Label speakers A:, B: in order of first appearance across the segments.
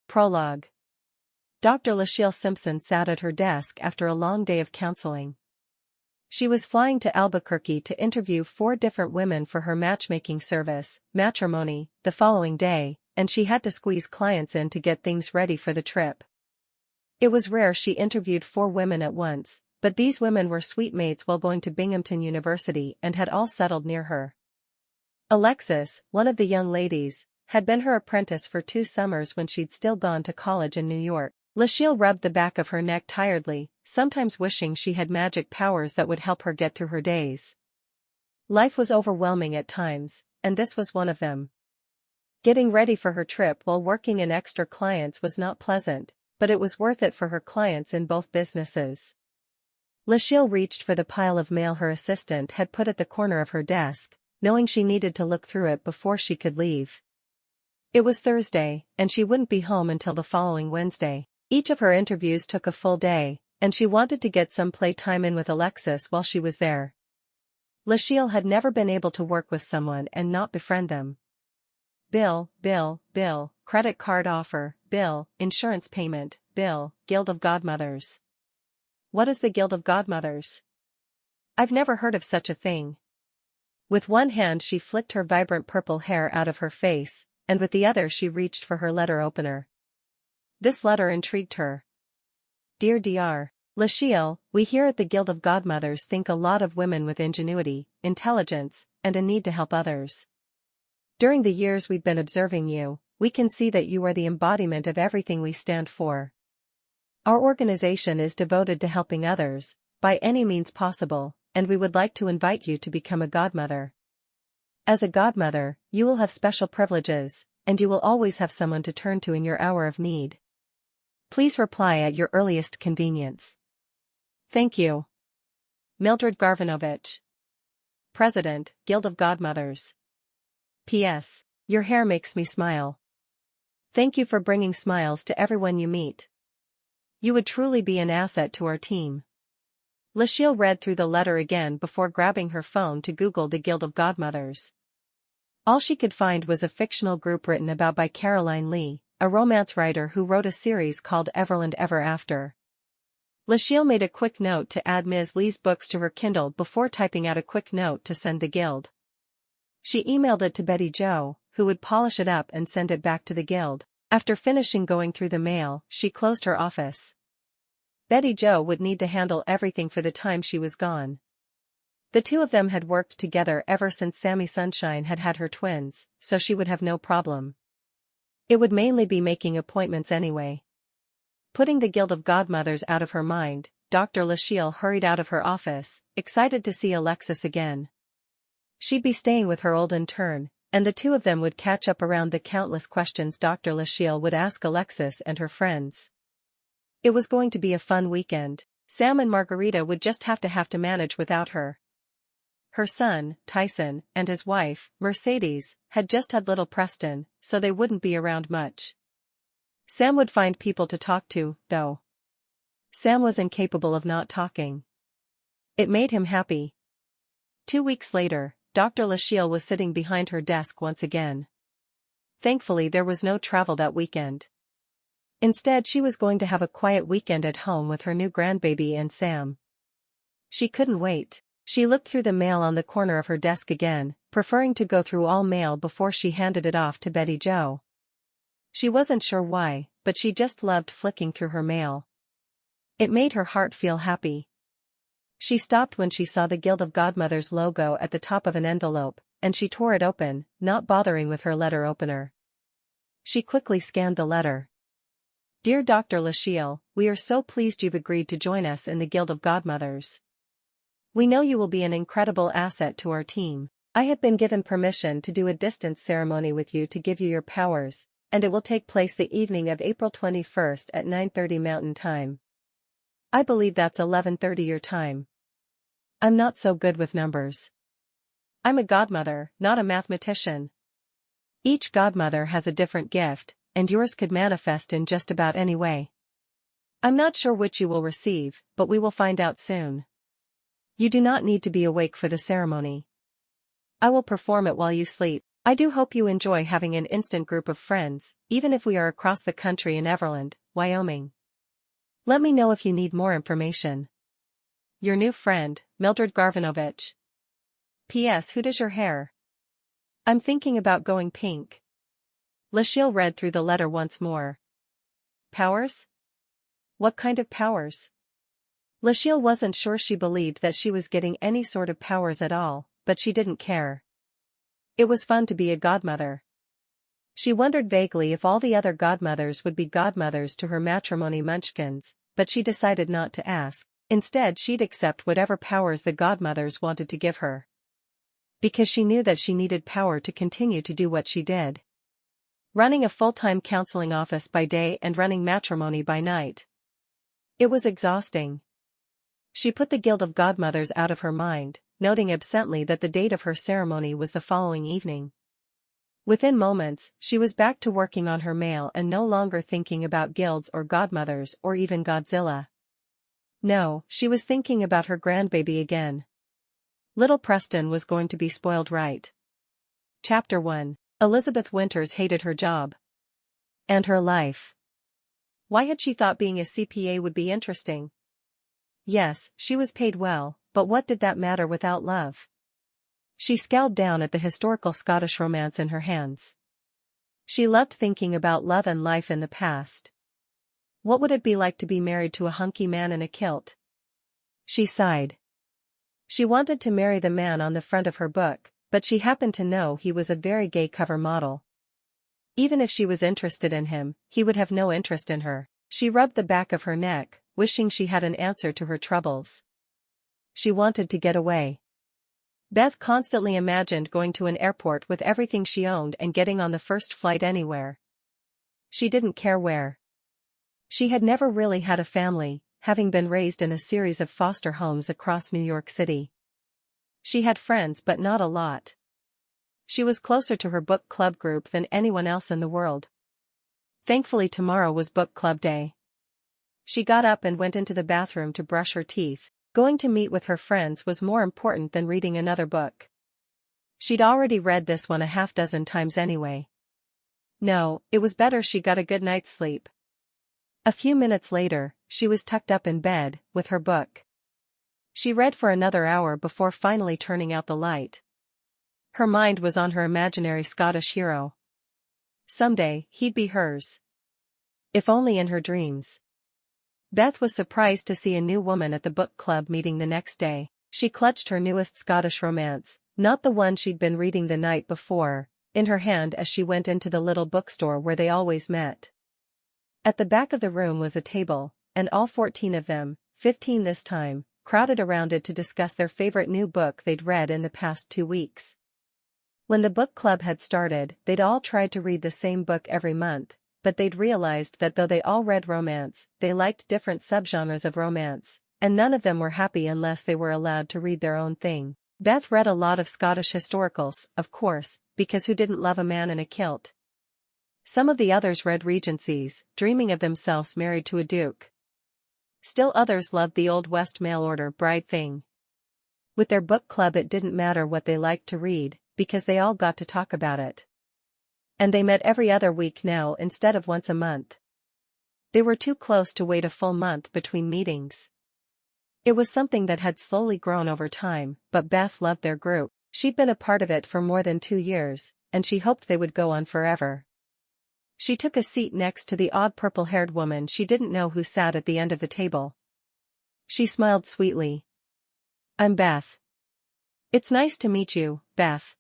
A: Prologue. Dr. Lachelle Simpson sat at her desk after a long day of counseling. She was flying to Albuquerque to interview 4 different women for her matchmaking service, Matrimony, the following day, and she had to squeeze clients in to get things ready for the trip. It was rare she interviewed 4 women at once, but these women were suite mates while going to Binghamton University and had all settled near her. Alexis, one of the young ladies, had been her apprentice for 2 summers when she'd still gone to college in New York. Lachelle rubbed the back of her neck tiredly, sometimes wishing she had magic powers that would help her get through her days. Life was overwhelming at times, and this was one of them. Getting ready for her trip while working in extra clients was not pleasant, but it was worth it for her clients in both businesses. Lachelle reached for the pile of mail her assistant had put at the corner of her desk, knowing she needed to look through it before she could leave. It was Thursday, and she wouldn't be home until the following Wednesday. Each of her interviews took a full day, and she wanted to get some playtime in with Alexis while she was there. Lachelle had never been able to work with someone and not befriend them. Bill, credit card offer, bill, insurance payment, bill, Guild of Godmothers. What is the Guild of Godmothers? I've never heard of such a thing. With one hand she flicked her vibrant purple hair out of her face, and with the other she reached for her letter opener. This letter intrigued her. Dear Dr. Lachelle, we here at the Guild of Godmothers think a lot of women with ingenuity, intelligence, and a need to help others. During the years we've been observing you, we can see that you are the embodiment of everything we stand for. Our organization is devoted to helping others, by any means possible, and we would like to invite you to become a godmother. As a godmother, you will have special privileges, and you will always have someone to turn to in your hour of need. Please reply at your earliest convenience. Thank you. Mildred Garvinovich, President, Guild of Godmothers. P.S. Your hair makes me smile. Thank you for bringing smiles to everyone you meet. You would truly be an asset to our team. Lachelle read through the letter again before grabbing her phone to Google the Guild of Godmothers. All she could find was a fictional group written about by Caroline Lee, a romance writer who wrote a series called Everland Ever After. Lachelle made a quick note to add Ms. Lee's books to her Kindle before typing out a quick note to send the guild. She emailed it to Betty Jo, who would polish it up and send it back to the guild. After finishing going through the mail, she closed her office. Betty Jo would need to handle everything for the time she was gone. The two of them had worked together ever since Sammy Sunshine had had her twins, so she would have no problem. It would mainly be making appointments anyway. Putting the Guild of Godmothers out of her mind, Dr. Lachelle hurried out of her office, excited to see Alexis again. She'd be staying with her old intern, and the two of them would catch up around the countless questions Dr. Lachelle would ask Alexis and her friends. It was going to be a fun weekend. Sam and Margarita would just have to manage without her. Her son, Tyson, and his wife, Mercedes, had just had little Preston, so they wouldn't be around much. Sam would find people to talk to, though. Sam was incapable of not talking. It made him happy. 2 weeks later, Dr. Lachelle was sitting behind her desk once again. Thankfully there was no travel that weekend. Instead she was going to have a quiet weekend at home with her new grandbaby and Sam. She couldn't wait. She looked through the mail on the corner of her desk again, preferring to go through all mail before she handed it off to Betty Jo. She wasn't sure why, but she just loved flicking through her mail. It made her heart feel happy. She stopped when she saw the Guild of Godmothers logo at the top of an envelope, and she tore it open, not bothering with her letter opener. She quickly scanned the letter. Dear Dr. Lachelle, we are so pleased you've agreed to join us in the Guild of Godmothers. We know you will be an incredible asset to our team. I have been given permission to do a distance ceremony with you to give you your powers, and it will take place the evening of April 21st at 9:30 Mountain Time. I believe that's 11:30 your time. I'm not so good with numbers. I'm a godmother, not a mathematician. Each godmother has a different gift, and yours could manifest in just about any way. I'm not sure which you will receive, but we will find out soon. You do not need to be awake for the ceremony. I will perform it while you sleep. I do hope you enjoy having an instant group of friends, even if we are across the country in Everland, Wyoming. Let me know if you need more information. Your new friend, Mildred Garvinovich. P.S. Who does your hair? I'm thinking about going pink. Lachelle read through the letter once more. Powers? What kind of powers? Lachelle wasn't sure she believed that she was getting any sort of powers at all, but she didn't care. It was fun to be a godmother. She wondered vaguely if all the other godmothers would be godmothers to her matrimony munchkins, but she decided not to ask. Instead, she'd accept whatever powers the godmothers wanted to give her. Because she knew that she needed power to continue to do what she did. Running a full-time counseling office by day and running matrimony by night. It was exhausting. She put the guilt of godmothers out of her mind, noting absently that the date of her ceremony was the following evening. Within moments, she was back to working on her mail and no longer thinking about guilds or godmothers or even Godzilla. No, she was thinking about her grandbaby again. Little Preston was going to be spoiled right. Chapter 1. Elizabeth Winters hated her job. And her life. Why had she thought being a CPA would be interesting? Yes, she was paid well, but what did that matter without love? She scowled down at the historical Scottish romance in her hands. She loved thinking about love and life in the past. What would it be like to be married to a hunky man in a kilt? She sighed. She wanted to marry the man on the front of her book, but she happened to know he was a very gay cover model. Even if she was interested in him, he would have no interest in her. She rubbed the back of her neck, wishing she had an answer to her troubles. She wanted to get away. Beth constantly imagined going to an airport with everything she owned and getting on the first flight anywhere. She didn't care where. She had never really had a family, having been raised in a series of foster homes across New York City. She had friends but not a lot. She was closer to her book club group than anyone else in the world. Thankfully tomorrow was book club day. She got up and went into the bathroom to brush her teeth. Going to meet with her friends was more important than reading another book. She'd already read this one a half-dozen times anyway. No, it was better she got a good night's sleep. A few minutes later, she was tucked up in bed, with her book. She read for another hour before finally turning out the light. Her mind was on her imaginary Scottish hero. Someday, he'd be hers. If only in her dreams. Beth was surprised to see a new woman at the book club meeting the next day. She clutched her newest Scottish romance, not the one she'd been reading the night before, in her hand as she went into the little bookstore where they always met. At the back of the room was a table, and all 14 of them, 15 this time, crowded around it to discuss their favorite new book they'd read in the past 2 weeks. When the book club had started, they'd all tried to read the same book every month, but they'd realized that though they all read romance, they liked different subgenres of romance, and none of them were happy unless they were allowed to read their own thing. Beth read a lot of Scottish historicals, of course, because who didn't love a man in a kilt? Some of the others read Regencies, dreaming of themselves married to a duke. Still others loved the Old West mail-order bride thing. With their book club it didn't matter what they liked to read, because they all got to talk about it. And they met every other week now instead of once a month. They were too close to wait a full month between meetings. It was something that had slowly grown over time, but Beth loved their group. She'd been a part of it for more than 2 years, and she hoped they would go on forever. She took a seat next to the odd purple-haired woman she didn't know who sat at the end of the table. She smiled sweetly. "I'm Beth." "It's nice to meet you, Beth.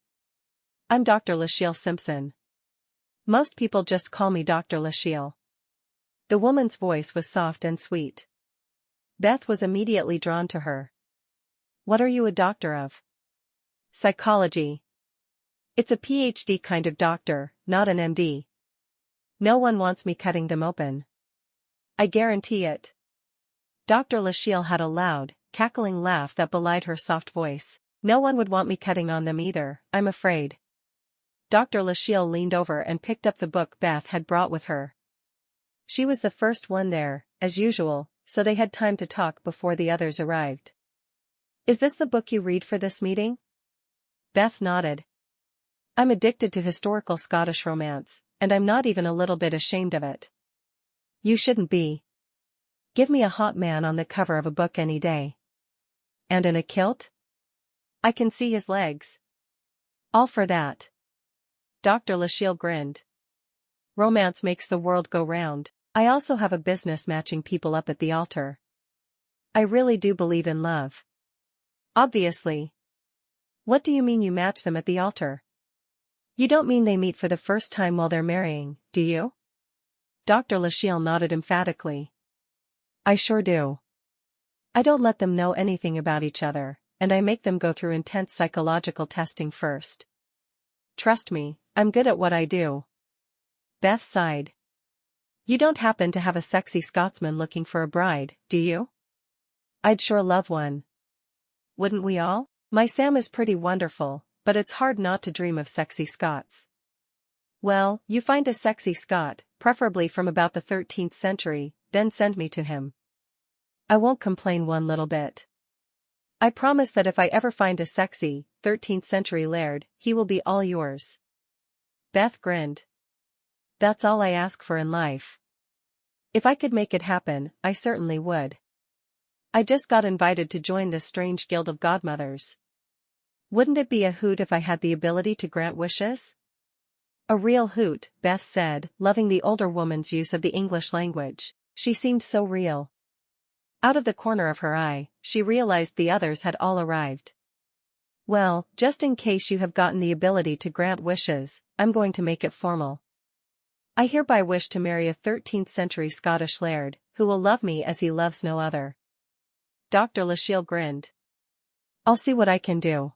A: I'm Dr. Lachelle Simpson. Most people just call me Dr. Lachelle." The woman's voice was soft and sweet. Beth was immediately drawn to her. "What are you a doctor of?" "Psychology. It's a PhD kind of doctor, not an MD. No one wants me cutting them open. I guarantee it." Dr. Lachelle had a loud, cackling laugh that belied her soft voice. "No one would want me cutting on them either, I'm afraid." Dr. Lachelle leaned over and picked up the book Beth had brought with her. She was the first one there, as usual, so they had time to talk before the others arrived. "Is this the book you read for this meeting?" Beth nodded. I'm addicted to historical Scottish romance, and I'm not even a little bit ashamed of it. You shouldn't be. Give me a hot man on the cover of a book any day. And in a kilt? I can see his legs. All for that. Dr. Lachelle grinned. Romance makes the world go round. I also have a business matching people up at the altar. I really do believe in love. Obviously. What do you mean you match them at the altar? You don't mean they meet for the first time while they're marrying, do you? Dr. Lachelle nodded emphatically. I sure do. I don't let them know anything about each other, and I make them go through intense psychological testing first. Trust me, I'm good at what I do. Beth sighed. You don't happen to have a sexy Scotsman looking for a bride, do you? I'd sure love one. Wouldn't we all? My Sam is pretty wonderful, but it's hard not to dream of sexy Scots. Well, you find a sexy Scot, preferably from about the 13th century, then send me to him. I won't complain one little bit. I promise that if I ever find a sexy, 13th century laird, he will be all yours. Beth grinned. That's all I ask for in life. If I could make it happen, I certainly would. I just got invited to join this strange guild of godmothers. Wouldn't it be a hoot if I had the ability to grant wishes? A real hoot, Beth said, loving the older woman's use of the English language. She seemed so real. Out of the corner of her eye, she realized the others had all arrived. Well, just in case you have gotten the ability to grant wishes, I'm going to make it formal. I hereby wish to marry a 13th century Scottish laird, who will love me as he loves no other. Dr. Lachelle grinned. I'll see what I can do.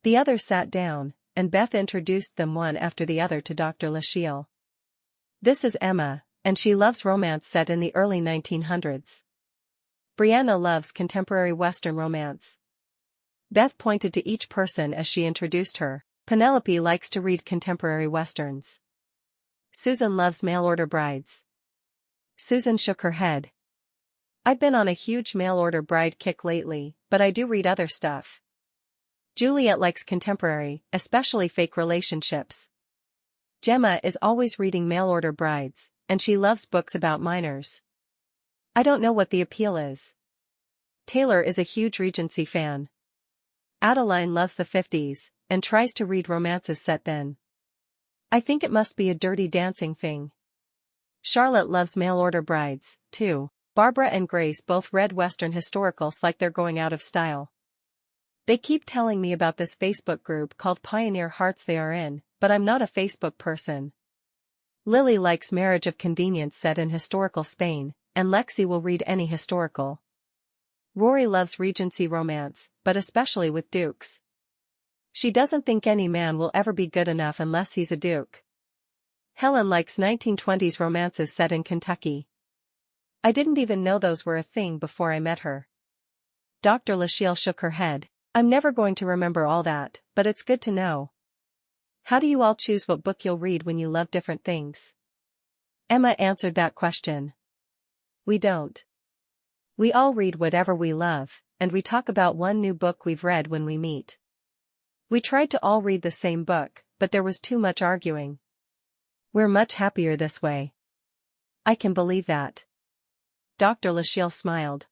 A: The others sat down, and Beth introduced them one after the other to Dr. Lachelle. This is Emma, and she loves romance set in the early 1900s. Brianna loves contemporary Western romance. Beth pointed to each person as she introduced her. Penelope likes to read contemporary Westerns. Susan loves mail-order brides. Susan shook her head. I've been on a huge mail-order bride kick lately, but I do read other stuff. Juliet likes contemporary, especially fake relationships. Gemma is always reading mail-order brides, and she loves books about minors. I don't know what the appeal is. Taylor is a huge Regency fan. Adeline loves the 50s, and tries to read romances set then. I think it must be a Dirty Dancing thing. Charlotte loves mail-order brides, too. Barbara and Grace both read Western historicals like they're going out of style. They keep telling me about this Facebook group called Pioneer Hearts they are in, but I'm not a Facebook person. Lily likes Marriage of Convenience set in historical Spain, and Lexi will read any historical. Rory loves Regency romance, but especially with dukes. She doesn't think any man will ever be good enough unless he's a duke. Helen likes 1920s romances set in Kentucky. I didn't even know those were a thing before I met her. Dr. Lachelle shook her head. I'm never going to remember all that, but it's good to know. How do you all choose what book you'll read when you love different things? Emma answered that question. We don't. We all read whatever we love, and we talk about one new book we've read when we meet. We tried to all read the same book, but there was too much arguing. We're much happier this way. I can believe that. Dr. Lachelle smiled.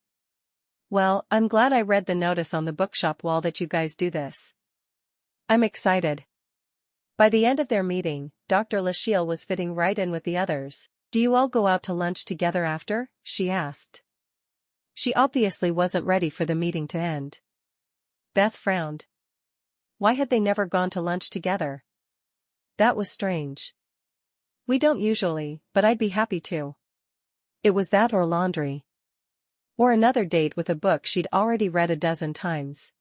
A: Well, I'm glad I read the notice on the bookshop wall that you guys do this. I'm excited. By the end of their meeting, Dr. Lachelle was fitting right in with the others. Do you all go out to lunch together after? She asked. She obviously wasn't ready for the meeting to end. Beth frowned. Why had they never gone to lunch together? That was strange. We don't usually, but I'd be happy to. It was that or laundry. Or another date with a book she'd already read a dozen times.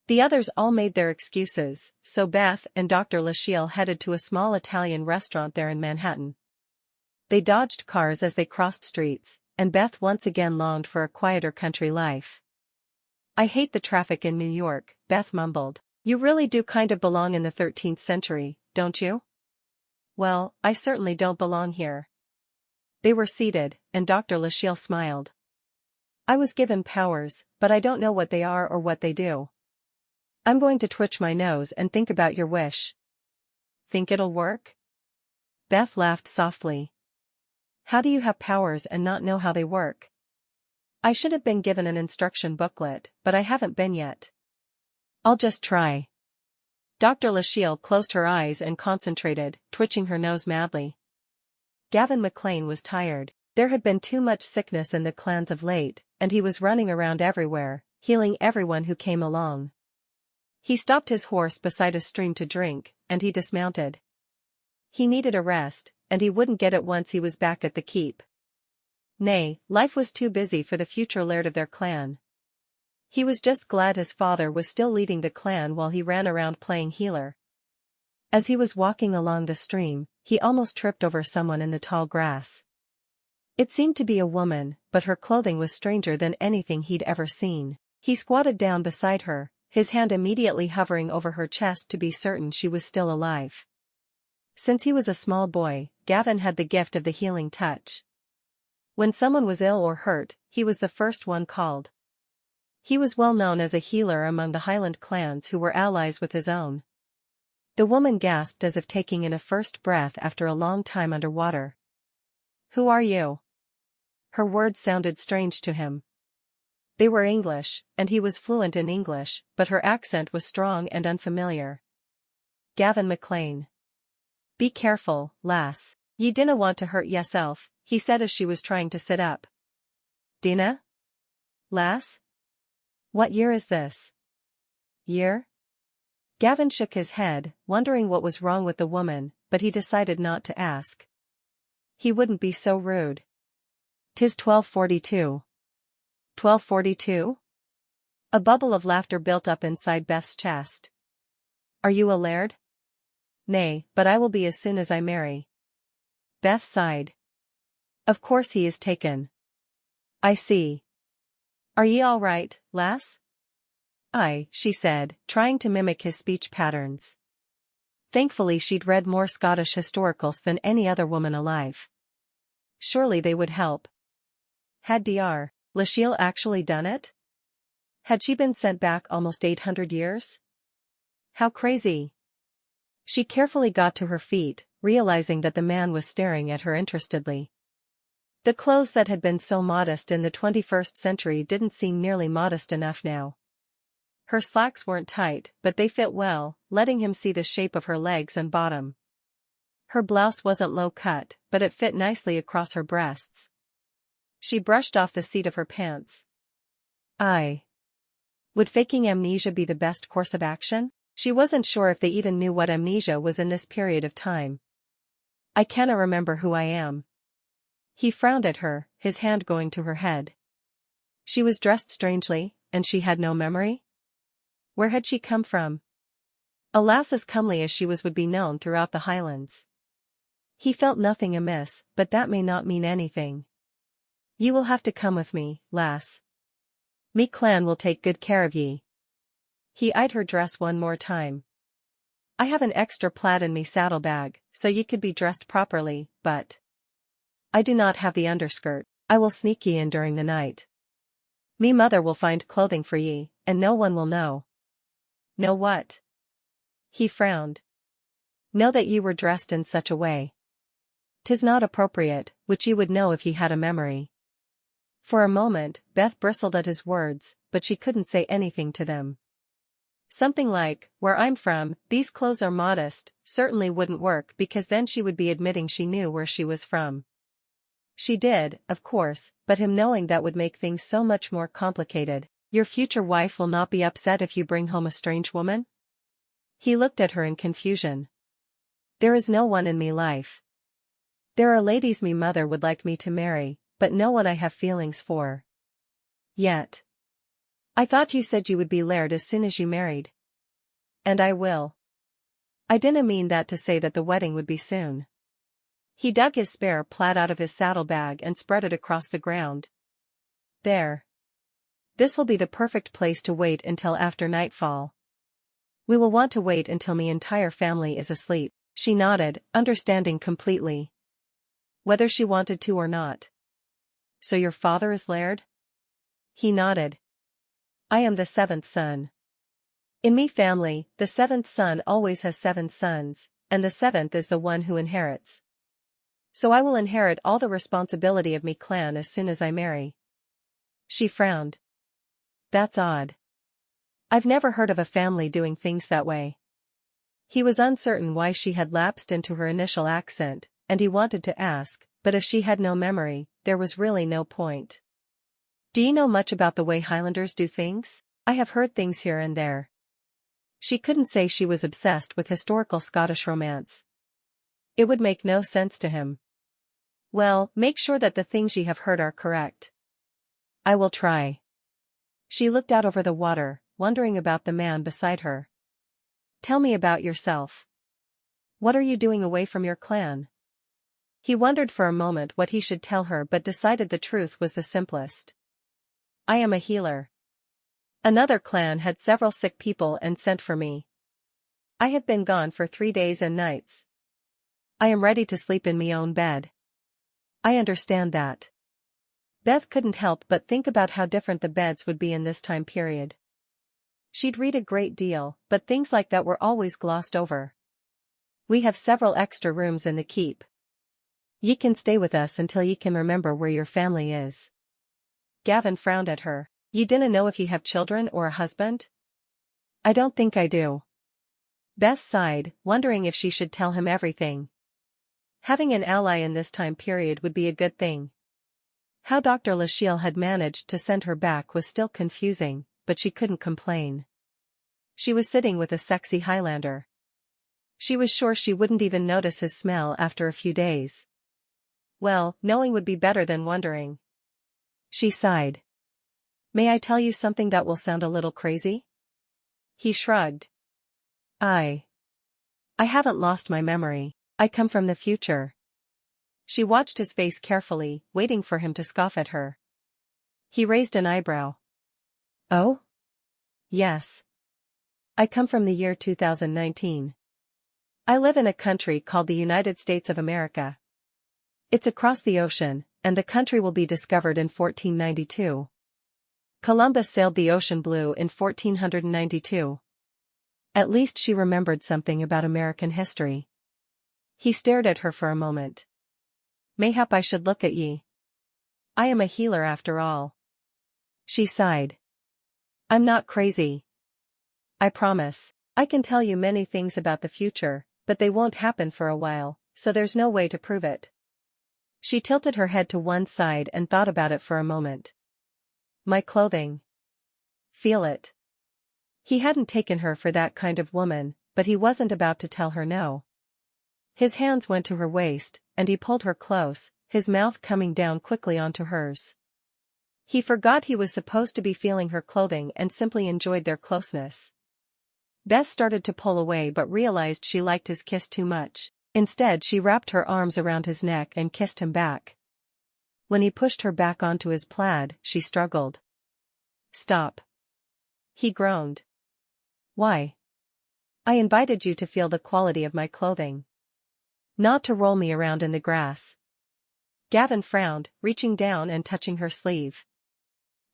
A: The others all made their excuses, so Beth and Dr. Lachelle headed to a small Italian restaurant there in Manhattan. They dodged cars as they crossed streets, and Beth once again longed for a quieter country life. I hate the traffic in New York, Beth mumbled. You really do kind of belong in the 13th century, don't you? Well, I certainly don't belong here. They were seated, and Dr. Lachelle smiled. I was given powers, but I don't know what they are or what they do. I'm going to twitch my nose and think about your wish. think it'll work? Beth laughed softly. How do you have powers and not know how they work? I should have been given an instruction booklet, but I haven't been yet. I'll just try. Dr. Lachelle closed her eyes and concentrated, twitching her nose madly. Gavin McClain was tired. There had been too much sickness in the clans of late, and he was running around everywhere, healing everyone who came along. He stopped his horse beside a stream to drink, and he dismounted. He needed a rest, and he wouldn't get it once he was back at the keep. Nay, life was too busy for the future laird of their clan. He was just glad his father was still leading the clan while he ran around playing healer. As he was walking along the stream, he almost tripped over someone in the tall grass. It seemed to be a woman, but her clothing was stranger than anything he'd ever seen. He squatted down beside her, his hand immediately hovering over her chest to be certain she was still alive. Since he was a small boy, Gavin had the gift of the healing touch. When someone was ill or hurt, he was the first one called. He was well known as a healer among the Highland clans who were allies with his own. The woman gasped as if taking in a first breath after a long time underwater. Who are you? Her words sounded strange to him. They were English, and he was fluent in English, but her accent was strong and unfamiliar. Gavin McClain. Be careful, lass. Ye dinna want to hurt yeself, he said as she was trying to sit up. Dinna? Lass? What year is this? Year? Gavin shook his head, wondering what was wrong with the woman, but he decided not to ask. He wouldn't be so rude. 'Tis 1242. 1242? A bubble of laughter built up inside Beth's chest. Are you a laird? Nay, but I will be as soon as I marry. Beth sighed. Of course he is taken. I see. Are ye all right, lass? Aye, she said, trying to mimic his speech patterns. Thankfully she'd read more Scottish historicals than any other woman alive. Surely they would help. Had Dr. Lachelle actually done it? Had she been sent back almost 800 years? How crazy. She carefully got to her feet, realizing that the man was staring at her interestedly. The clothes that had been so modest in the 21st century didn't seem nearly modest enough now. Her slacks weren't tight, but they fit well, letting him see the shape of her legs and bottom. Her blouse wasn't low-cut, but it fit nicely across her breasts. She brushed off the seat of her pants. Aye. Would faking amnesia be the best course of action? She wasn't sure if they even knew what amnesia was in this period of time. I canna remember who I am. He frowned at her, his hand going to her head. She was dressed strangely, and she had no memory? Where had she come from? A lass as comely as she was would be known throughout the Highlands. He felt nothing amiss, but that may not mean anything. You will have to come with me, lass. Me clan will take good care of ye. He eyed her dress one more time. I have an extra plaid in me saddlebag, so ye could be dressed properly, but I do not have the underskirt. I will sneak ye in during the night. Me mother will find clothing for ye, and no one will know. Know what? He frowned. Know that ye were dressed in such a way. 'Tis not appropriate, which ye would know if ye had a memory. For a moment, Beth bristled at his words, but she couldn't say anything to them. Something like, where I'm from, these clothes are modest, certainly wouldn't work because then she would be admitting she knew where she was from. She did, of course, but him knowing that would make things so much more complicated. Your future wife will not be upset if you bring home a strange woman? He looked at her in confusion. There is no one in me life. There are ladies me mother would like me to marry, but no one I have feelings for. Yet. I thought you said you would be laird as soon as you married. And I will. I didn't mean that to say that the wedding would be soon. He dug his spare plaid out of his saddlebag and spread it across the ground. There. This will be the perfect place to wait until after nightfall. We will want to wait until me entire family is asleep. She nodded, understanding completely. Whether she wanted to or not. So your father is laird? He nodded. I am the seventh son. In me family, the seventh son always has 7 sons, and the seventh is the one who inherits. So I will inherit all the responsibility of me clan as soon as I marry. She frowned. That's odd. I've never heard of a family doing things that way. He was uncertain why she had lapsed into her initial accent, and he wanted to ask, but if she had no memory, there was really no point. Do you know much about the way Highlanders do things? I have heard things here and there. She couldn't say she was obsessed with historical Scottish romance. It would make no sense to him. Well, make sure that the things ye have heard are correct. I will try. She looked out over the water, wondering about the man beside her. Tell me about yourself. What are you doing away from your clan? He wondered for a moment what he should tell her but decided the truth was the simplest. I am a healer. Another clan had several sick people and sent for me. I have been gone for 3 days and nights. I am ready to sleep in me own bed. I understand that. Beth couldn't help but think about how different the beds would be in this time period. She'd read a great deal, but things like that were always glossed over. We have several extra rooms in the keep. Ye can stay with us until ye can remember where your family is. Gavin frowned at her. Ye dinna know if ye have children or a husband? I don't think I do. Beth sighed, wondering if she should tell him everything. Having an ally in this time period would be a good thing. How Dr. Lachelle had managed to send her back was still confusing, but she couldn't complain. She was sitting with a sexy Highlander. She was sure she wouldn't even notice his smell after a few days. Well, knowing would be better than wondering. She sighed. May I tell you something that will sound a little crazy? He shrugged. I haven't lost my memory. I come from the future. She watched his face carefully, waiting for him to scoff at her. He raised an eyebrow. Oh? Yes. I come from the year 2019. I live in a country called the United States of America. It's across the ocean, and the country will be discovered in 1492. Columbus sailed the ocean blue in 1492. At least she remembered something about American history. He stared at her for a moment. Mayhap I should look at ye. I am a healer after all. She sighed. I'm not crazy. I promise. I can tell you many things about the future, but they won't happen for a while, so there's no way to prove it. She tilted her head to one side and thought about it for a moment. My clothing. Feel it. He hadn't taken her for that kind of woman, but he wasn't about to tell her no. His hands went to her waist, and he pulled her close, his mouth coming down quickly onto hers. He forgot he was supposed to be feeling her clothing and simply enjoyed their closeness. Beth started to pull away but realized she liked his kiss too much. Instead she wrapped her arms around his neck and kissed him back. When he pushed her back onto his plaid, she struggled. Stop. He groaned. Why? I invited you to feel the quality of my clothing. Not to roll me around in the grass. Gavin frowned, reaching down and touching her sleeve.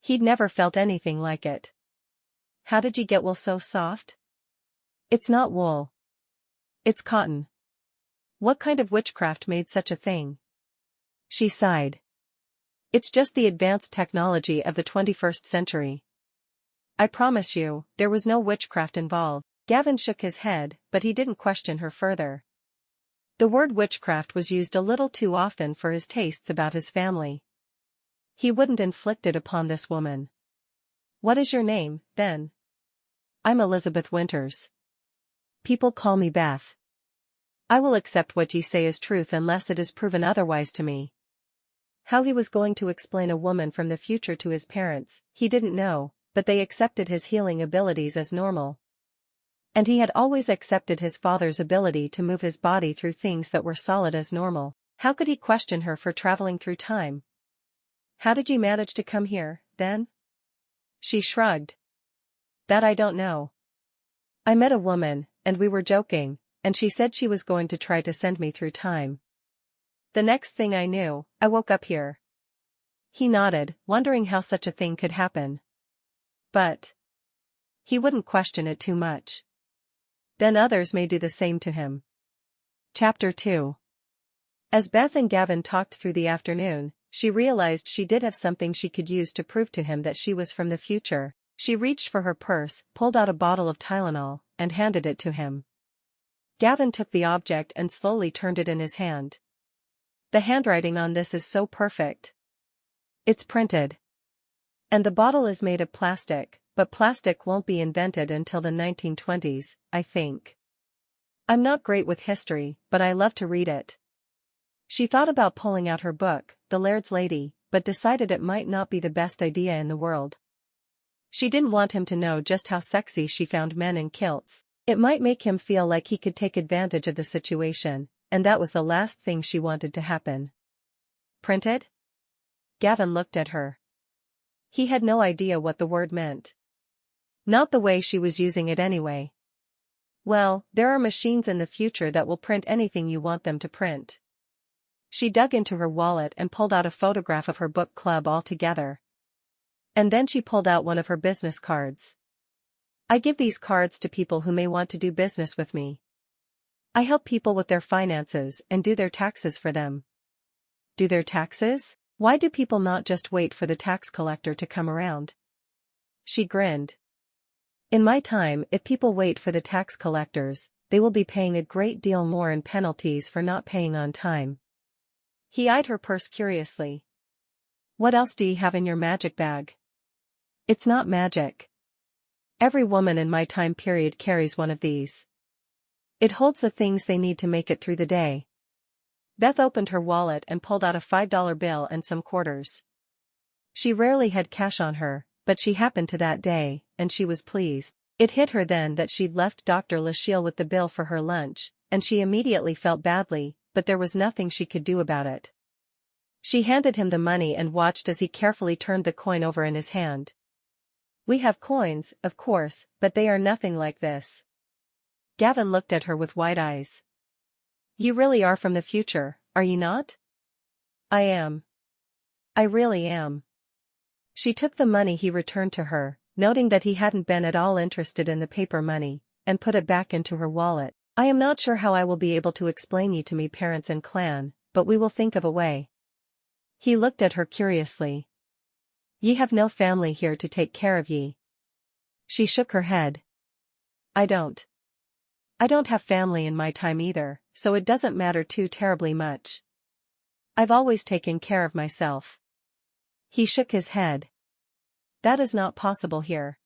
A: He'd never felt anything like it. How did you get wool so soft? It's not wool. It's cotton. What kind of witchcraft made such a thing? She sighed. It's just the advanced technology of the 21st century. I promise you, there was no witchcraft involved. Gavin shook his head, but he didn't question her further. The word witchcraft was used a little too often for his tastes about his family. He wouldn't inflict it upon this woman. What is your name, then? I'm Elizabeth Winters. People call me Beth. I will accept what ye say as truth unless it is proven otherwise to me. How he was going to explain a woman from the future to his parents, he didn't know, but they accepted his healing abilities as normal. And he had always accepted his father's ability to move his body through things that were solid as normal. How could he question her for traveling through time? How did you manage to come here, then? She shrugged. That I don't know. I met a woman, and we were joking, and she said she was going to try to send me through time. The next thing I knew, I woke up here. He nodded, wondering how such a thing could happen. But he wouldn't question it too much. Then others may do the same to him. Chapter 2. As Beth and Gavin talked through the afternoon, she realized she did have something she could use to prove to him that she was from the future. She reached for her purse, pulled out a bottle of Tylenol, and handed it to him. Gavin took the object and slowly turned it in his hand. The handwriting on this is so perfect. It's printed. And the bottle is made of plastic, but plastic won't be invented until the 1920s, I think. I'm not great with history, but I love to read it. She thought about pulling out her book, The Laird's Lady, but decided it might not be the best idea in the world. She didn't want him to know just how sexy she found men in kilts. It might make him feel like he could take advantage of the situation, and that was the last thing she wanted to happen. Printed? Gavin looked at her. He had no idea what the word meant. Not the way she was using it anyway. Well, there are machines in the future that will print anything you want them to print. She dug into her wallet and pulled out a photograph of her book club altogether. And then she pulled out one of her business cards. I give these cards to people who may want to do business with me. I help people with their finances and do their taxes for them. Do their taxes? Why do people not just wait for the tax collector to come around? She grinned. In my time, if people wait for the tax collectors, they will be paying a great deal more in penalties for not paying on time. He eyed her purse curiously. What else do you have in your magic bag? It's not magic. Every woman in my time period carries one of these. It holds the things they need to make it through the day. Beth opened her wallet and pulled out a $5 bill and some quarters. She rarely had cash on her, but she happened to that day, and she was pleased. It hit her then that she'd left Dr. Lachille with the bill for her lunch, and she immediately felt badly, but there was nothing she could do about it. She handed him the money and watched as he carefully turned the coin over in his hand. We have coins, of course, but they are nothing like this. Gavin looked at her with wide eyes. You really are from the future, are you not? I am. I really am. She took the money he returned to her, noting that he hadn't been at all interested in the paper money, and put it back into her wallet. I am not sure how I will be able to explain ye to me parents and clan, but we will think of a way. He looked at her curiously. Ye have no family here to take care of ye. She shook her head. I don't have family in my time either, so it doesn't matter too terribly much. I've always taken care of myself. He shook his head. That is not possible here.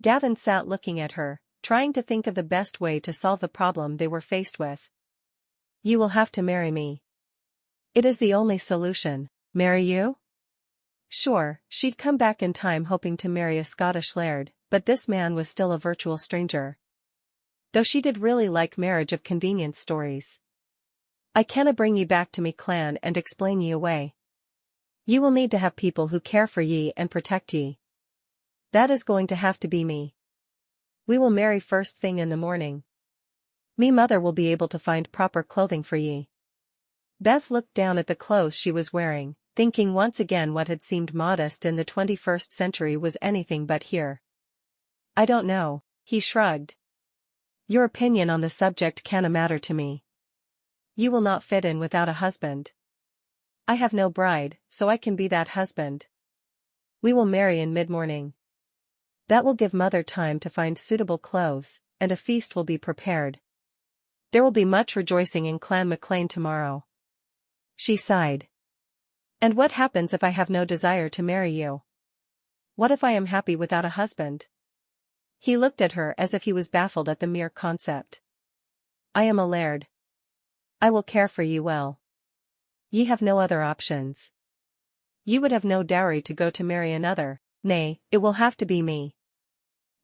A: Gavin sat looking at her, trying to think of the best way to solve the problem they were faced with. You will have to marry me. It is the only solution. Marry you? Sure, she'd come back in time hoping to marry a Scottish laird, but this man was still a virtual stranger. Though she did really like marriage of convenience stories. I canna bring ye back to me clan and explain ye away. You will need to have people who care for ye and protect ye. That is going to have to be me. We will marry first thing in the morning. Me mother will be able to find proper clothing for ye. Beth looked down at the clothes she was wearing, thinking once again what had seemed modest in the 21st century was anything but here. I don't know, he shrugged. Your opinion on the subject canna matter to me. You will not fit in without a husband. I have no bride, so I can be that husband. We will marry in mid-morning. That will give mother time to find suitable clothes, and a feast will be prepared. There will be much rejoicing in Clan McClain tomorrow. She sighed. And what happens if I have no desire to marry you? What if I am happy without a husband? He looked at her as if he was baffled at the mere concept. I am a laird. I will care for you well. Ye have no other options. You would have no dowry to go to marry another. Nay, it will have to be me.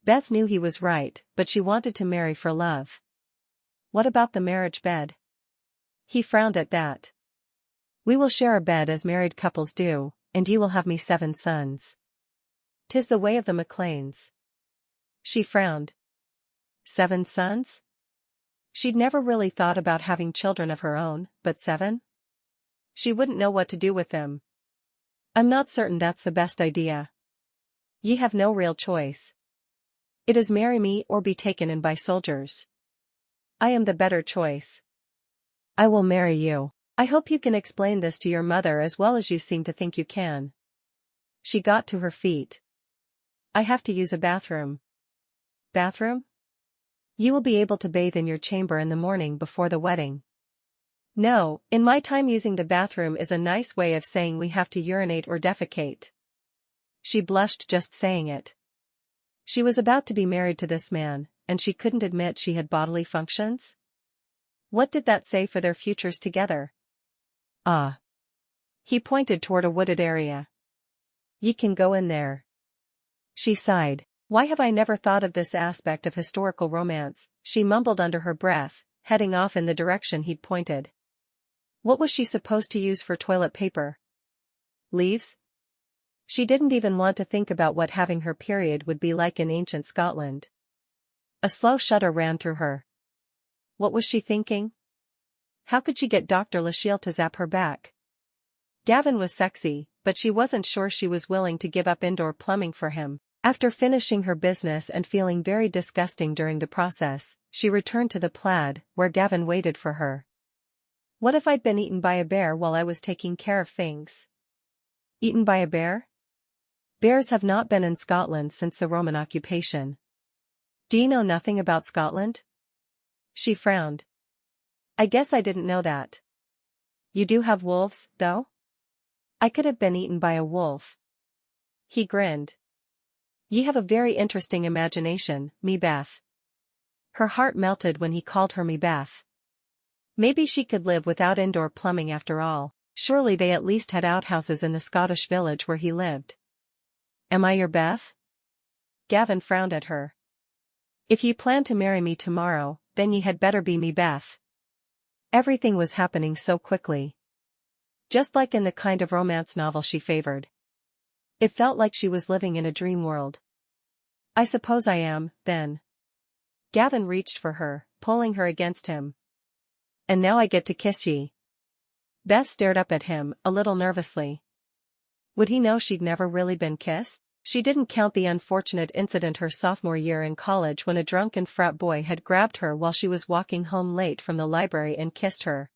A: Beth knew he was right, but she wanted to marry for love. What about the marriage bed? He frowned at that. We will share a bed as married couples do, and you will have me 7 sons. 'Tis the way of the McClains. She frowned. 7 sons? She'd never really thought about having children of her own, but 7? She wouldn't know what to do with them. I'm not certain that's the best idea. Ye have no real choice. It is marry me or be taken in by soldiers. I am the better choice. I will marry you. I hope you can explain this to your mother as well as you seem to think you can. She got to her feet. I have to use a bathroom. Bathroom? You will be able to bathe in your chamber in the morning before the wedding. No, in my time using the bathroom is a nice way of saying we have to urinate or defecate. She blushed just saying it. She was about to be married to this man, and she couldn't admit she had bodily functions? What did that say for their futures together? Ah. He pointed toward a wooded area. Ye can go in there. She sighed. Why have I never thought of this aspect of historical romance, she mumbled under her breath, heading off in the direction he'd pointed. What was she supposed to use for toilet paper? Leaves? She didn't even want to think about what having her period would be like in ancient Scotland. A slow shudder ran through her. What was she thinking? How could she get Dr. Lachelle to zap her back? Gavin was sexy, but she wasn't sure she was willing to give up indoor plumbing for him. After finishing her business and feeling very disgusting during the process, she returned to the plaid, where Gavin waited for her. What if I'd been eaten by a bear while I was taking care of things? Eaten by a bear? Bears have not been in Scotland since the Roman occupation. Do you know nothing about Scotland? She frowned. I guess I didn't know that. You do have wolves, though? I could have been eaten by a wolf. He grinned. Ye have a very interesting imagination, me Beth. Her heart melted when he called her me Beth. Maybe she could live without indoor plumbing after all. Surely they at least had outhouses in the Scottish village where he lived. Am I your Beth? Gavin frowned at her. If ye plan to marry me tomorrow, then ye had better be me Beth. Everything was happening so quickly. Just like in the kind of romance novel she favored. It felt like she was living in a dream world. I suppose I am, then. Gavin reached for her, pulling her against him. And now I get to kiss ye. Beth stared up at him, a little nervously. Would he know she'd never really been kissed? She didn't count the unfortunate incident her sophomore year in college when a drunken frat boy had grabbed her while she was walking home late from the library and kissed her.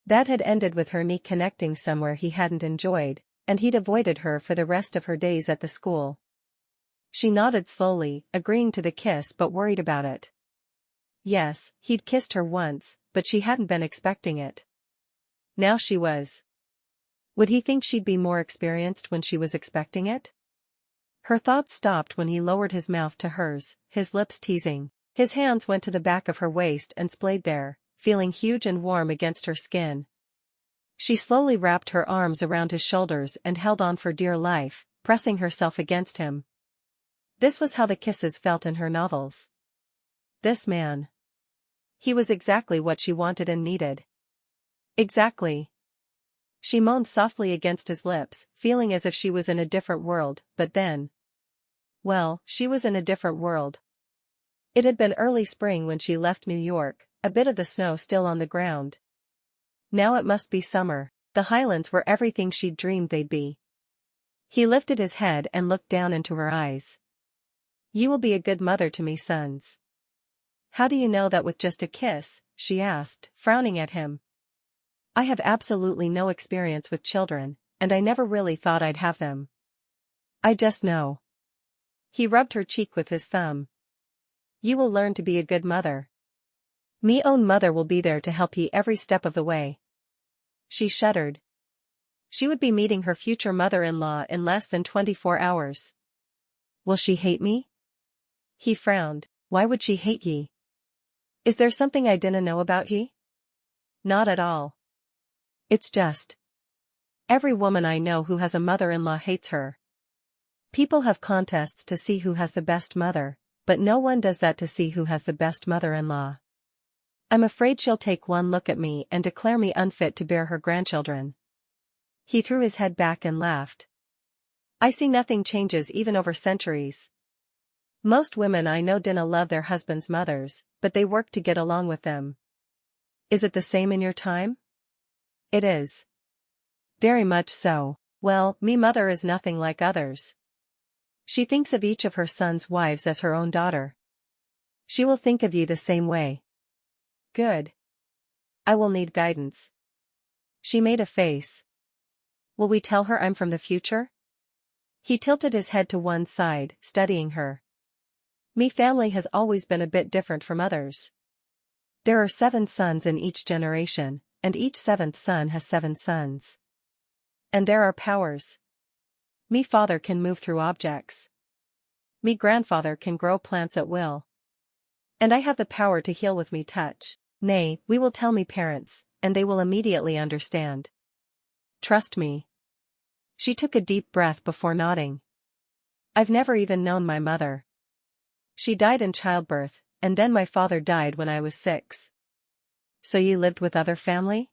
A: That had ended with her knee connecting somewhere he hadn't enjoyed, and he'd avoided her for the rest of her days at the school. She nodded slowly, agreeing to the kiss but worried about it. Yes, he'd kissed her once, but she hadn't been expecting it. Now she was. Would he think she'd be more experienced when she was expecting it? Her thoughts stopped when he lowered his mouth to hers, his lips teasing. His hands went to the back of her waist and splayed there, feeling huge and warm against her skin. She slowly wrapped her arms around his shoulders and held on for dear life, pressing herself against him. This was how the kisses felt in her novels. This man. He was exactly what she wanted and needed. Exactly. She moaned softly against his lips, feeling as if she was in a different world, but then. Well, she was in a different world. It had been early spring when she left New York, a bit of the snow still on the ground. Now it must be summer. The Highlands were everything she'd dreamed they'd be. He lifted his head and looked down into her eyes. You will be a good mother to me sons. How do you know that with just a kiss? She asked, frowning at him. I have absolutely no experience with children, and I never really thought I'd have them. I just know. He rubbed her cheek with his thumb. You will learn to be a good mother. Me own mother will be there to help ye every step of the way. She shuddered. She would be meeting her future mother-in-law in less than 24 hours. Will she hate me? He frowned. Why would she hate ye? Is there something I dinna know about ye? Not at all. It's just. Every woman I know who has a mother-in-law hates her. People have contests to see who has the best mother, but no one does that to see who has the best mother-in-law. I'm afraid she'll take one look at me and declare me unfit to bear her grandchildren. He threw his head back and laughed. I see nothing changes even over centuries. Most women I know dinna love their husbands' mothers, but they work to get along with them. Is it the same in your time? It is. Very much so. Well, me mother is nothing like others. She thinks of each of her sons' wives as her own daughter. She will think of ye the same way. Good. I will need guidance. She made a face. Will we tell her I'm from the future? He tilted his head to one side, studying her. Me family has always been a bit different from others. There are 7 sons in each generation, and each 7th son has 7 sons. And there are powers. Me father can move through objects. Me grandfather can grow plants at will. And I have the power to heal with me touch. Nay, we will tell me parents, and they will immediately understand. Trust me. She took a deep breath before nodding. I've never even known my mother. She died in childbirth, and then my father died when I was 6. So you lived with other family?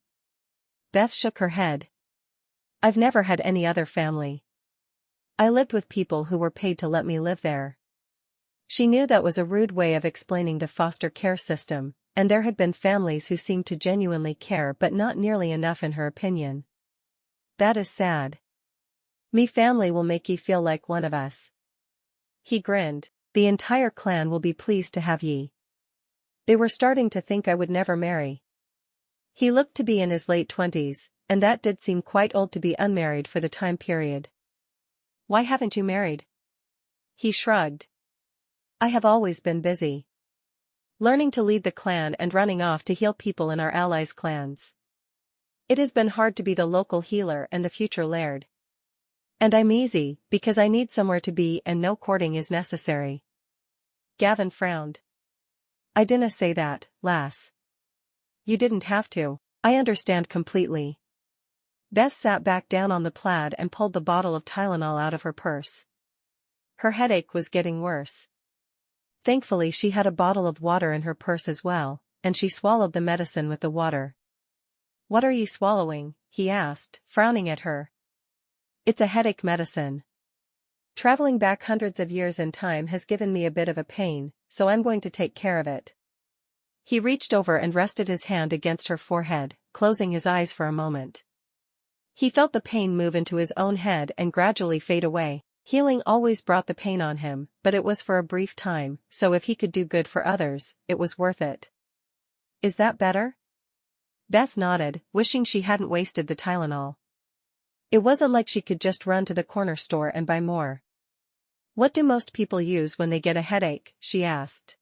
A: Beth shook her head. I've never had any other family. I lived with people who were paid to let me live there. She knew that was a rude way of explaining the foster care system, and there had been families who seemed to genuinely care but not nearly enough in her opinion. That is sad. Me family will make ye feel like one of us. He grinned. The entire clan will be pleased to have ye. They were starting to think I would never marry. He looked to be in his late 20s, and that did seem quite old to be unmarried for the time period. Why haven't you married? He shrugged. I have always been busy. Learning to lead the clan and running off to heal people in our allies' clans. It has been hard to be the local healer and the future laird. And I'm easy, because I need somewhere to be and no courting is necessary. Gavin frowned. I dinna say that, lass. You didn't have to. I understand completely. Beth sat back down on the plaid and pulled the bottle of Tylenol out of her purse. Her headache was getting worse. Thankfully she had a bottle of water in her purse as well, and she swallowed the medicine with the water. What are you swallowing? He asked, frowning at her. It's a headache medicine. Traveling back hundreds of years in time has given me a bit of a pain, so I'm going to take care of it. He reached over and rested his hand against her forehead, closing his eyes for a moment. He felt the pain move into his own head and gradually fade away. Healing always brought the pain on him, but it was for a brief time, so if he could do good for others, it was worth it. Is that better? Beth nodded, wishing she hadn't wasted the Tylenol. It wasn't like she could just run to the corner store and buy more. What do most people use when they get a headache? She asked.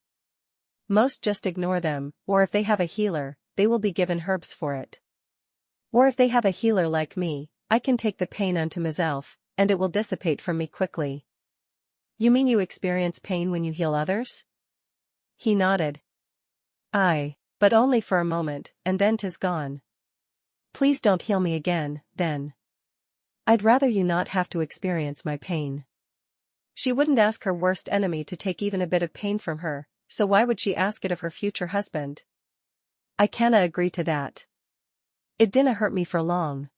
A: Most just ignore them, or if they have a healer, they will be given herbs for it. Or if they have a healer like me, I can take the pain unto myself, and it will dissipate from me quickly. You mean you experience pain when you heal others? He nodded. Aye, but only for a moment, and then 'tis gone. Please don't heal me again, then. I'd rather you not have to experience my pain. She wouldn't ask her worst enemy to take even a bit of pain from her, so why would she ask it of her future husband? I canna agree to that. It dinna hurt me for long.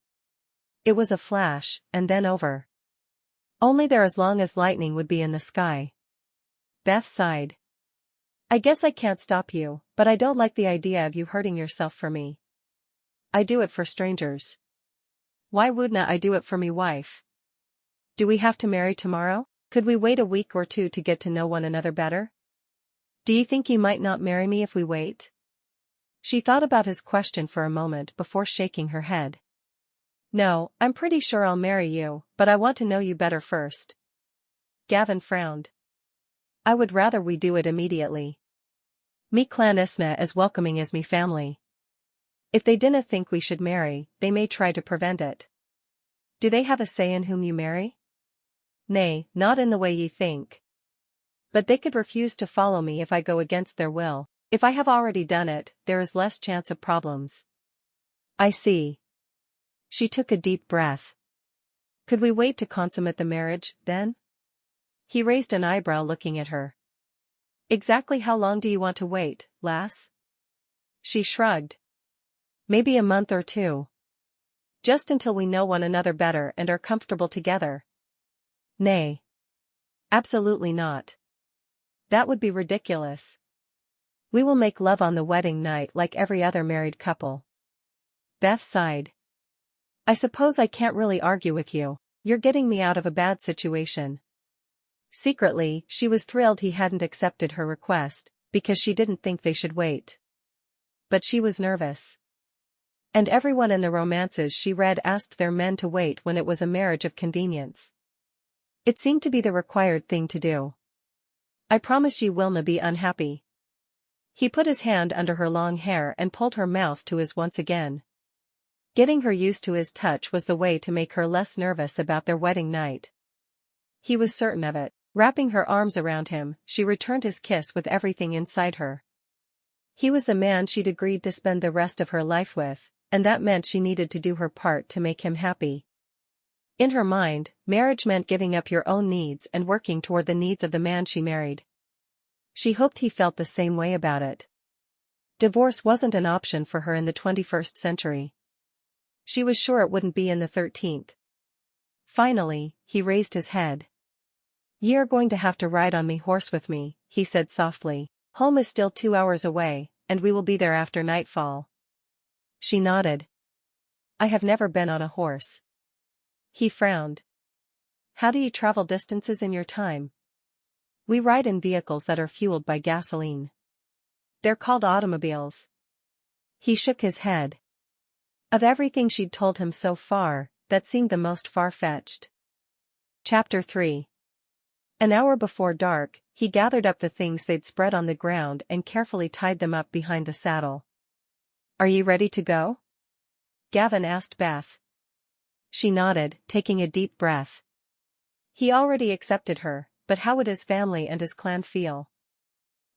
A: It was a flash, and then over. Only there as long as lightning would be in the sky. Beth sighed. I guess I can't stop you, but I don't like the idea of you hurting yourself for me. I do it for strangers. Why wouldna I do it for me wife? Do we have to marry tomorrow? Could we wait a week or two to get to know one another better? Do you think you might not marry me if we wait? She thought about his question for a moment before shaking her head. No, I'm pretty sure I'll marry you, but I want to know you better first. Gavin frowned. I would rather we do it immediately. Me clan isna as welcoming as me family. If they dinna think we should marry, they may try to prevent it. Do they have a say in whom you marry? Nay, not in the way ye think. But they could refuse to follow me if I go against their will. If I have already done it, there is less chance of problems. I see. She took a deep breath. Could we wait to consummate the marriage, then? He raised an eyebrow looking at her. Exactly how long do you want to wait, lass? She shrugged. Maybe a month or 2. Just until we know one another better and are comfortable together. Nay. Absolutely not. That would be ridiculous. We will make love on the wedding night like every other married couple. Beth sighed. I suppose I can't really argue with you. You're getting me out of a bad situation. Secretly, she was thrilled he hadn't accepted her request, because she didn't think they should wait. But she was nervous. And everyone in the romances she read asked their men to wait when it was a marriage of convenience. It seemed to be the required thing to do. I promise you Wilna be unhappy. He put his hand under her long hair and pulled her mouth to his once again. Getting her used to his touch was the way to make her less nervous about their wedding night. He was certain of it. Wrapping her arms around him, she returned his kiss with everything inside her. He was the man she'd agreed to spend the rest of her life with, and that meant she needed to do her part to make him happy. In her mind, marriage meant giving up your own needs and working toward the needs of the man she married. She hoped he felt the same way about it. Divorce wasn't an option for her in the 21st century. She was sure it wouldn't be in the 13th. Finally, he raised his head. "You're going to have to ride on me horse with me," he said softly. "Home is still 2 hours away, and we will be there after nightfall." She nodded. "I have never been on a horse." He frowned. "How do you travel distances in your time?" "We ride in vehicles that are fueled by gasoline. They're called automobiles." He shook his head. Of everything she'd told him so far, that seemed the most far-fetched. Chapter 3. An hour before dark, he gathered up the things they'd spread on the ground and carefully tied them up behind the saddle. "Are you ready to go?" Gavin asked Beth. She nodded, taking a deep breath. He already accepted her, but how would his family and his clan feel?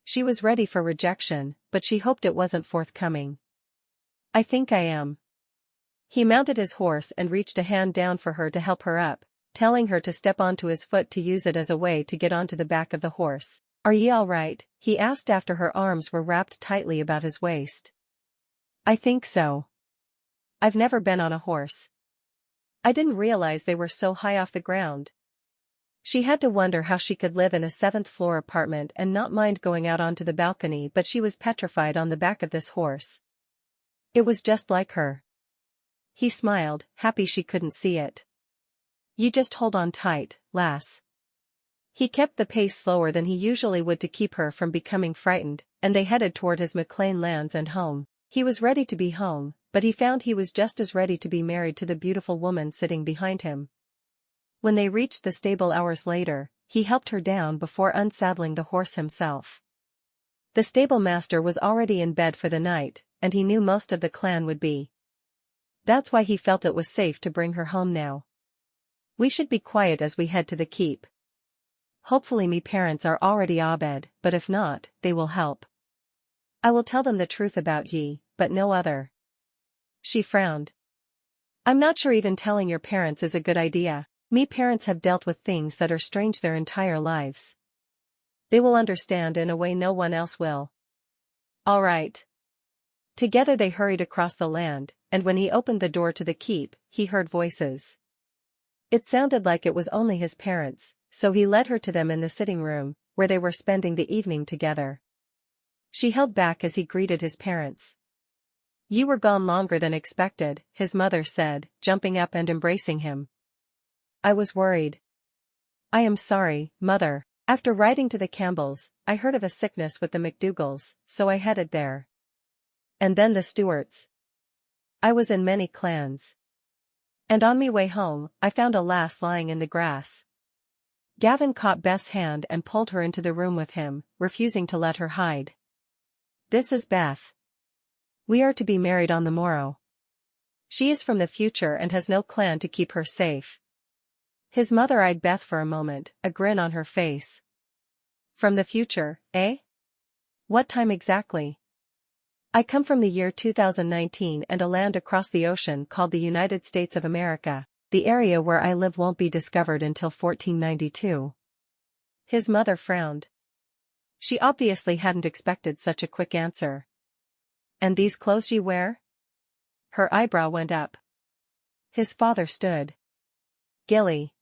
A: She was ready for rejection, but she hoped it wasn't forthcoming. "I think I am." He mounted his horse and reached a hand down for her to help her up, telling her to step onto his foot to use it as a way to get onto the back of the horse. "Are ye all right?" he asked after her arms were wrapped tightly about his waist. "I think so. I've never been on a horse. I didn't realize they were so high off the ground." She had to wonder how she could live in a 7th-floor apartment and not mind going out onto the balcony, but she was petrified on the back of this horse. It was just like her. He smiled, happy she couldn't see it. "You just hold on tight, lass." He kept the pace slower than he usually would to keep her from becoming frightened, and they headed toward his McClain lands and home. He was ready to be home, but he found he was just as ready to be married to the beautiful woman sitting behind him. When they reached the stable hours later, he helped her down before unsaddling the horse himself. The stable master was already in bed for the night, and he knew most of the clan would be. That's why he felt it was safe to bring her home now. "We should be quiet as we head to the keep. Hopefully me parents are already abed, but if not, they will help. I will tell them the truth about ye, but no other." She frowned. "I'm not sure even telling your parents is a good idea. Me parents have dealt with things that are strange their entire lives. They will understand in a way no one else will." "All right." Together they hurried across the land, and when he opened the door to the keep, he heard voices. It sounded like it was only his parents, so he led her to them in the sitting room, where they were spending the evening together. She held back as he greeted his parents. "You were gone longer than expected," his mother said, jumping up and embracing him. "I was worried." "I am sorry, Mother. After writing to the Campbells, I heard of a sickness with the McDougalls, so I headed there. And then the Stewarts. I was in many clans. And on me way home, I found a lass lying in the grass." Gavin caught Beth's hand and pulled her into the room with him, refusing to let her hide. "This is Beth. We are to be married on the morrow. She is from the future and has no clan to keep her safe." His mother eyed Beth for a moment, a grin on her face. "From the future, eh? What time exactly?" "I come from the year 2019 and a land across the ocean called the United States of America. The area where I live won't be discovered until 1492. His mother frowned. She obviously hadn't expected such a quick answer. "And these clothes you wear?" Her eyebrow went up. His father stood. "Gilly.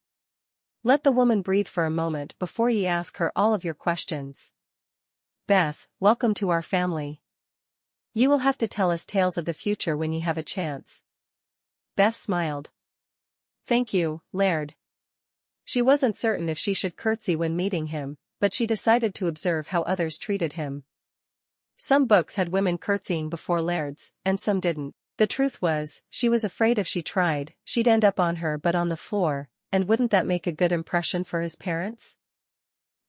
A: Let the woman breathe for a moment before ye ask her all of your questions. Beth, welcome to our family. You will have to tell us tales of the future when ye have a chance." Beth smiled. "Thank you, Laird." She wasn't certain if she should curtsy when meeting him, but she decided to observe how others treated him. Some books had women curtsying before lairds, and some didn't. The The truth was, she was afraid if she tried, she'd end up on her but on the floor, and wouldn't that make a good impression for his parents?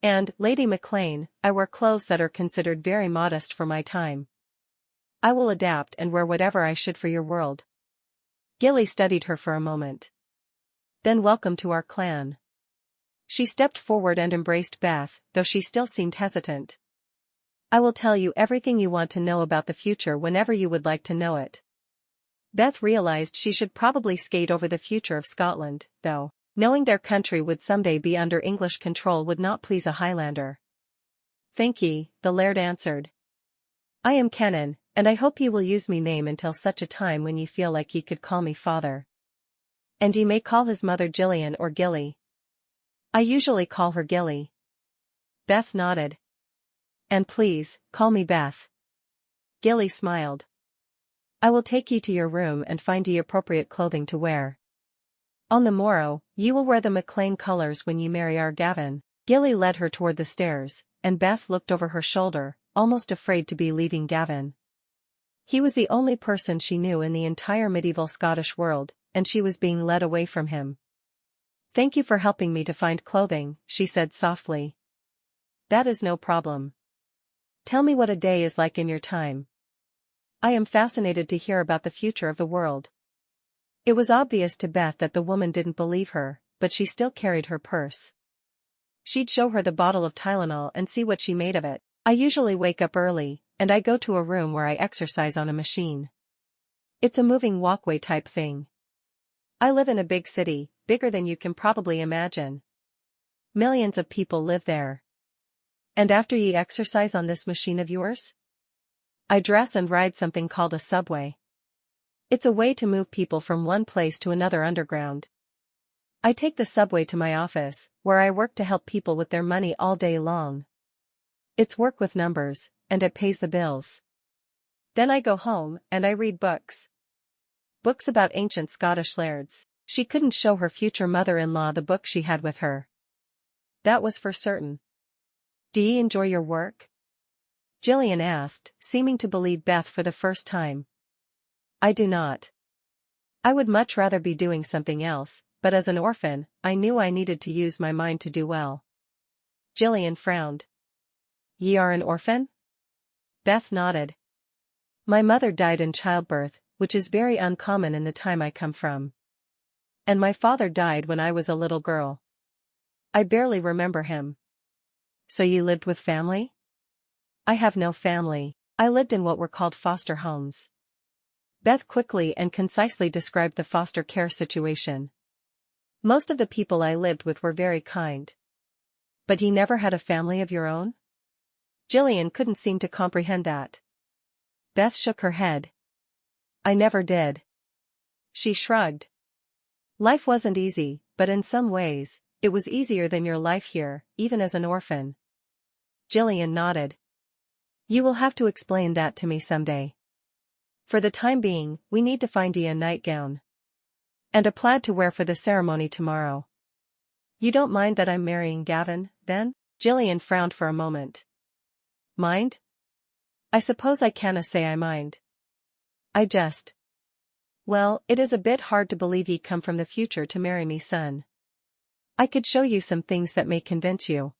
A: And, Lady McClain, I wear clothes that are considered very modest for my time. I will adapt and wear whatever I should for your world. Gilly studied her for a moment. Then welcome to our clan. She stepped forward and embraced Beth, though she still seemed hesitant. I will tell you everything you want to know about the future whenever you would like to know it. Beth realized she should probably skate over the future of Scotland, though, knowing their country would someday be under English control would not please a Highlander. Thank ye, the laird answered. I am Kennan, and I hope ye will use me name until such a time when ye feel like ye could call me father. And ye may call his mother Gillian or Gilly. I usually call her Gilly. Beth nodded. And please, call me Beth. Gilly smiled. I will take ye to your room and find ye appropriate clothing to wear. On the morrow, ye will wear the McClain colours when ye marry our Gavin. Gilly led her toward the stairs, and Beth looked over her shoulder, almost afraid to be leaving Gavin. He was the only person she knew in the entire medieval Scottish world, and she was being led away from him. Thank you for helping me to find clothing, she said softly. That is no problem. Tell me what a day is like in your time. I am fascinated to hear about the future of the world. It was obvious to Beth that the woman didn't believe her, but she still carried her purse. She'd show her the bottle of Tylenol and see what she made of it. I usually wake up early, and I go to a room where I exercise on a machine. It's a moving walkway type thing. I live in a big city, bigger than you can probably imagine. Millions of people live there. And after ye exercise on this machine of yours? I dress and ride something called a subway. It's a way to move people from one place to another underground. I take the subway to my office, where I work to help people with their money all day long. It's work with numbers, and it pays the bills. Then I go home, and I read books. Books about ancient Scottish lairds. She couldn't show her future mother-in-law the book she had with her. That was for certain. Do ye enjoy your work? Gillian asked, seeming to believe Beth for the first time. I do not. I would much rather be doing something else, but as an orphan, I knew I needed to use my mind to do well. Gillian frowned. Ye are an orphan? Beth nodded. My mother died in childbirth, which is very uncommon in the time I come from. And my father died when I was a little girl. I barely remember him. So ye lived with family? I have no family. I lived in what were called foster homes. Beth quickly and concisely described the foster care situation. Most of the people I lived with were very kind. But ye never had a family of your own? Gillian couldn't seem to comprehend that. Beth shook her head. I never did. She shrugged. Life wasn't easy, but in some ways, it was easier than your life here, even as an orphan. Gillian nodded. You will have to explain that to me someday. For the time being, we need to find ye a nightgown. And a plaid to wear for the ceremony tomorrow. You don't mind that I'm marrying Gavin, then? Gillian frowned for a moment. Mind? I suppose I canna say I mind. Well, it is a bit hard to believe ye come from the future to marry me, son. I could show you some things that may convince you.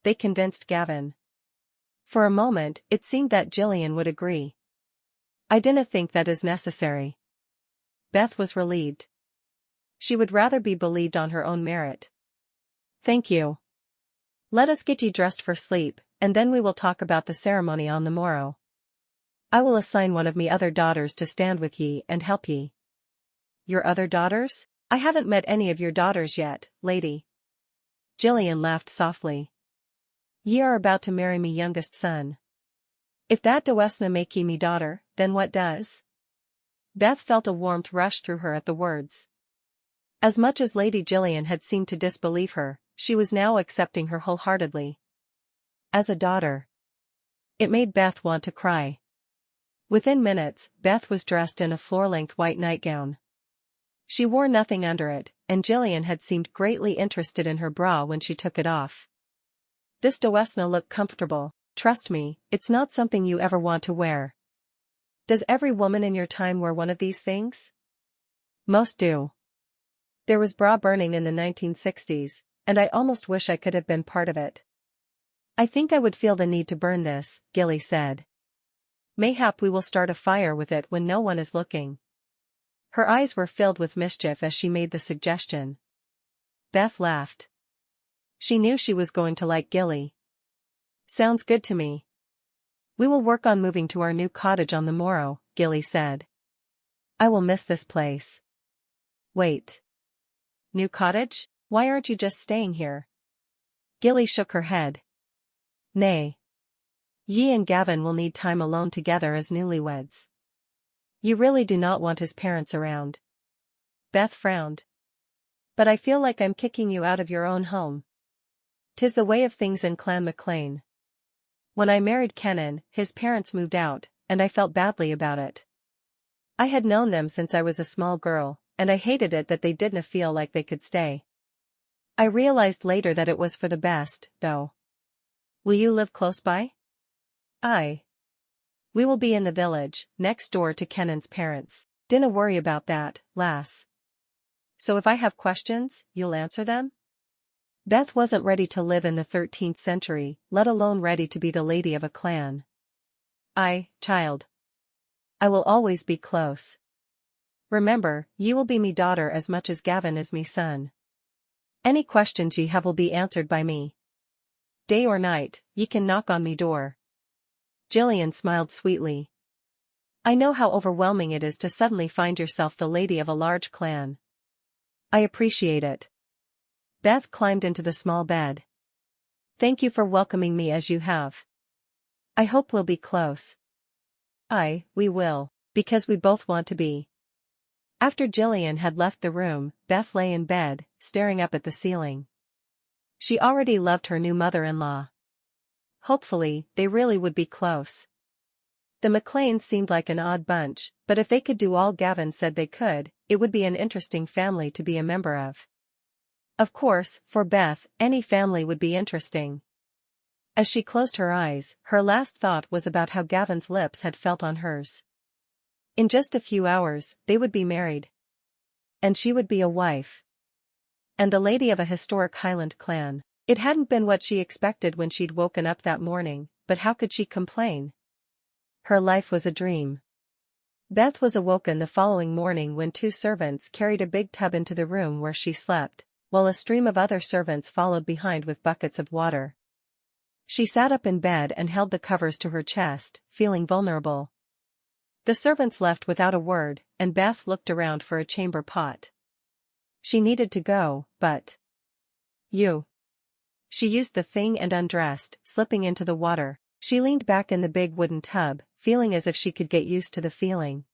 A: They convinced Gavin. For a moment, it seemed that Gillian would agree. I dinna think that is necessary. Beth was relieved. She would rather be believed on her own merit. Thank you. Let us get ye dressed for sleep, and then we will talk about the ceremony on the morrow. I will assign one of me other daughters to stand with ye and help ye. Your other daughters? I haven't met any of your daughters yet, lady. Gillian laughed softly. Ye are about to marry me youngest son. If that doesna make ye me daughter, then what does? Beth felt a warmth rush through her at the words. As much as Lady Gillian had seemed to disbelieve her, she was now accepting her wholeheartedly. As a daughter. It made Beth want to cry. Within minutes, Beth was dressed in a floor-length white nightgown. She wore nothing under it, and Gillian had seemed greatly interested in her bra when she took it off. This doesna look comfortable, trust me, it's not something you ever want to wear. Does every woman in your time wear one of these things? Most do. There was bra burning in the 1960s, and I almost wish I could have been part of it. I think I would feel the need to burn this, Gilly said. Mayhap we will start a fire with it when no one is looking. Her eyes were filled with mischief as she made the suggestion. Beth laughed. She knew she was going to like Gilly. Sounds good to me. We will work on moving to our new cottage on the morrow, Gilly said. I will miss this place. Wait. New cottage? Why aren't you just staying here? Gilly shook her head. Nay. Ye and Gavin will need time alone together as newlyweds. You really do not want his parents around. Beth frowned. But I feel like I'm kicking you out of your own home. 'Tis the way of things in Clan McClain. When I married Kenan, his parents moved out, and I felt badly about it. I had known them since I was a small girl, and I hated it that they didn't feel like they could stay. I realized later that it was for the best, though. Will you live close by? Aye. We will be in the village, next door to Kenan's parents. Dinna worry about that, lass. So if I have questions, you'll answer them? Beth wasn't ready to live in the 13th century, let alone ready to be the lady of a clan. Aye, child. I will always be close. Remember, ye will be me daughter as much as Gavin is me son. Any questions ye have will be answered by me. Day or night, ye can knock on me door. Gillian smiled sweetly. I know how overwhelming it is to suddenly find yourself the lady of a large clan. I appreciate it. Beth climbed into the small bed. Thank you for welcoming me as you have. I hope we'll be close. Aye, we will, because we both want to be. After Gillian had left the room, Beth lay in bed, staring up at the ceiling. She already loved her new mother-in-law. Hopefully, they really would be close. The McClains seemed like an odd bunch, but if they could do all Gavin said they could, it would be an interesting family to be a member of. Of course, for Beth, any family would be interesting. As she closed her eyes, her last thought was about how Gavin's lips had felt on hers. In just a few hours, they would be married. And she would be a wife. And the lady of a historic Highland clan. It hadn't been what she expected when she'd woken up that morning, but how could she complain? Her life was a dream. Beth was awoken the following morning when two servants carried a big tub into the room where she slept, while a stream of other servants followed behind with buckets of water. She sat up in bed and held the covers to her chest, feeling vulnerable. The servants left without a word, and Beth looked around for a chamber pot. She needed to go, but... You. She used the thing and undressed, slipping into the water. She leaned back in the big wooden tub, feeling as if she could get used to the feeling.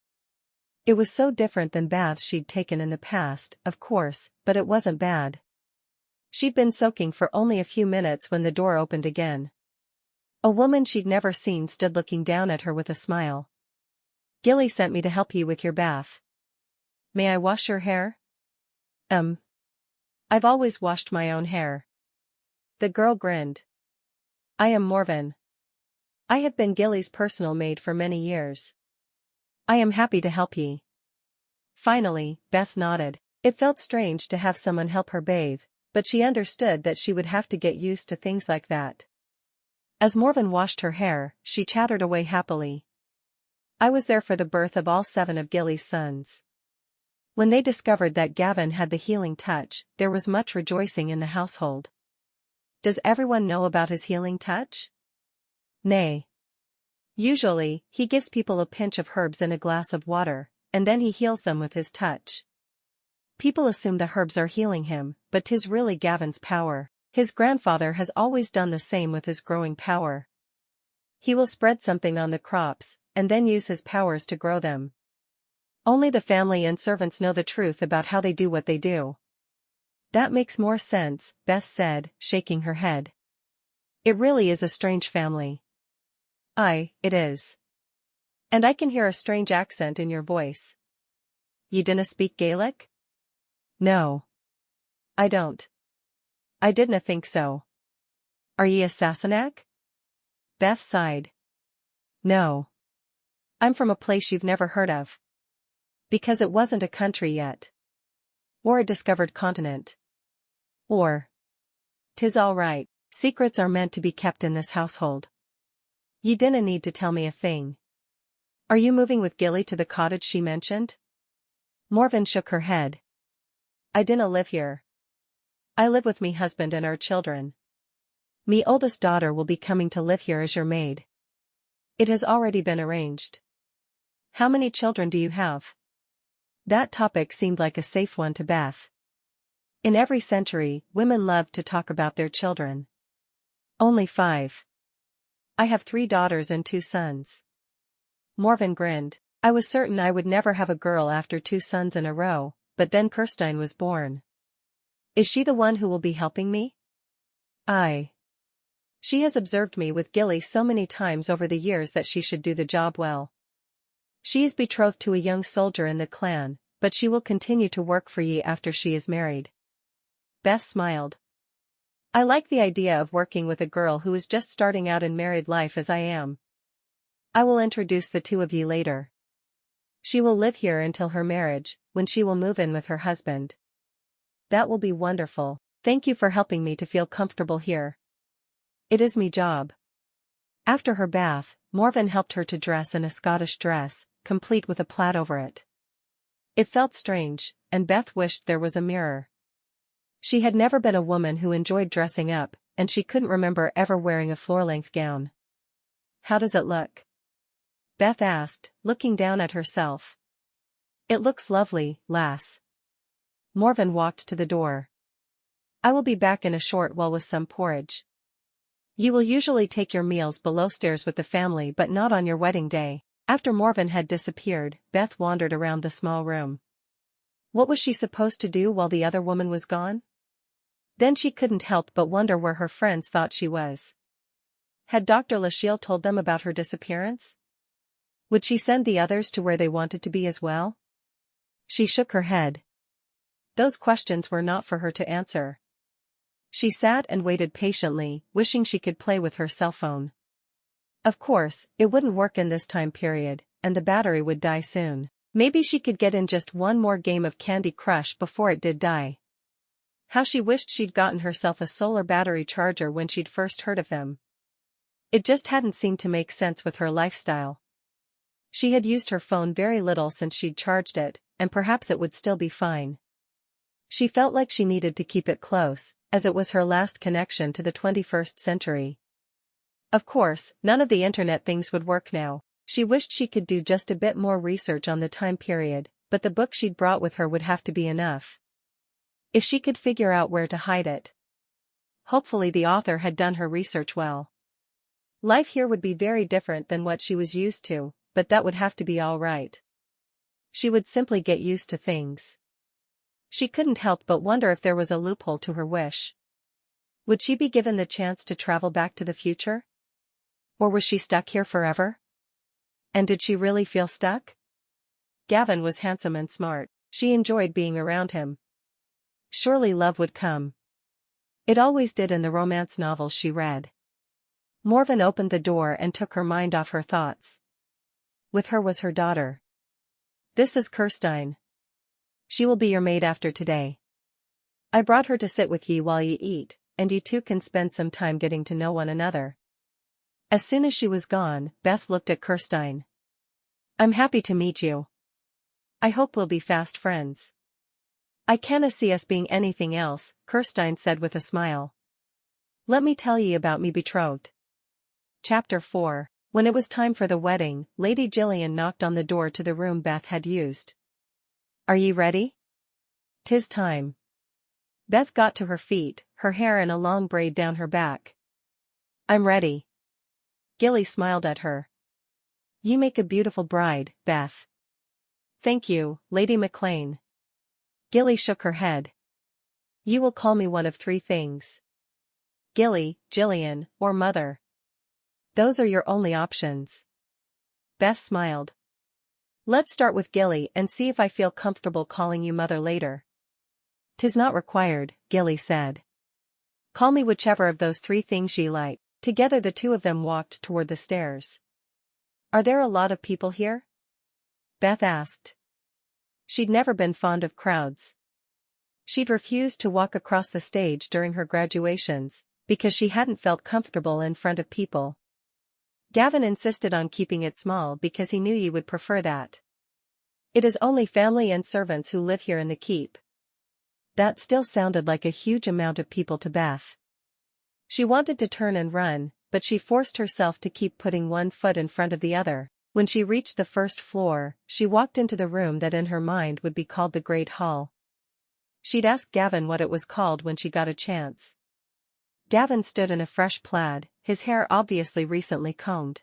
A: It was so different than baths she'd taken in the past, of course, but it wasn't bad. She'd been soaking for only a few minutes when the door opened again. A woman she'd never seen stood looking down at her with a smile. Gilly sent me to help you with your bath. May I wash your hair? I've always washed my own hair. The girl grinned. I am Morven. I have been Gilly's personal maid for many years. I am happy to help ye. Finally, Beth nodded. It felt strange to have someone help her bathe, but she understood that she would have to get used to things like that. As Morven washed her hair, she chattered away happily. I was there for the birth of all 7 of Gilly's sons. When they discovered that Gavin had the healing touch, there was much rejoicing in the household. Does everyone know about his healing touch? Nay. Usually, he gives people a pinch of herbs in a glass of water, and then he heals them with his touch. People assume the herbs are healing him, but 'tis really Gavin's power. His grandfather has always done the same with his growing power. He will spread something on the crops, and then use his powers to grow them. Only the family and servants know the truth about how they do what they do. That makes more sense, Beth said, shaking her head. It really is a strange family. Aye, it is. And I can hear a strange accent in your voice. You dinna speak Gaelic? No. I don't. I didna think so. Are ye a Sassenach? Beth sighed. No. I'm from a place you've never heard of. Because it wasn't a country yet. Or a discovered continent. Or. 'Tis all right, secrets are meant to be kept in this household. You dinna need to tell me a thing. Are you moving with Gilly to the cottage she mentioned? Morven shook her head. I dinna live here. I live with me husband and our children. Me oldest daughter will be coming to live here as your maid. It has already been arranged. How many children do you have? That topic seemed like a safe one to Beth. In every century, women loved to talk about their children. Only 5. I have 3 daughters and 2 sons. Morven grinned. I was certain I would never have a girl after 2 sons in a row, but then Kirsten was born. Is she the one who will be helping me? Aye. She has observed me with Gilly so many times over the years that she should do the job well. She is betrothed to a young soldier in the clan, but she will continue to work for ye after she is married. Beth smiled. I like the idea of working with a girl who is just starting out in married life as I am. I will introduce the 2 of ye later. She will live here until her marriage, when she will move in with her husband. That will be wonderful. Thank you for helping me to feel comfortable here. It is me job. After her bath, Morven helped her to dress in a Scottish dress, complete with a plaid over it. It felt strange, and Beth wished there was a mirror. She had never been a woman who enjoyed dressing up, and she couldn't remember ever wearing a floor-length gown. How does it look? Beth asked, looking down at herself. It looks lovely, lass. Morven walked to the door. I will be back in a short while with some porridge. You will usually take your meals below stairs with the family but not on your wedding day. After Morven had disappeared, Beth wandered around the small room. What was she supposed to do while the other woman was gone? Then she couldn't help but wonder where her friends thought she was. Had Dr. Lachelle told them about her disappearance? Would she send the others to where they wanted to be as well? She shook her head. Those questions were not for her to answer. She sat and waited patiently, wishing she could play with her cell phone. Of course, it wouldn't work in this time period, and the battery would die soon. Maybe she could get in just one more game of Candy Crush before it did die. How she wished she'd gotten herself a solar battery charger when she'd first heard of them. It just hadn't seemed to make sense with her lifestyle. She had used her phone very little since she'd charged it, and perhaps it would still be fine. She felt like she needed to keep it close, as it was her last connection to the 21st century. Of course, none of the internet things would work now. She wished she could do just a bit more research on the time period, but the book she'd brought with her would have to be enough. If she could figure out where to hide it. Hopefully the author had done her research well. Life here would be very different than what she was used to, but that would have to be all right. She would simply get used to things. She couldn't help but wonder if there was a loophole to her wish. Would she be given the chance to travel back to the future? Or was she stuck here forever? And did she really feel stuck? Gavin was handsome and smart. She enjoyed being around him. Surely love would come. It always did in the romance novels she read. Morven opened the door and took her mind off her thoughts. With her was her daughter. This is Kirsten. She will be your maid after today. I brought her to sit with ye while ye eat, and ye two can spend some time getting to know one another. As soon as she was gone, Beth looked at Kirsten. I'm happy to meet you. I hope we'll be fast friends. I canna see us being anything else, Kirsten said with a smile. Let me tell ye about me betrothed. Chapter 4. When it was time for the wedding, Lady Gillian knocked on the door to the room Beth had used. Are ye ready? 'Tis time. Beth got to her feet, her hair in a long braid down her back. I'm ready. Gilly smiled at her. You make a beautiful bride, Beth. Thank you, Lady McClain. Gilly shook her head. You will call me one of 3 things. Gilly, Gillian, or Mother. Those are your only options. Beth smiled. Let's start with Gilly and see if I feel comfortable calling you Mother later. 'Tis not required, Gilly said. Call me whichever of those 3 things ye like. Together the two of them walked toward the stairs. Are there a lot of people here? Beth asked. She'd never been fond of crowds. She'd refused to walk across the stage during her graduations, because she hadn't felt comfortable in front of people. Gavin insisted on keeping it small because he knew you would prefer that. It is only family and servants who live here in the keep. That still sounded like a huge amount of people to Beth. She wanted to turn and run, but she forced herself to keep putting one foot in front of the other. When she reached the first floor, she walked into the room that in her mind would be called the Great Hall. She'd ask Gavin what it was called when she got a chance. Gavin stood in a fresh plaid, his hair obviously recently combed.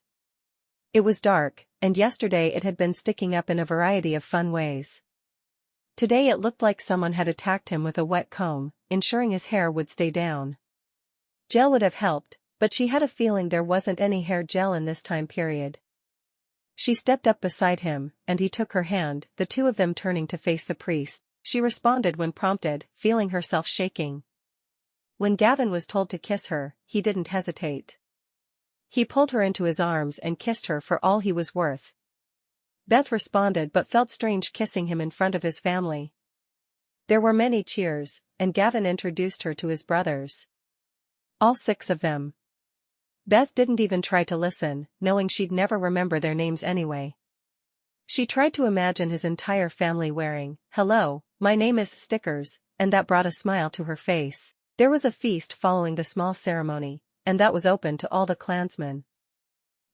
A: It was dark, and yesterday it had been sticking up in a variety of fun ways. Today it looked like someone had attacked him with a wet comb, ensuring his hair would stay down. Gel would have helped, but she had a feeling there wasn't any hair gel in this time period. She stepped up beside him, and he took her hand, the two of them turning to face the priest. She responded when prompted, feeling herself shaking. When Gavin was told to kiss her, he didn't hesitate. He pulled her into his arms and kissed her for all he was worth. Beth responded but felt strange kissing him in front of his family. There were many cheers, and Gavin introduced her to his brothers. All 6 of them. Beth didn't even try to listen, knowing she'd never remember their names anyway. She tried to imagine his entire family wearing, "Hello, my name is" stickers, and that brought a smile to her face. There was a feast following the small ceremony, and that was open to all the clansmen.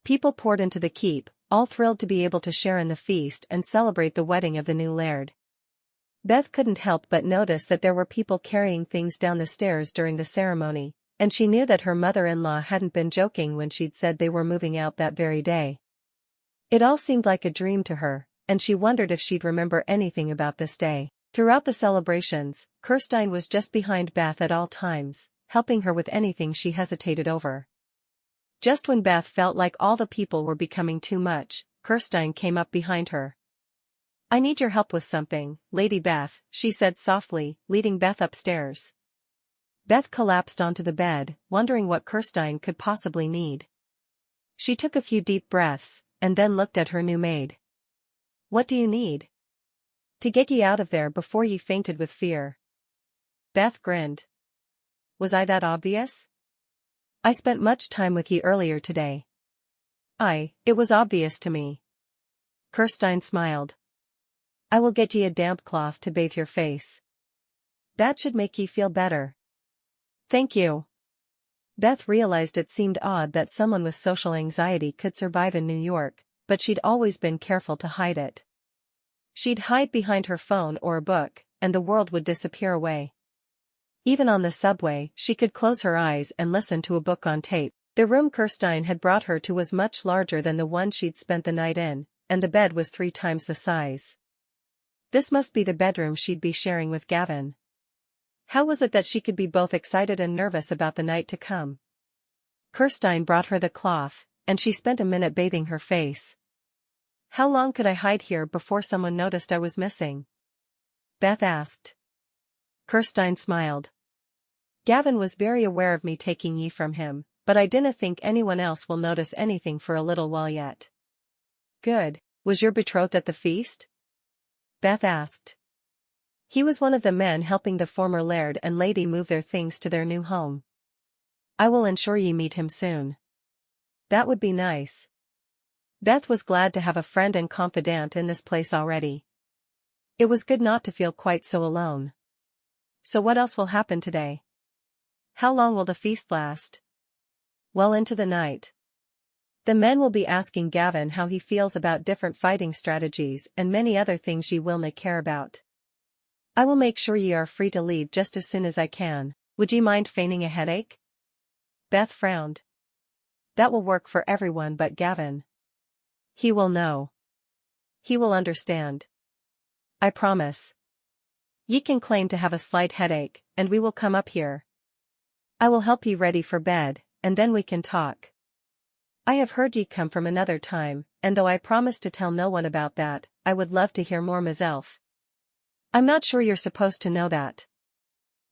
A: People poured into the keep, all thrilled to be able to share in the feast and celebrate the wedding of the new laird. Beth couldn't help but notice that there were people carrying things down the stairs during the ceremony, and she knew that her mother-in-law hadn't been joking when she'd said they were moving out that very day. It all seemed like a dream to her, and she wondered if she'd remember anything about this day. Throughout the celebrations, Kirsten was just behind Beth at all times, helping her with anything she hesitated over. Just when Beth felt like all the people were becoming too much, Kirsten came up behind her. "I need your help with something, Lady Beth," she said softly, leading Beth upstairs. Beth collapsed onto the bed, wondering what Kirsten could possibly need. She took a few deep breaths, and then looked at her new maid. "What do you need?" "To get ye out of there before ye fainted with fear." Beth grinned. "Was I that obvious? I spent much time with ye earlier today." It was obvious to me." Kirsten smiled. "I will get ye a damp cloth to bathe your face. That should make ye feel better." "Thank you." Beth realized it seemed odd that someone with social anxiety could survive in New York, but she'd always been careful to hide it. She'd hide behind her phone or a book, and the world would disappear away. Even on the subway, she could close her eyes and listen to a book on tape. The room Kirsten had brought her to was much larger than the one she'd spent the night in, and the bed was 3 times the size. This must be the bedroom she'd be sharing with Gavin. How was it that she could be both excited and nervous about the night to come? Kirsten brought her the cloth, and she spent a minute bathing her face. "How long could I hide here before someone noticed I was missing?" Beth asked. Kirsten smiled. "Gavin was very aware of me taking ye from him, but I dinna think anyone else will notice anything for a little while yet." "Good. Was your betrothed at the feast?" Beth asked. "He was one of the men helping the former laird and lady move their things to their new home. I will ensure ye meet him soon." "That would be nice." Beth was glad to have a friend and confidant in this place already. It was good not to feel quite so alone. "So what else will happen today? How long will the feast last?" "Well into the night. The men will be asking Gavin how he feels about different fighting strategies and many other things ye willna care about. I will make sure ye are free to leave just as soon as I can. Would ye mind feigning a headache?" Beth frowned. "That will work for everyone but Gavin. He will know. He will understand. I promise. Ye can claim to have a slight headache, and we will come up here. I will help ye ready for bed, and then we can talk. I have heard ye come from another time, and though I promise to tell no one about that, I would love to hear more myself. I'm not sure you're supposed to know that.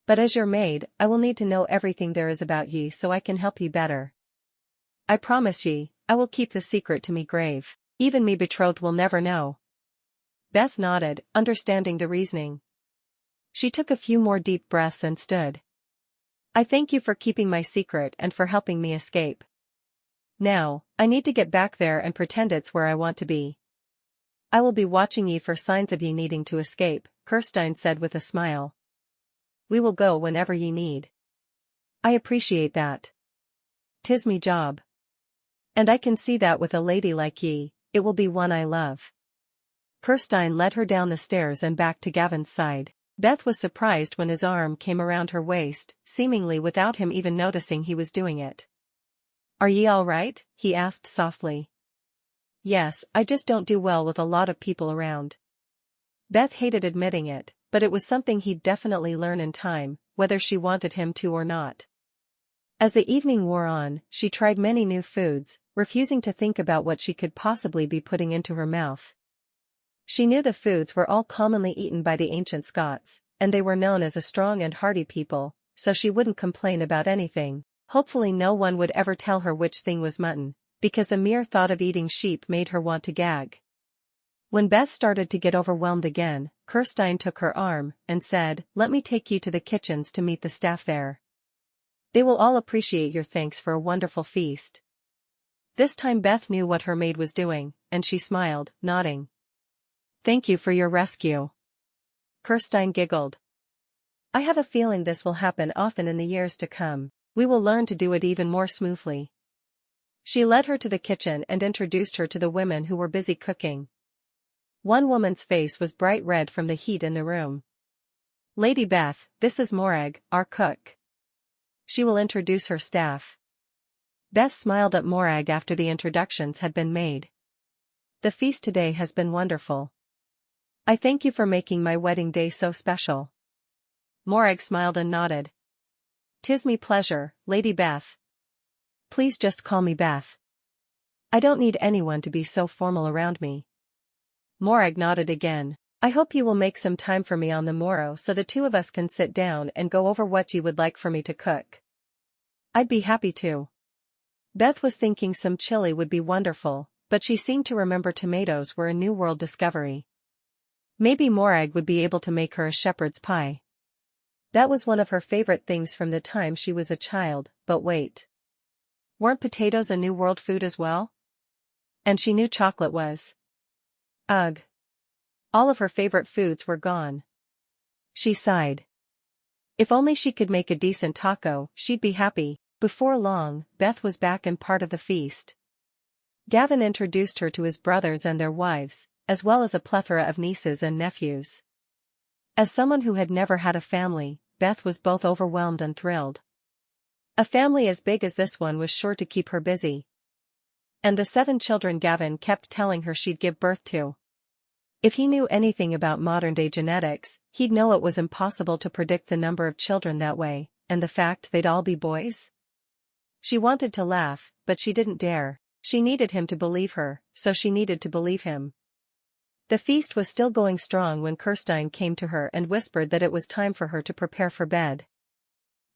A: But as your maid, I will need to know everything there is about ye so I can help ye better. I promise ye, I will keep the secret to me grave. Even me betrothed will never know. Beth nodded, understanding the reasoning. She took a few more deep breaths and stood. I thank you for keeping my secret and for helping me escape. Now, I need to get back there and pretend it's where I want to be. I will be watching ye for signs of ye needing to escape, Kirsten said with a smile. We will go whenever ye need. I appreciate that. 'Tis me job. And I can see that with a lady like ye, it will be one I love. Kirsten led her down the stairs and back to Gavin's side. Beth was surprised when his arm came around her waist, seemingly without him even noticing he was doing it. Are ye all right? He asked softly. Yes, I just don't do well with a lot of people around. Beth hated admitting it, but it was something he'd definitely learn in time, whether she wanted him to or not. As the evening wore on, she tried many new foods, refusing to think about what she could possibly be putting into her mouth. She knew the foods were all commonly eaten by the ancient Scots, and they were known as a strong and hardy people, so she wouldn't complain about anything. Hopefully no one would ever tell her which thing was mutton, because the mere thought of eating sheep made her want to gag. When Beth started to get overwhelmed again, Kirsten took her arm and said, Let me take you to the kitchens to meet the staff there. They will all appreciate your thanks for a wonderful feast. This time Beth knew what her maid was doing, and she smiled, nodding. Thank you for your rescue. Kirsten giggled. I have a feeling this will happen often in the years to come. We will learn to do it even more smoothly. She led her to the kitchen and introduced her to the women who were busy cooking. One woman's face was bright red from the heat in the room. Lady Beth, this is Morag, our cook. She will introduce her staff. Beth smiled at Morag after the introductions had been made. The feast today has been wonderful. I thank you for making my wedding day so special. Morag smiled and nodded. 'Tis me pleasure, Lady Beth. Please just call me Beth. I don't need anyone to be so formal around me. Morag nodded again. I hope you will make some time for me on the morrow so the two of us can sit down and go over what you would like for me to cook. I'd be happy to. Beth was thinking some chili would be wonderful, but she seemed to remember tomatoes were a New World discovery. Maybe Morag would be able to make her a shepherd's pie. That was one of her favorite things from the time she was a child, but wait. Weren't potatoes a New World food as well? And she knew chocolate was. Ugh. All of her favorite foods were gone. She sighed. If only she could make a decent taco, she'd be happy. Before long, Beth was back and part of the feast. Gavin introduced her to his brothers and their wives, as well as a plethora of nieces and nephews. As someone who had never had a family, Beth was both overwhelmed and thrilled. A family as big as this one was sure to keep her busy. And the 7 children Gavin kept telling her she'd give birth to. If he knew anything about modern-day genetics, he'd know it was impossible to predict the number of children that way, and the fact they'd all be boys. She wanted to laugh, but she didn't dare. She needed him to believe her, so she needed to believe him. The feast was still going strong when Kirsten came to her and whispered that it was time for her to prepare for bed.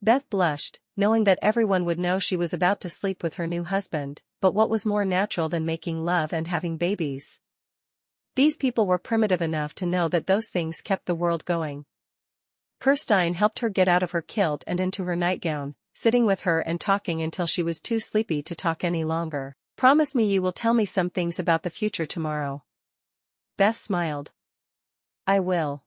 A: Beth blushed, knowing that everyone would know she was about to sleep with her new husband, but what was more natural than making love and having babies? These people were primitive enough to know that those things kept the world going. Kirsten helped her get out of her kilt and into her nightgown, sitting with her and talking until she was too sleepy to talk any longer. Promise me you will tell me some things about the future tomorrow. Beth smiled. I will.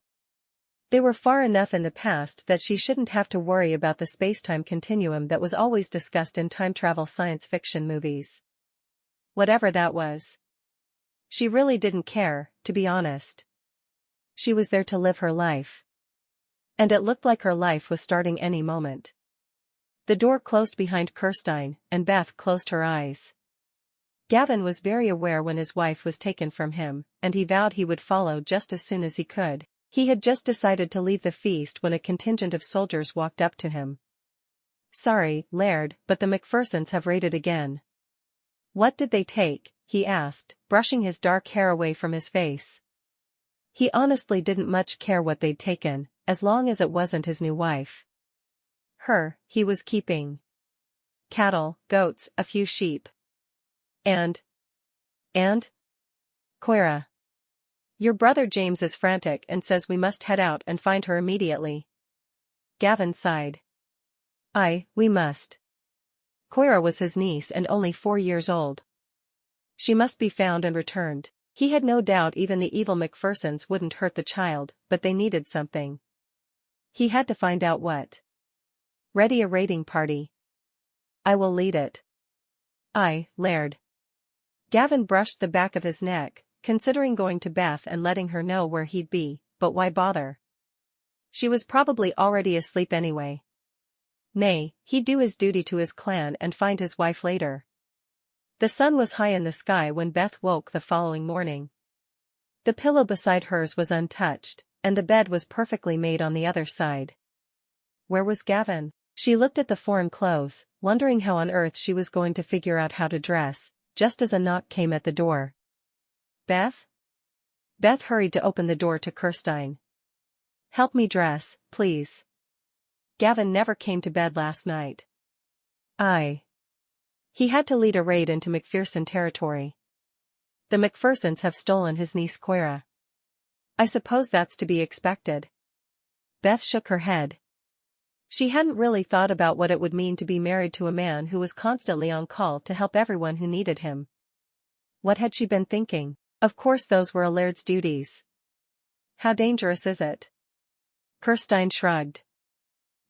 A: They were far enough in the past that she shouldn't have to worry about the space-time continuum that was always discussed in time travel science fiction movies. Whatever that was. She really didn't care, to be honest. She was there to live her life. And it looked like her life was starting any moment. The door closed behind Kirsten, and Beth closed her eyes. Gavin was very aware when his wife was taken from him, and he vowed he would follow just as soon as he could. He had just decided to leave the feast when a contingent of soldiers walked up to him. Sorry, Laird, but the McPhersons have raided again. What did they take? He asked, brushing his dark hair away from his face. He honestly didn't much care what they'd taken, as long as it wasn't his new wife. Her, he was keeping. Cattle, goats, a few sheep. And? Coira. Your brother James is frantic and says we must head out and find her immediately. Gavin sighed. We must. Coira was his niece and only 4 years old. She must be found and returned. He had no doubt even the evil McPhersons wouldn't hurt the child, but they needed something. He had to find out what. Ready a raiding party. I will lead it. Laird. Gavin brushed the back of his neck, considering going to Beth and letting her know where he'd be, but why bother? She was probably already asleep anyway. Nay, he'd do his duty to his clan and find his wife later. The sun was high in the sky when Beth woke the following morning. The pillow beside hers was untouched, and the bed was perfectly made on the other side. Where was Gavin? She looked at the foreign clothes, wondering how on earth she was going to figure out how to dress, just as a knock came at the door. Beth? Beth hurried to open the door to Kirsten. Help me dress, please. Gavin never came to bed last night. He had to lead a raid into McPherson territory. The McPhersons have stolen his niece Coira. I suppose that's to be expected. Beth shook her head. She hadn't really thought about what it would mean to be married to a man who was constantly on call to help everyone who needed him. What had she been thinking? Of course those were a laird's duties. How dangerous is it? Kirsten shrugged.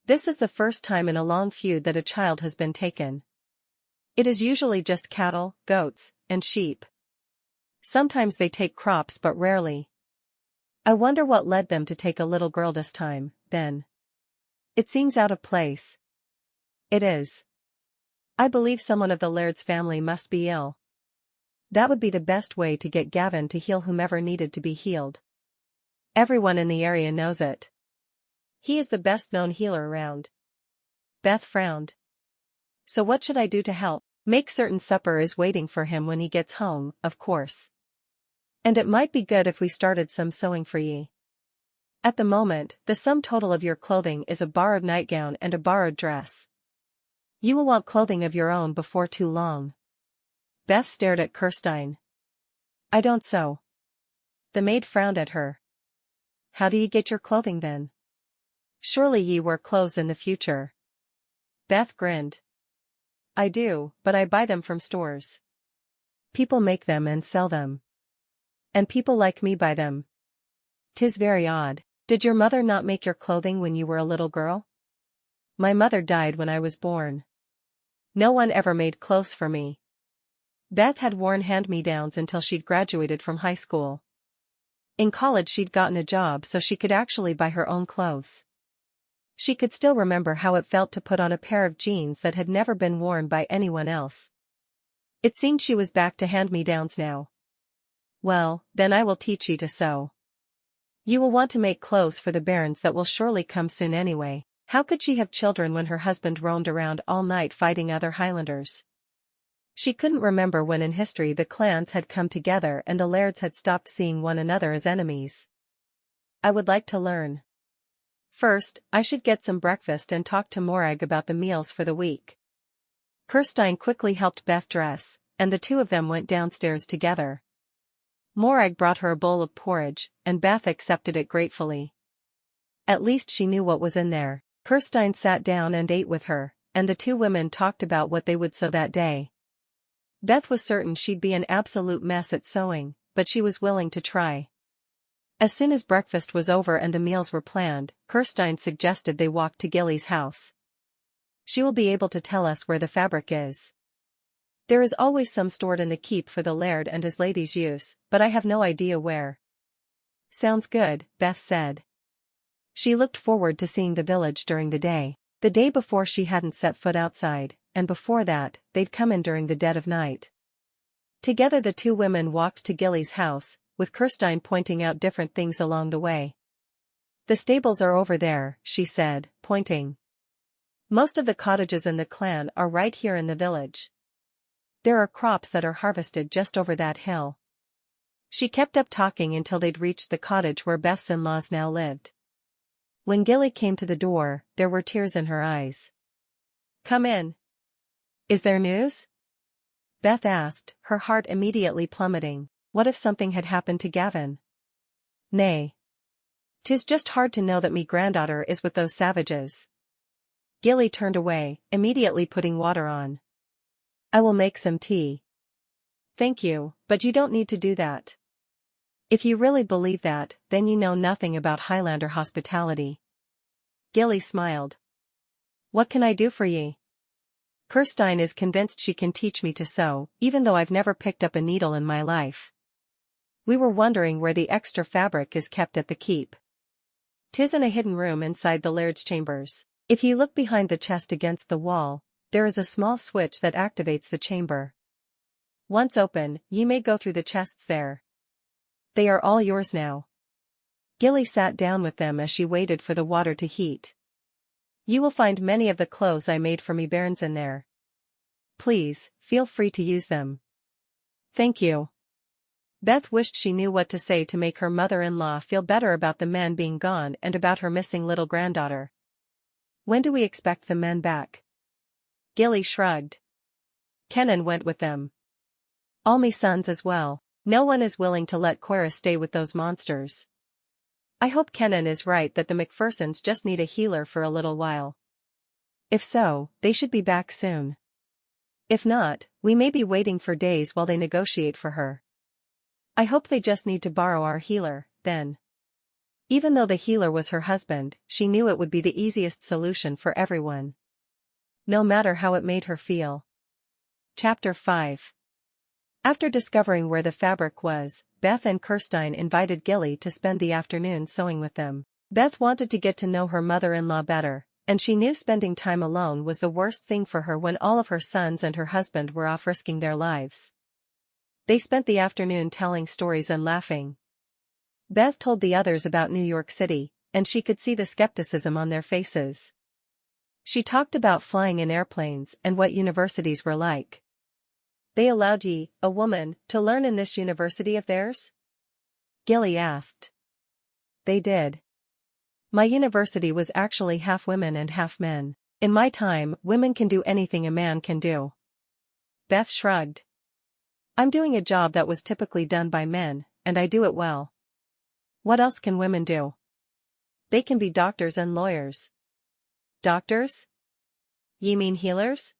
A: This is the first time in a long feud that a child has been taken. It is usually just cattle, goats, and sheep. Sometimes they take crops but rarely. I wonder what led them to take a little girl this time, then. It seems out of place. It is. I believe someone of the laird's family must be ill. That would be the best way to get Gavin to heal whomever needed to be healed. Everyone in the area knows it. He is the best-known healer around. Beth frowned. So what should I do to help? Make certain supper is waiting for him when he gets home, of course. And it might be good if we started some sewing for ye. At the moment, the sum total of your clothing is a borrowed nightgown and a borrowed dress. You will want clothing of your own before too long. Beth stared at Kirsten. I don't sew. The maid frowned at her. How do ye get your clothing then? Surely ye wear clothes in the future. Beth grinned. I do, but I buy them from stores. People make them and sell them. And people like me buy them. 'Tis very odd. Did your mother not make your clothing when you were a little girl? My mother died when I was born. No one ever made clothes for me. Beth had worn hand-me-downs until she'd graduated from high school. In college she'd gotten a job so she could actually buy her own clothes. She could still remember how it felt to put on a pair of jeans that had never been worn by anyone else. It seemed she was back to hand-me-downs now. Well, then I will teach you to sew. You will want to make clothes for the bairns that will surely come soon anyway. How could she have children when her husband roamed around all night fighting other Highlanders? She couldn't remember when in history the clans had come together and the lairds had stopped seeing one another as enemies. I would like to learn. First, I should get some breakfast and talk to Morag about the meals for the week. Kirsten quickly helped Beth dress, and the two of them went downstairs together. Morag brought her a bowl of porridge, and Beth accepted it gratefully. At least she knew what was in there. Kirsten sat down and ate with her, and the two women talked about what they would sew that day. Beth was certain she'd be an absolute mess at sewing, but she was willing to try. As soon as breakfast was over and the meals were planned, Kirsten suggested they walk to Gilly's house. She will be able to tell us where the fabric is. There is always some stored in the keep for the laird and his lady's use, but I have no idea where. Sounds good, Beth said. She looked forward to seeing the village during the day. The day before she hadn't set foot outside, and before that, they'd come in during the dead of night. Together the two women walked to Gilly's house, with Kirsten pointing out different things along the way. The stables are over there, she said, pointing. Most of the cottages in the clan are right here in the village. There are crops that are harvested just over that hill. She kept up talking until they'd reached the cottage where Beth's in-laws now lived. When Gilly came to the door, there were tears in her eyes. Come in. Is there news? Beth asked, her heart immediately plummeting. What if something had happened to Gavin? Nay. 'Tis just hard to know that me granddaughter is with those savages. Gilly turned away, immediately putting water on. I will make some tea. Thank you, but you don't need to do that. If you really believe that, then you know nothing about Highlander hospitality. Gilly smiled. What can I do for ye? Kirsten is convinced she can teach me to sew, even though I've never picked up a needle in my life. We were wondering where the extra fabric is kept at the keep. 'Tis in a hidden room inside the laird's chambers. If ye look behind the chest against the wall, there is a small switch that activates the chamber. Once open, ye may go through the chests there. They are all yours now. Gilly sat down with them as she waited for the water to heat. You will find many of the clothes I made for me bairns in there. Please, feel free to use them. Thank you. Beth wished she knew what to say to make her mother-in-law feel better about the men being gone and about her missing little granddaughter. When do we expect the men back? Gilly shrugged. Kenan went with them. All me sons as well. No one is willing to let Cora stay with those monsters. I hope Kenan is right that the McPhersons just need a healer for a little while. If so, they should be back soon. If not, we may be waiting for days while they negotiate for her. I hope they just need to borrow our healer, then. Even though the healer was her husband, she knew it would be the easiest solution for everyone. No matter how it made her feel. Chapter 5. After discovering where the fabric was, Beth and Kirsten invited Gilly to spend the afternoon sewing with them. Beth wanted to get to know her mother-in-law better, and she knew spending time alone was the worst thing for her when all of her sons and her husband were off risking their lives. They spent the afternoon telling stories and laughing. Beth told the others about New York City, and she could see the skepticism on their faces. She talked about flying in airplanes and what universities were like. They allowed ye, a woman, to learn in this university of theirs? Gilly asked. They did. My university was actually half women and half men. In my time, women can do anything a man can do. Beth shrugged. I'm doing a job that was typically done by men, and I do it well. What else can women do? They can be doctors and lawyers. Doctors? Ye mean healers?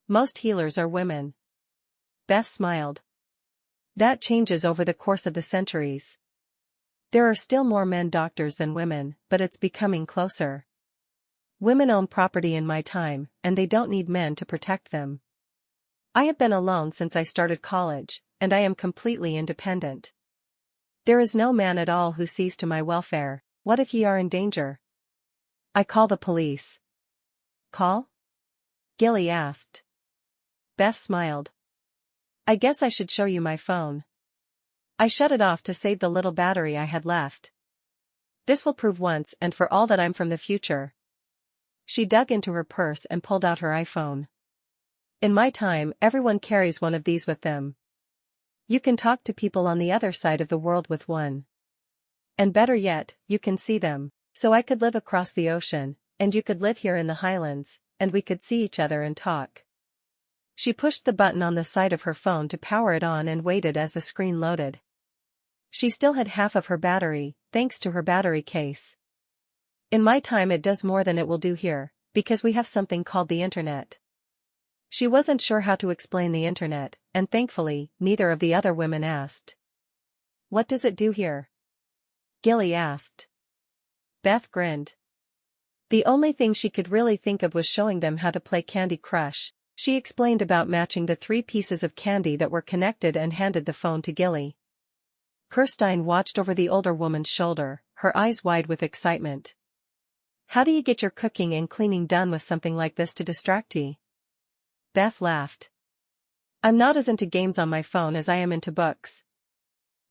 A: Most healers are women. Beth smiled. That changes over the course of the centuries. There are still more men doctors than women, but it's becoming closer. Women own property in my time, and they don't need men to protect them. I have been alone since I started college, and I am completely independent. There is no man at all who sees to my welfare. What if ye are in danger? I call the police. Call? Gilly asked. Beth smiled. I guess I should show you my phone. I shut it off to save the little battery I had left. This will prove once and for all that I'm from the future. She dug into her purse and pulled out her iPhone. In my time, everyone carries one of these with them. You can talk to people on the other side of the world with one. And better yet, you can see them. So I could live across the ocean, and you could live here in the Highlands, and we could see each other and talk. She pushed the button on the side of her phone to power it on and waited as the screen loaded. She still had half of her battery, thanks to her battery case. In my time it does more than it will do here, because we have something called the internet. She wasn't sure how to explain the internet, and thankfully, neither of the other women asked. What does it do here? Gilly asked. Beth grinned. The only thing she could really think of was showing them how to play Candy Crush. She explained about matching the 3 pieces of candy that were connected and handed the phone to Gilly. Kirsten watched over the older woman's shoulder, her eyes wide with excitement. How do you get your cooking and cleaning done with something like this to distract ye? Beth laughed. I'm not as into games on my phone as I am into books.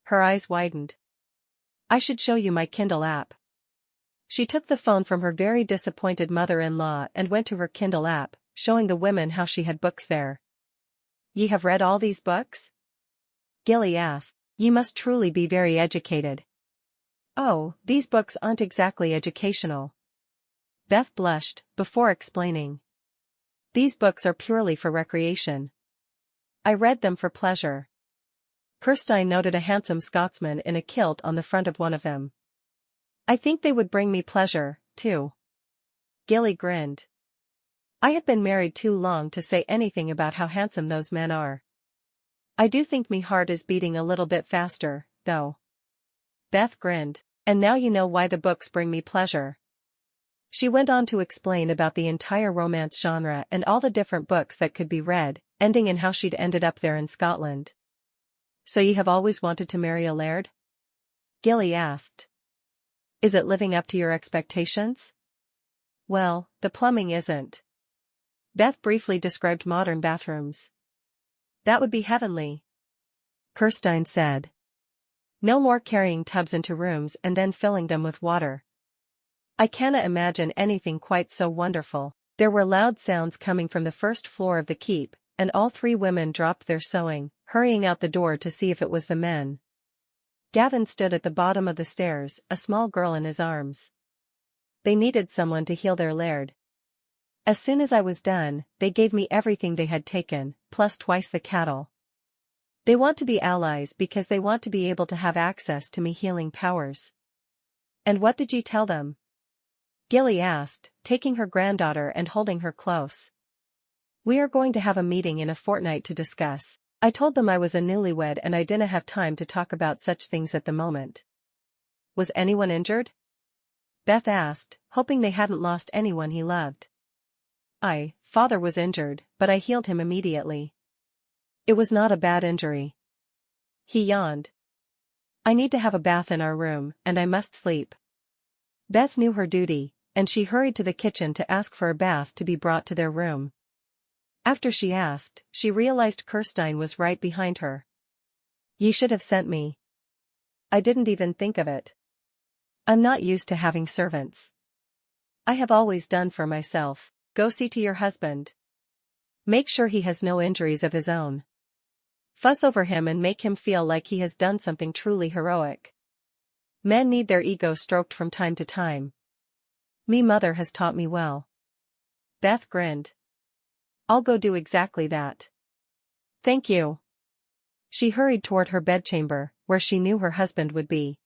A: Her eyes widened. I should show you my Kindle app. She took the phone from her very disappointed mother-in-law and went to her Kindle app, showing the women how she had books there. Ye have read all these books? Gilly asked. Ye must truly be very educated. Oh, these books aren't exactly educational. Beth blushed, before explaining. These books are purely for recreation. I read them for pleasure. Kirsten noted a handsome Scotsman in a kilt on the front of one of them. I think they would bring me pleasure, too. Gilly grinned. I have been married too long to say anything about how handsome those men are. I do think me heart is beating a little bit faster, though. Beth grinned. And now you know why the books bring me pleasure. She went on to explain about the entire romance genre and all the different books that could be read, ending in how she'd ended up there in Scotland. So you have always wanted to marry a laird? Gilly asked. Is it living up to your expectations? Well, the plumbing isn't. Beth briefly described modern bathrooms. That would be heavenly, Kirsten said. No more carrying tubs into rooms and then filling them with water. I can't imagine anything quite so wonderful. There were loud sounds coming from the first floor of the keep, and all three women dropped their sewing, hurrying out the door to see if it was the men. Gavin stood at the bottom of the stairs, a small girl in his arms. They needed someone to heal their laird. As soon as I was done, they gave me everything they had taken, plus twice the cattle. They want to be allies because they want to be able to have access to me healing powers. And what did you tell them? Gilly asked, taking her granddaughter and holding her close. We are going to have a meeting in a fortnight to discuss. I told them I was a newlywed and I didn't have time to talk about such things at the moment. Was anyone injured? Beth asked, hoping they hadn't lost anyone he loved. Father was injured, but I healed him immediately. It was not a bad injury. He yawned. I need to have a bath in our room, and I must sleep. Beth knew her duty, and she hurried to the kitchen to ask for a bath to be brought to their room. After she asked, she realized Kirsten was right behind her. Ye should have sent me. I didn't even think of it. I'm not used to having servants. I have always done for myself. Go see to your husband. Make sure he has no injuries of his own. Fuss over him and make him feel like he has done something truly heroic. Men need their ego stroked from time to time. Me mother has taught me well. Beth grinned. I'll go do exactly that. Thank you. She hurried toward her bedchamber, where she knew her husband would be.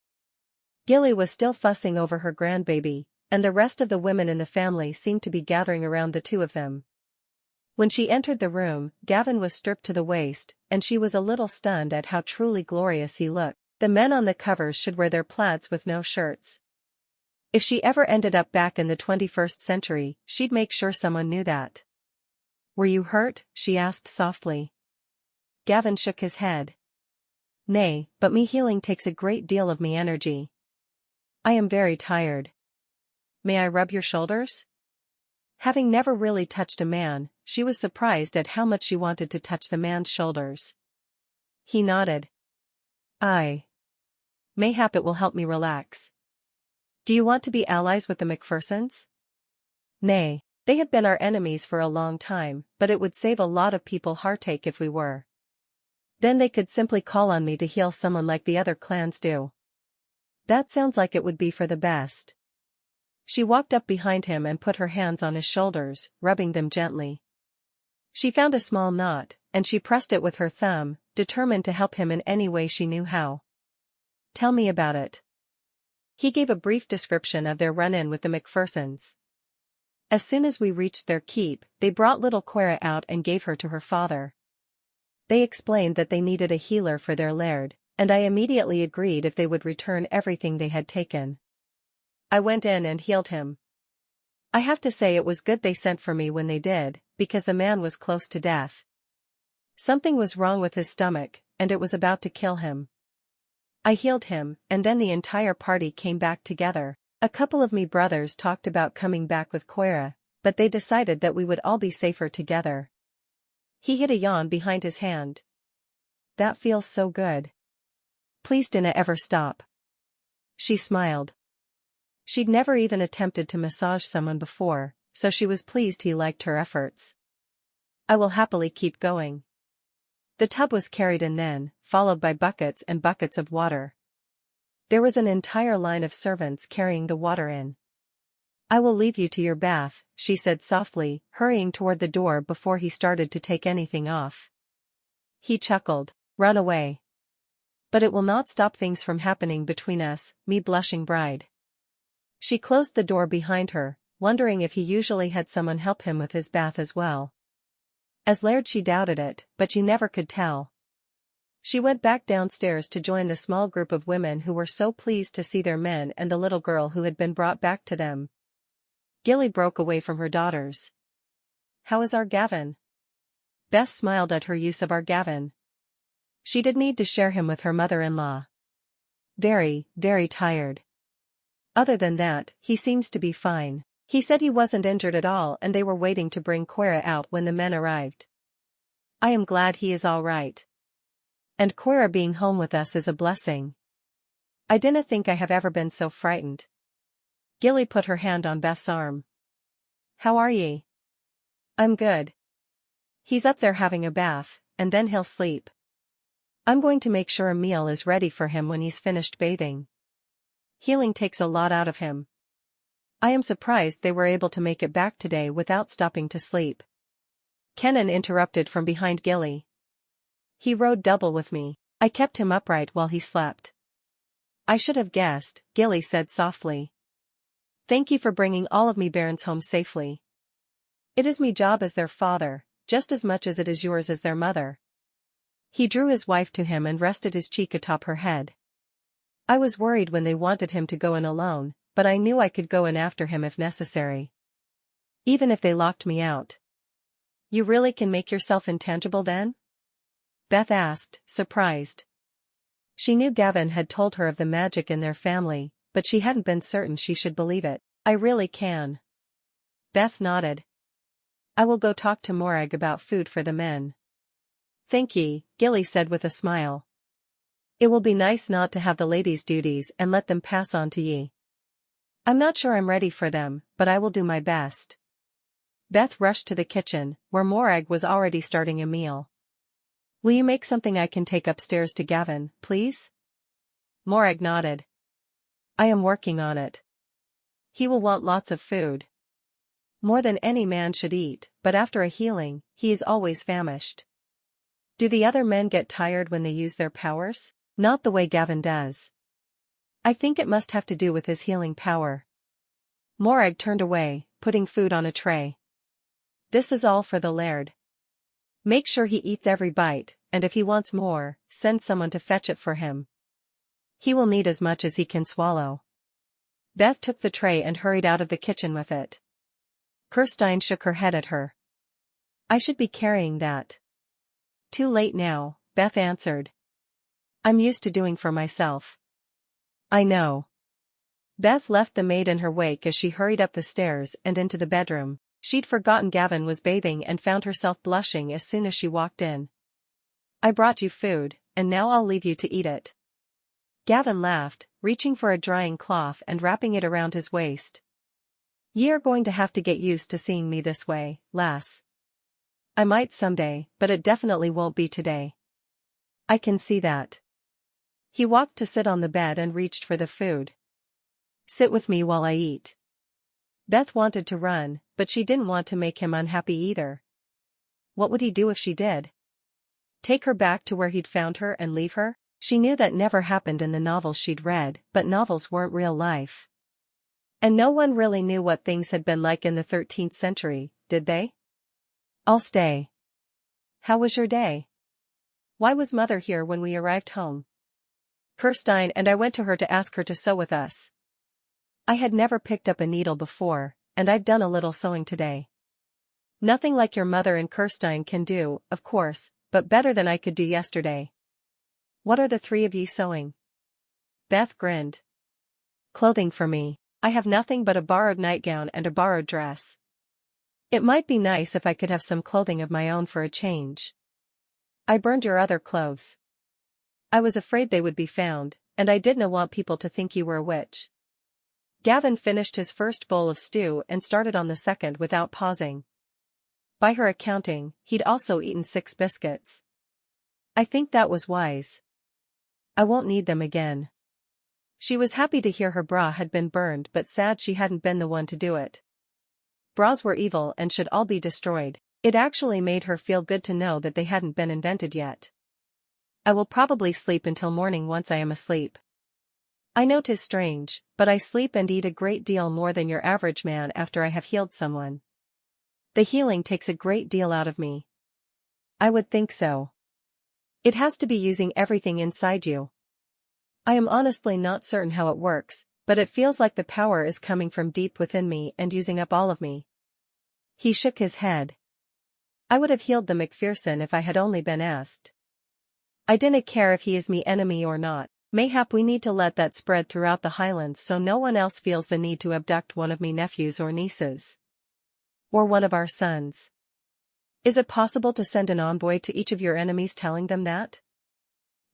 A: Gilly was still fussing over her grandbaby, and the rest of the women in the family seemed to be gathering around the two of them. When she entered the room, Gavin was stripped to the waist, and she was a little stunned at how truly glorious he looked. The men on the covers should wear their plaids with no shirts. If she ever ended up back in the 21st century, she'd make sure someone knew that. Were you hurt? She asked softly. Gavin shook his head. Nay, but me healing takes a great deal of me energy. I am very tired. May I rub your shoulders? Having never really touched a man, she was surprised at how much she wanted to touch the man's shoulders. He nodded. Aye. Mayhap it will help me relax. Do you want to be allies with the McPhersons? Nay, they have been our enemies for a long time, but it would save a lot of people heartache if we were. Then they could simply call on me to heal someone like the other clans do. That sounds like it would be for the best. She walked up behind him and put her hands on his shoulders, rubbing them gently. She found a small knot, and she pressed it with her thumb, determined to help him in any way she knew how. Tell me about it. He gave a brief description of their run-in with the McPhersons. As soon as we reached their keep, they brought little Cora out and gave her to her father. They explained that they needed a healer for their laird, and I immediately agreed if they would return everything they had taken. I went in and healed him. I have to say it was good they sent for me when they did, because the man was close to death. Something was wrong with his stomach, and it was about to kill him. I healed him, and then the entire party came back together. A couple of me brothers talked about coming back with Cora, but they decided that we would all be safer together. He hid a yawn behind his hand. That feels so good. Please dinna ever stop. She smiled. She'd never even attempted to massage someone before, so she was pleased he liked her efforts. I will happily keep going. The tub was carried in then, followed by buckets and buckets of water. There was an entire line of servants carrying the water in. I will leave you to your bath, she said softly, hurrying toward the door before he started to take anything off. He chuckled. Run away. But it will not stop things from happening between us, me blushing bride. She closed the door behind her, wondering if he usually had someone help him with his bath as well. As Laird she doubted it, but you never could tell. She went back downstairs to join the small group of women who were so pleased to see their men and the little girl who had been brought back to them. Gilly broke away from her daughters. How is our Gavin? Beth smiled at her use of our Gavin. She did need to share him with her mother-in-law. Very, very tired. Other than that, he seems to be fine. He said he wasn't injured at all and they were waiting to bring Cora out when the men arrived. I am glad he is all right. And Cora being home with us is a blessing. I dinna think I have ever been so frightened. Gilly put her hand on Beth's arm. How are ye? I'm good. He's up there having a bath, and then he'll sleep. I'm going to make sure a meal is ready for him when he's finished bathing. Healing takes a lot out of him. I am surprised they were able to make it back today without stopping to sleep. Kenan interrupted from behind Gilly. He rode double with me. I kept him upright while he slept. I should have guessed, Gilly said softly. Thank you for bringing all of me bairns home safely. It is me job as their father, just as much as it is yours as their mother. He drew his wife to him and rested his cheek atop her head. I was worried when they wanted him to go in alone, but I knew I could go in after him if necessary. Even if they locked me out. You really can make yourself intangible then? Beth asked, surprised. She knew Gavin had told her of the magic in their family, but she hadn't been certain she should believe it. I really can. Beth nodded. I will go talk to Morag about food for the men. Thank ye, Gilly said with a smile. It will be nice not to have the ladies' duties and let them pass on to ye. I'm not sure I'm ready for them, but I will do my best. Beth rushed to the kitchen, where Morag was already starting a meal. Will you make something I can take upstairs to Gavin, please? Morag nodded. I am working on it. He will want lots of food. More than any man should eat, but after a healing, he is always famished. Do the other men get tired when they use their powers? Not the way Gavin does. I think it must have to do with his healing power. Morag turned away, putting food on a tray. This is all for the Laird. Make sure he eats every bite, and if he wants more, send someone to fetch it for him. He will need as much as he can swallow. Beth took the tray and hurried out of the kitchen with it. Kirsten shook her head at her. I should be carrying that. Too late now, Beth answered. I'm used to doing for myself. I know. Beth left the maid in her wake as she hurried up the stairs and into the bedroom. She'd forgotten Gavin was bathing and found herself blushing as soon as she walked in. I brought you food, and now I'll leave you to eat it. Gavin laughed, reaching for a drying cloth and wrapping it around his waist. Ye are going to have to get used to seeing me this way, lass. I might someday, but it definitely won't be today. I can see that. He walked to sit on the bed and reached for the food. Sit with me while I eat. Beth wanted to run, but she didn't want to make him unhappy either. What would he do if she did? Take her back to where he'd found her and leave her? She knew that never happened in the novels she'd read, but novels weren't real life. And no one really knew what things had been like in the 13th century, did they? I'll stay. How was your day? Why was Mother here when we arrived home? Kirsten and I went to her to ask her to sew with us. I had never picked up a needle before, and I've done a little sewing today. Nothing like your mother and Kirsten can do, of course, but better than I could do yesterday. What are the three of ye sewing? Beth grinned. Clothing for me. I have nothing but a borrowed nightgown and a borrowed dress. It might be nice if I could have some clothing of my own for a change. I burned your other clothes. I was afraid they would be found, and I didn't want people to think you were a witch. Gavin finished his first bowl of stew and started on the second without pausing. By her accounting, he'd also eaten 6 biscuits. I think that was wise. I won't need them again. She was happy to hear her bra had been burned but sad she hadn't been the one to do it. Bras were evil and should all be destroyed. It actually made her feel good to know that they hadn't been invented yet. I will probably sleep until morning once I am asleep. I know 'tis strange, but I sleep and eat a great deal more than your average man after I have healed someone. The healing takes a great deal out of me. I would think so. It has to be using everything inside you. I am honestly not certain how it works, but it feels like the power is coming from deep within me and using up all of me. He shook his head. I would have healed the McPherson if I had only been asked. I dinna care if he is me enemy or not. Mayhap we need to let that spread throughout the Highlands so no one else feels the need to abduct one of me nephews or nieces. Or one of our sons. Is it possible to send an envoy to each of your enemies telling them that?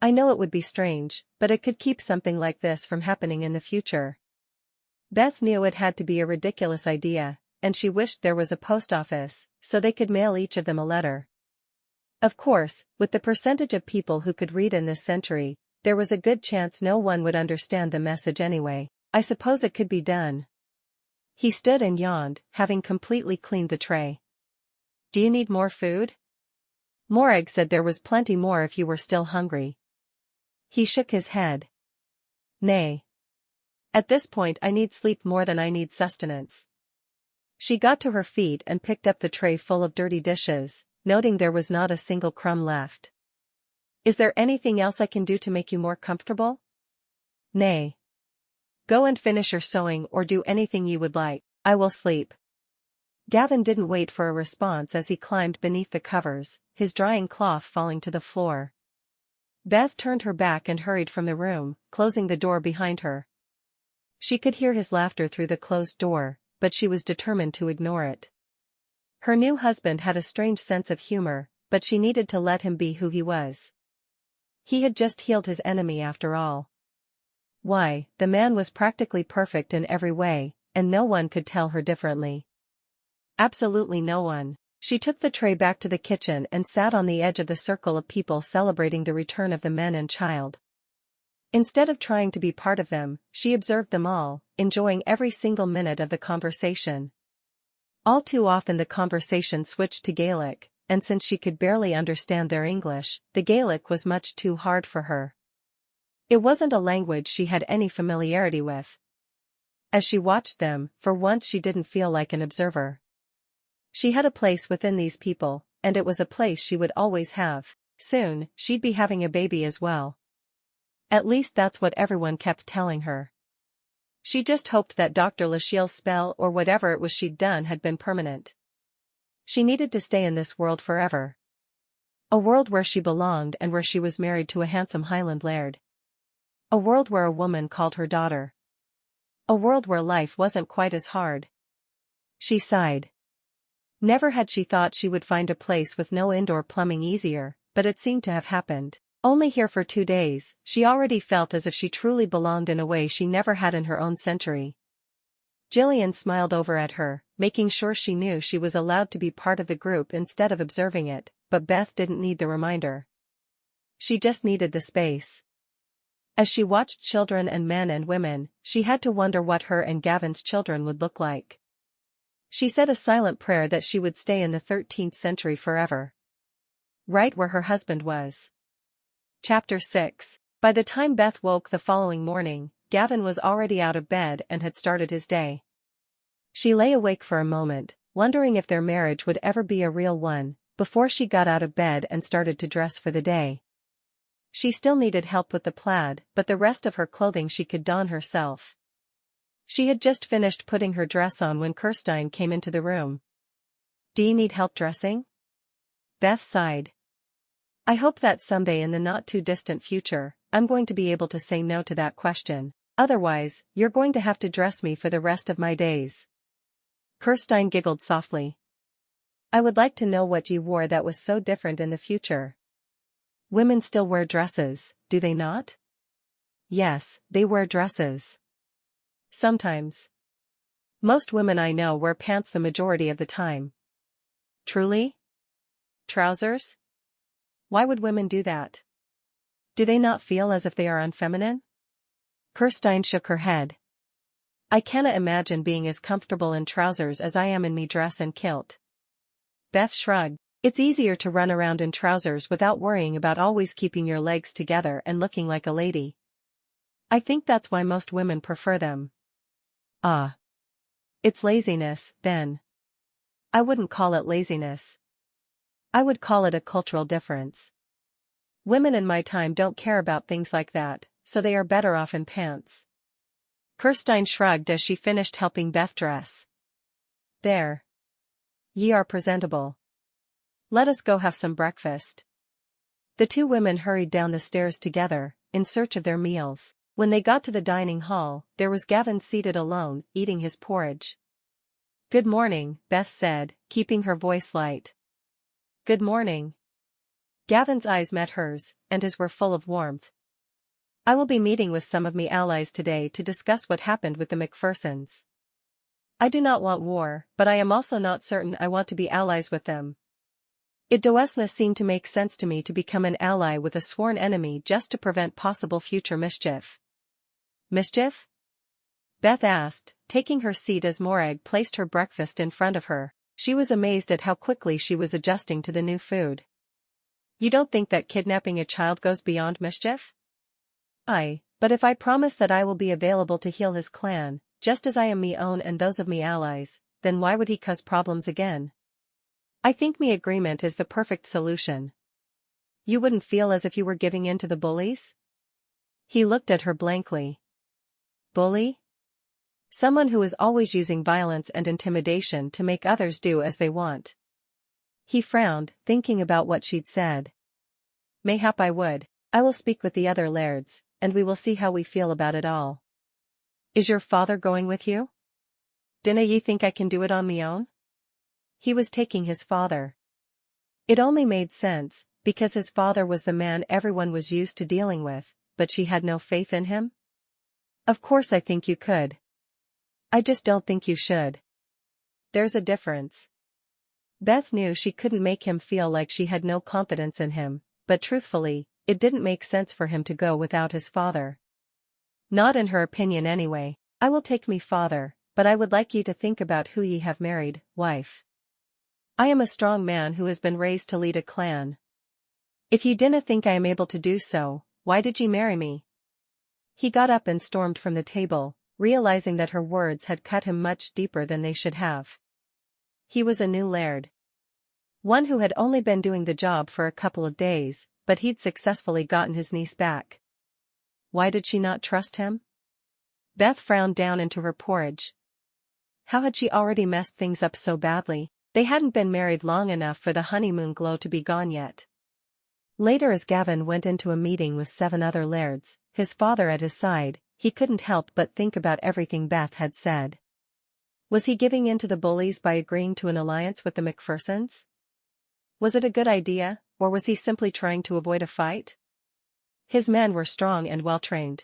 A: I know it would be strange, but it could keep something like this from happening in the future. Beth knew it had to be a ridiculous idea, and she wished there was a post office, so they could mail each of them a letter. Of course, with the percentage of people who could read in this century, there was a good chance no one would understand the message anyway. I suppose it could be done. He stood and yawned, having completely cleaned the tray. Do you need more food? Morag said there was plenty more if you were still hungry. He shook his head. Nay. At this point I need sleep more than I need sustenance. She got to her feet and picked up the tray full of dirty dishes, noting there was not a single crumb left. Is there anything else I can do to make you more comfortable? Nay. Go and finish your sewing or do anything you would like. I will sleep. Gavin didn't wait for a response as he climbed beneath the covers, his drying cloth falling to the floor. Beth turned her back and hurried from the room, closing the door behind her. She could hear his laughter through the closed door, but she was determined to ignore it. Her new husband had a strange sense of humor, but she needed to let him be who he was. He had just healed his enemy after all. Why, the man was practically perfect in every way, and no one could tell her differently. Absolutely no one. She took the tray back to the kitchen and sat on the edge of the circle of people celebrating the return of the men and child. Instead of trying to be part of them, she observed them all, enjoying every single minute of the conversation. All too often the conversation switched to Gaelic, and since she could barely understand their English, the Gaelic was much too hard for her. It wasn't a language she had any familiarity with. As she watched them, for once she didn't feel like an observer. She had a place within these people, and it was a place she would always have. Soon, she'd be having a baby as well. At least that's what everyone kept telling her. She just hoped that Dr. Lachille's spell or whatever it was she'd done had been permanent. She needed to stay in this world forever. A world where she belonged and where she was married to a handsome Highland laird. A world where a woman called her daughter. A world where life wasn't quite as hard. She sighed. Never had she thought she would find a place with no indoor plumbing easier, but it seemed to have happened. Only here for 2 days, she already felt as if she truly belonged in a way she never had in her own century. Gillian smiled over at her, making sure she knew she was allowed to be part of the group instead of observing it, but Beth didn't need the reminder. She just needed the space. As she watched children and men and women, she had to wonder what her and Gavin's children would look like. She said a silent prayer that she would stay in the 13th century forever. Right where her husband was. Chapter 6. By the time Beth woke the following morning, Gavin was already out of bed and had started his day. She lay awake for a moment, wondering if their marriage would ever be a real one, before she got out of bed and started to dress for the day. She still needed help with the plaid, but the rest of her clothing she could don herself. She had just finished putting her dress on when Kirsten came into the room. Do you need help dressing? Beth sighed. I hope that someday in the not-too-distant future, I'm going to be able to say no to that question. Otherwise, you're going to have to dress me for the rest of my days. Kirsten giggled softly. I would like to know what you wore that was so different in the future. Women still wear dresses, do they not? Yes, they wear dresses. Sometimes. Most women I know wear pants the majority of the time. Truly? Trousers? Why would women do that? Do they not feel as if they are unfeminine? Kirsten shook her head. I cannot imagine being as comfortable in trousers as I am in me dress and kilt. Beth shrugged. It's easier to run around in trousers without worrying about always keeping your legs together and looking like a lady. I think that's why most women prefer them. Ah. It's laziness, then. I wouldn't call it laziness. I would call it a cultural difference. Women in my time don't care about things like that, so they are better off in pants. Kirsten shrugged as she finished helping Beth dress. There. Ye are presentable. Let us go have some breakfast. The two women hurried down the stairs together, in search of their meals. When they got to the dining hall, there was Gavin seated alone, eating his porridge. Good morning, Beth said, keeping her voice light. Good morning. Gavin's eyes met hers, and his were full of warmth. I will be meeting with some of me allies today to discuss what happened with the McPhersons. I do not want war, but I am also not certain I want to be allies with them. It doesn't seem to make sense to me to become an ally with a sworn enemy just to prevent possible future mischief. Mischief? Beth asked, taking her seat as Morag placed her breakfast in front of her. She was amazed at how quickly she was adjusting to the new food. You don't think that kidnapping a child goes beyond mischief? Aye, but if I promise that I will be available to heal his clan, just as I am me own and those of me allies, then why would he cause problems again? I think me agreement is the perfect solution. You wouldn't feel as if you were giving in to the bullies? He looked at her blankly. Bully? Someone who is always using violence and intimidation to make others do as they want. He frowned, thinking about what she'd said. Mayhap I would. I will speak with the other lairds, and we will see how we feel about it all. Is your father going with you? Dinna ye think I can do it on me own? He was taking his father. It only made sense, because his father was the man everyone was used to dealing with, but she had no faith in him? Of course I think you could. I just don't think you should. There's a difference. Beth knew she couldn't make him feel like she had no confidence in him, but truthfully, it didn't make sense for him to go without his father. Not in her opinion anyway. I will take me father, but I would like ye to think about who ye have married, wife. I am a strong man who has been raised to lead a clan. If ye dinna think I am able to do so, why did ye marry me? He got up and stormed from the table, realizing that her words had cut him much deeper than they should have. He was a new laird. One who had only been doing the job for a couple of days, but he'd successfully gotten his niece back. Why did she not trust him? Beth frowned down into her porridge. How had she already messed things up so badly? They hadn't been married long enough for the honeymoon glow to be gone yet. Later, as Gavin went into a meeting with 7 other lairds, his father at his side, he couldn't help but think about everything Beth had said. Was he giving in to the bullies by agreeing to an alliance with the McPhersons? Was it a good idea, or was he simply trying to avoid a fight? His men were strong and well-trained.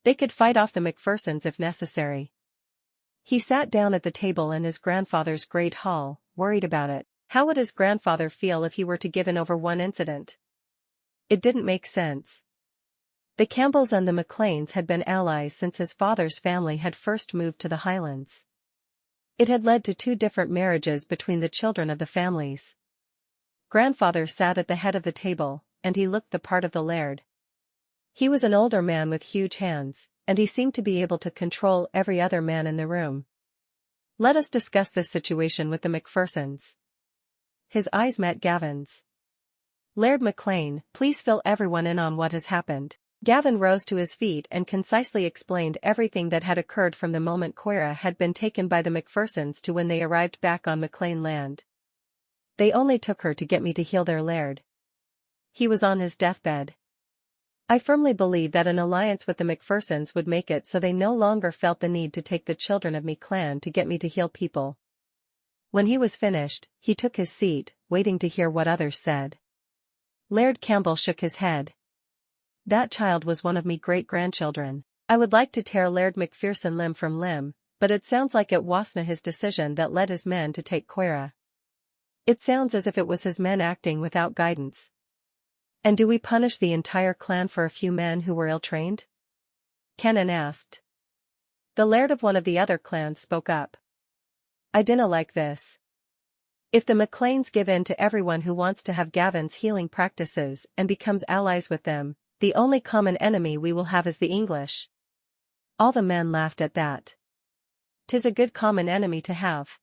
A: They could fight off the McPhersons if necessary. He sat down at the table in his grandfather's great hall, worried about it. How would his grandfather feel if he were to give in over one incident? It didn't make sense. The Campbells and the McClains had been allies since his father's family had first moved to the Highlands. It had led to 2 different marriages between the children of the families. Grandfather sat at the head of the table, and he looked the part of the laird. He was an older man with huge hands, and he seemed to be able to control every other man in the room. Let us discuss this situation with the McPhersons. His eyes met Gavin's. Laird McClain, please fill everyone in on what has happened. Gavin rose to his feet and concisely explained everything that had occurred from the moment Coira had been taken by the McPhersons to when they arrived back on McClain land. They only took her to get me to heal their laird. He was on his deathbed. I firmly believe that an alliance with the McPhersons would make it so they no longer felt the need to take the children of me clan to get me to heal people. When he was finished, he took his seat, waiting to hear what others said. Laird Campbell shook his head. That child was one of me great-grandchildren. I would like to tear Laird McPherson limb from limb, but it sounds like it wasna his decision that led his men to take Coira. It sounds as if it was his men acting without guidance. And do we punish the entire clan for a few men who were ill-trained? Kennan asked. The laird of one of the other clans spoke up. I dinna like this. If the McClains give in to everyone who wants to have Gavin's healing practices and becomes allies with them, the only common enemy we will have is the English. All the men laughed at that. "'Tis a good common enemy to have,"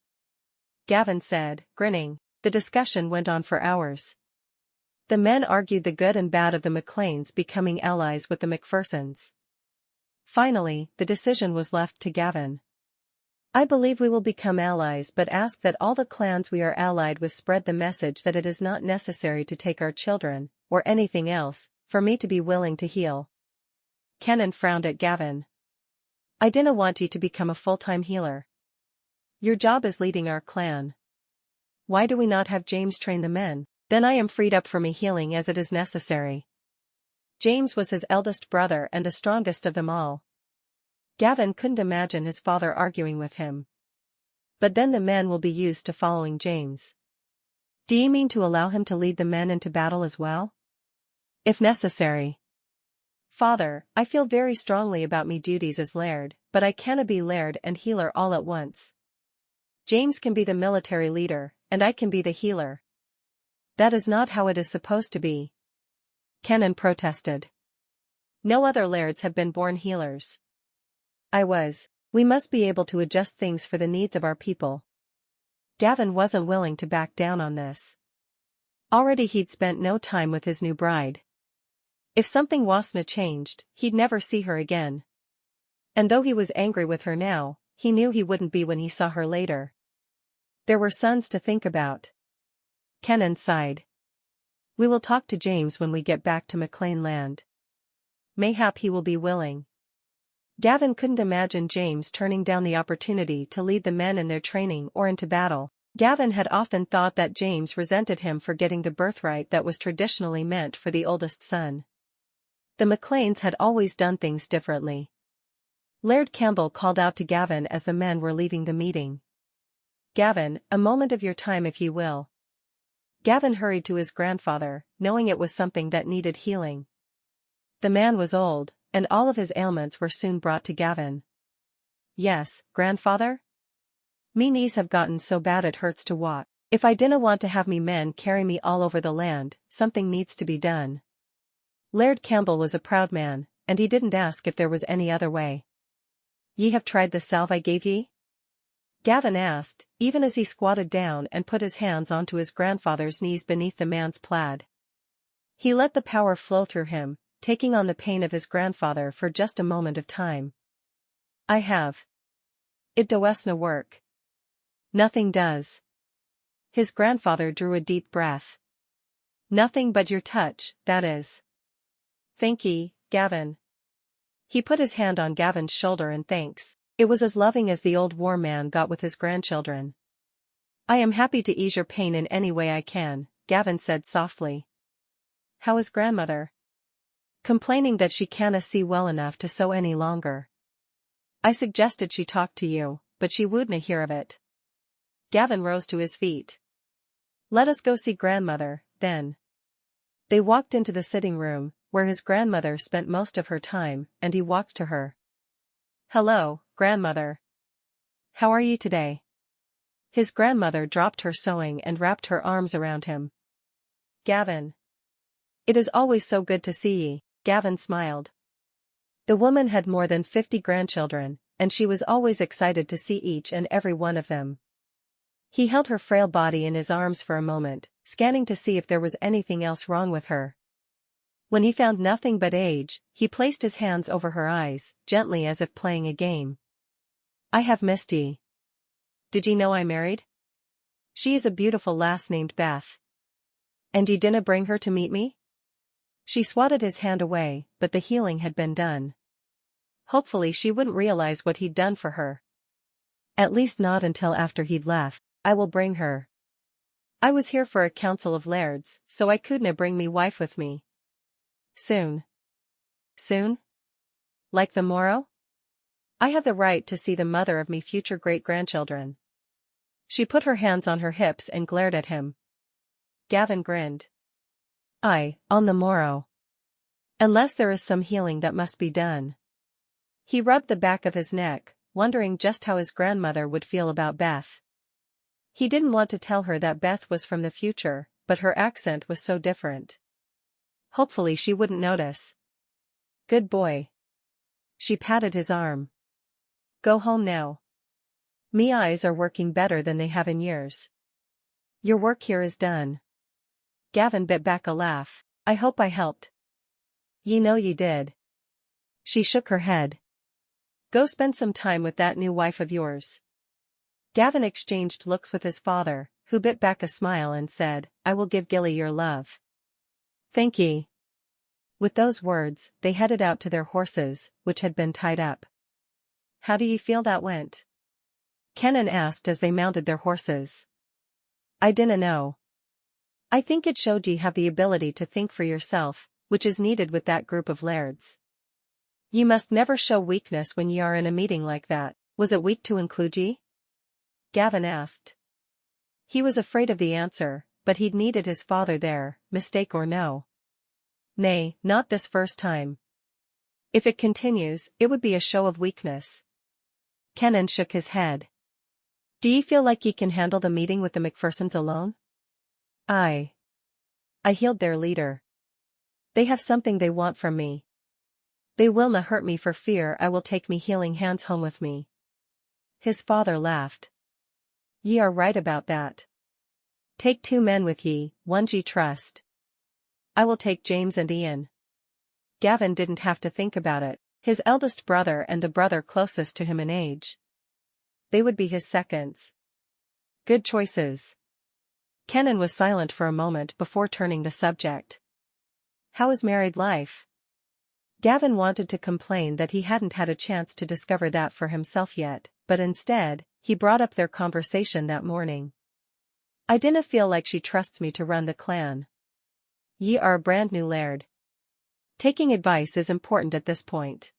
A: Gavin said, grinning. The discussion went on for hours. The men argued the good and bad of the McClains becoming allies with the McPhersons. Finally, the decision was left to Gavin. "I believe we will become allies, but ask that all the clans we are allied with spread the message that it is not necessary to take our children, or anything else, for me to be willing to heal." Kenan frowned at Gavin. "I dinna want ye to become a full-time healer. Your job is leading our clan. Why do we not have James train the men? Then I am freed up for me healing as it is necessary." James was his eldest brother and the strongest of them all. Gavin couldn't imagine his father arguing with him. "But then the men will be used to following James. Do you mean to allow him to lead the men into battle as well?" "If necessary. Father, I feel very strongly about me duties as laird, but I canna be laird and healer all at once. James can be the military leader, and I can be the healer." "That is not how it is supposed to be," Kenan protested. "No other lairds have been born healers. I was. We must be able to adjust things for the needs of our people." Gavin wasn't willing to back down on this. Already he'd spent no time with his new bride. If something wasna changed, he'd never see her again. And though he was angry with her now, he knew he wouldn't be when he saw her later. There were sons to think about. Kenan sighed. "We will talk to James when we get back to McClain land. Mayhap he will be willing." Gavin couldn't imagine James turning down the opportunity to lead the men in their training or into battle. Gavin had often thought that James resented him for getting the birthright that was traditionally meant for the oldest son. The McClains had always done things differently. Laird Campbell called out to Gavin as the men were leaving the meeting. "Gavin, a moment of your time if you will." Gavin hurried to his grandfather, knowing it was something that needed healing. The man was old, and all of his ailments were soon brought to Gavin. "Yes, grandfather? Me knees have gotten so bad it hurts to walk. If I dinna want to have me men carry me all over the land, something needs to be done." Laird Campbell was a proud man, and he didn't ask if there was any other way. "Ye have tried the salve I gave ye?" Gavin asked, even as he squatted down and put his hands onto his grandfather's knees beneath the man's plaid. He let the power flow through him, taking on the pain of his grandfather for just a moment of time. "I have. It doesna work." "Nothing does." His grandfather drew a deep breath. "Nothing but your touch, that is." "Thank ye, Gavin." He put his hand on Gavin's shoulder in thanks. It was as loving as the old war man got with his grandchildren. "I am happy to ease your pain in any way I can," Gavin said softly. "How is grandmother?" "Complaining that she canna see well enough to sew any longer. I suggested she talk to you, but she wouldna hear of it." Gavin rose to his feet. "Let us go see grandmother, then." They walked into the sitting room, where his grandmother spent most of her time, and he walked to her. "Hello, grandmother. How are you today?" His grandmother dropped her sewing and wrapped her arms around him. "Gavin. It is always so good to see ye," Gavin smiled. The woman had more than 50 grandchildren, and she was always excited to see each and every one of them. He held her frail body in his arms for a moment, scanning to see if there was anything else wrong with her. When he found nothing but age, he placed his hands over her eyes, gently as if playing a game. "I have missed ye. Did ye know I married? She is a beautiful lass named Beth. And ye dinna bring her to meet me?" She swatted his hand away, but the healing had been done. Hopefully she wouldn't realize what he'd done for her. At least not until after he'd left. "I will bring her. I was here for a council of lairds, so I couldna bring me wife with me." "Soon." "Soon? Like the morrow? I have the right to see the mother of me future great-grandchildren." She put her hands on her hips and glared at him. Gavin grinned. "Aye, on the morrow. Unless there is some healing that must be done." He rubbed the back of his neck, wondering just how his grandmother would feel about Beth. He didn't want to tell her that Beth was from the future, but her accent was so different. Hopefully she wouldn't notice. Good boy. She patted his arm. Go home now. Me eyes are working better than they have in years. Your work here is done. Gavin bit back a laugh. I hope I helped. Ye know ye did. She shook her head. Go spend some time with that new wife of yours. Gavin exchanged looks with his father, who bit back a smile and said, I will give Gilly your love. Thank ye. With those words, they headed out to their horses, which had been tied up. How do ye feel that went? Kenan asked as they mounted their horses. I dinna know. I think it showed ye have the ability to think for yourself, which is needed with that group of lairds. Ye must never show weakness when ye are in a meeting like that. Was it weak to include ye? Gavin asked. He was afraid of the answer, but he'd needed his father there, mistake or no. Nay, not this first time. If it continues, it would be a show of weakness. Kenan shook his head. Do ye feel like ye can handle the meeting with the McPhersons alone? Aye. I healed their leader. They have something they want from me. They willna hurt me for fear I will take me healing hands home with me. His father laughed. Ye are right about that. Take 2 men with ye, one ye trust. I will take James and Ian. Gavin didn't have to think about it, his eldest brother and the brother closest to him in age. They would be his seconds. Good choices. Kenan was silent for a moment before turning the subject. How is married life? Gavin wanted to complain that he hadn't had a chance to discover that for himself yet, but instead, he brought up their conversation that morning. I dinna feel like she trusts me to run the clan. Ye are a brand new laird. Taking advice is important at this point.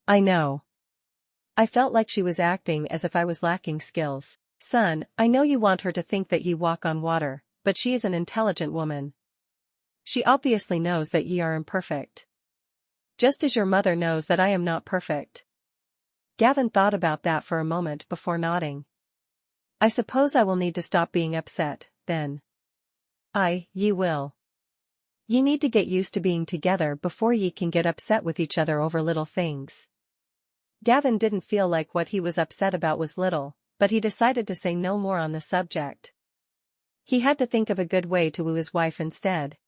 A: I know. I felt like she was acting as if I was lacking skills. Son, I know you want her to think that ye walk on water, but she is an intelligent woman. She obviously knows that ye are imperfect. Just as your mother knows that I am not perfect. Gavin thought about that for a moment before nodding. I suppose I will need to stop being upset, then. Aye, ye will. Ye need to get used to being together before ye can get upset with each other over little things. Gavin didn't feel like what he was upset about was little, but he decided to say no more on the subject. He had to think of a good way to woo his wife instead.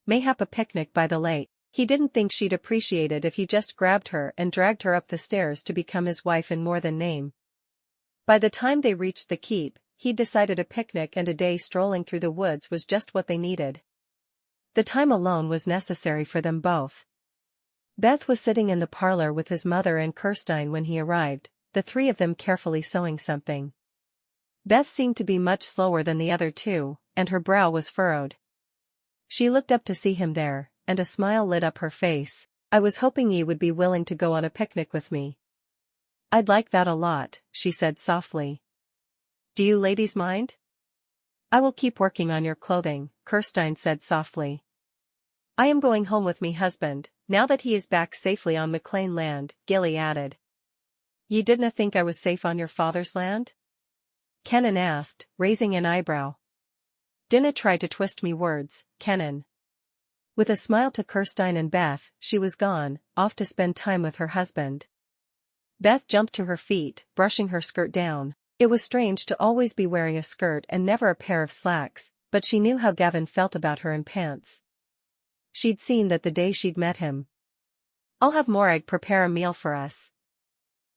A: Mayhap a picnic by the lake. He didn't think she'd appreciate it if he just grabbed her and dragged her up the stairs to become his wife in more than name. By the time they reached the keep, he'd decided a picnic and a day strolling through the woods was just what they needed. The time alone was necessary for them both. Beth was sitting in the parlor with his mother and Kirsten when he arrived, the 3 of them carefully sewing something. Beth seemed to be much slower than the other 2, and her brow was furrowed. She looked up to see him there, and a smile lit up her face. I was hoping ye would be willing to go on a picnic with me. I'd like that a lot, she said softly. Do you ladies mind? I will keep working on your clothing, Kirsten said softly. I am going home with me husband, now that he is back safely on McClain land, Gilly added. Ye didna think I was safe on your father's land? Kenan asked, raising an eyebrow. Dinna try to twist me words, Kenan. With a smile to Kirsten and Beth, she was gone, off to spend time with her husband. Beth jumped to her feet, brushing her skirt down. It was strange to always be wearing a skirt and never a pair of slacks, but she knew how Gavin felt about her in pants. She'd seen that the day she'd met him. I'll have Morag prepare a meal for us.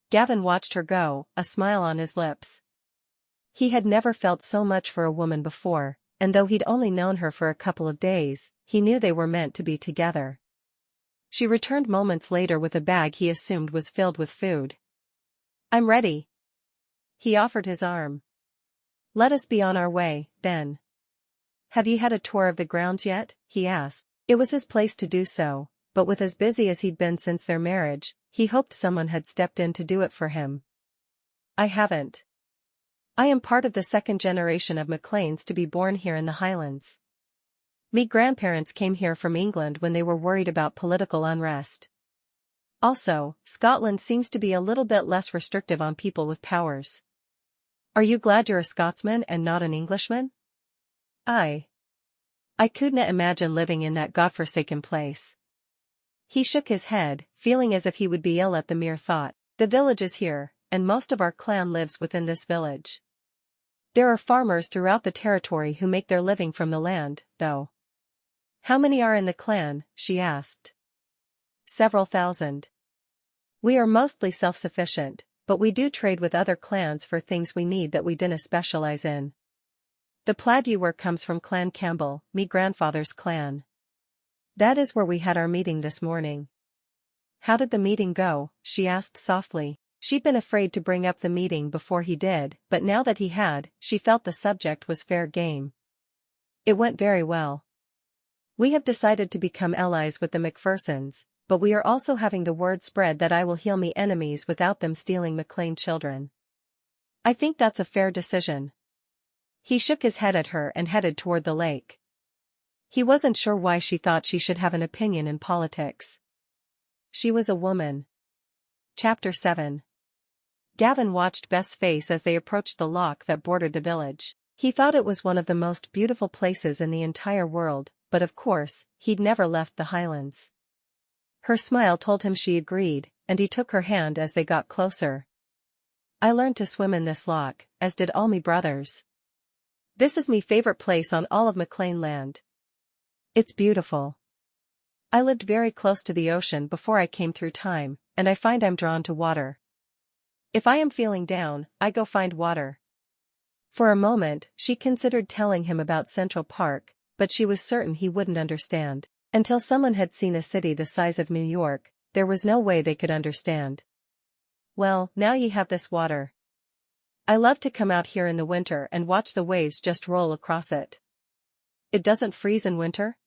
A: Gavin watched her go, a smile on his lips. He had never felt so much for a woman before, and though he'd only known her for a couple of days, he knew they were meant to be together. She returned moments later with a bag he assumed was filled with food. I'm ready. He offered his arm. Let us be on our way, then. Have you had a tour of the grounds yet? He asked. It was his place to do so, but with as busy as he'd been since their marriage, he hoped someone had stepped in to do it for him. I haven't. I am part of the 2nd generation of McClains to be born here in the Highlands. Me grandparents came here from England when they were worried about political unrest. Also, Scotland seems to be a little bit less restrictive on people with powers. Are you glad you're a Scotsman and not an Englishman? I couldn't imagine living in that godforsaken place. He shook his head, feeling as if he would be ill at the mere thought. The village is here, and most of our clan lives within this village. There are farmers throughout the territory who make their living from the land, though. How many are in the clan? She asked. Several thousand. We are mostly self-sufficient, but we do trade with other clans for things we need that we dinna specialize in. The plaid you wear comes from Clan Campbell, me grandfather's clan. That is where we had our meeting this morning. How did the meeting go? She asked softly. She'd been afraid to bring up the meeting before he did, but now that he had, she felt the subject was fair game. It went very well. We have decided to become allies with the McPhersons, but we are also having the word spread that I will heal me enemies without them stealing McClain children. I think that's a fair decision. He shook his head at her and headed toward the lake. He wasn't sure why she thought she should have an opinion in politics. She was a woman. Chapter 7. Gavin watched Beth's face as they approached the loch that bordered the village. He thought it was one of the most beautiful places in the entire world, but of course, he'd never left the Highlands. Her smile told him she agreed, and he took her hand as they got closer. I learned to swim in this loch, as did all me brothers. This is me favorite place on all of McClain land. It's beautiful. I lived very close to the ocean before I came through time, and I find I'm drawn to water. If I am feeling down, I go find water. For a moment, she considered telling him about Central Park, but she was certain he wouldn't understand. Until someone had seen a city the size of New York, there was no way they could understand. Well, now ye have this water. I love to come out here in the winter and watch the waves just roll across it. It doesn't freeze in winter?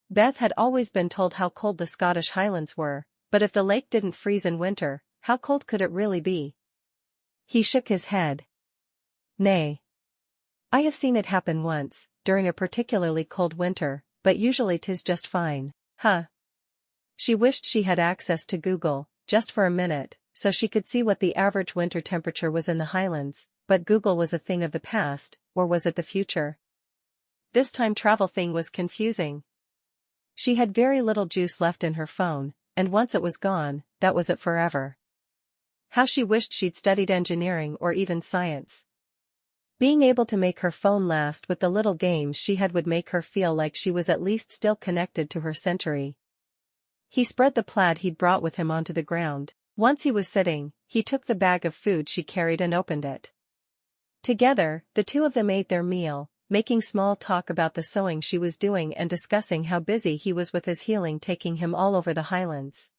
A: Beth had always been told how cold the Scottish Highlands were, but if the lake didn't freeze in winter, how cold could it really be? He shook his head. Nay. I have seen it happen once, during a particularly cold winter, but usually 'tis just fine. Huh. She wished she had access to Google, just for a minute, so she could see what the average winter temperature was in the Highlands, but Google was a thing of the past, or was it the future? This time travel thing was confusing. She had very little juice left in her phone, and once it was gone, that was it forever. How she wished she'd studied engineering or even science. Being able to make her phone last with the little games she had would make her feel like she was at least still connected to her century. He spread the plaid he'd brought with him onto the ground. Once he was sitting, he took the bag of food she carried and opened it. Together, the two of them ate their meal, making small talk about the sewing she was doing and discussing how busy he was with his healing taking him all over the Highlands.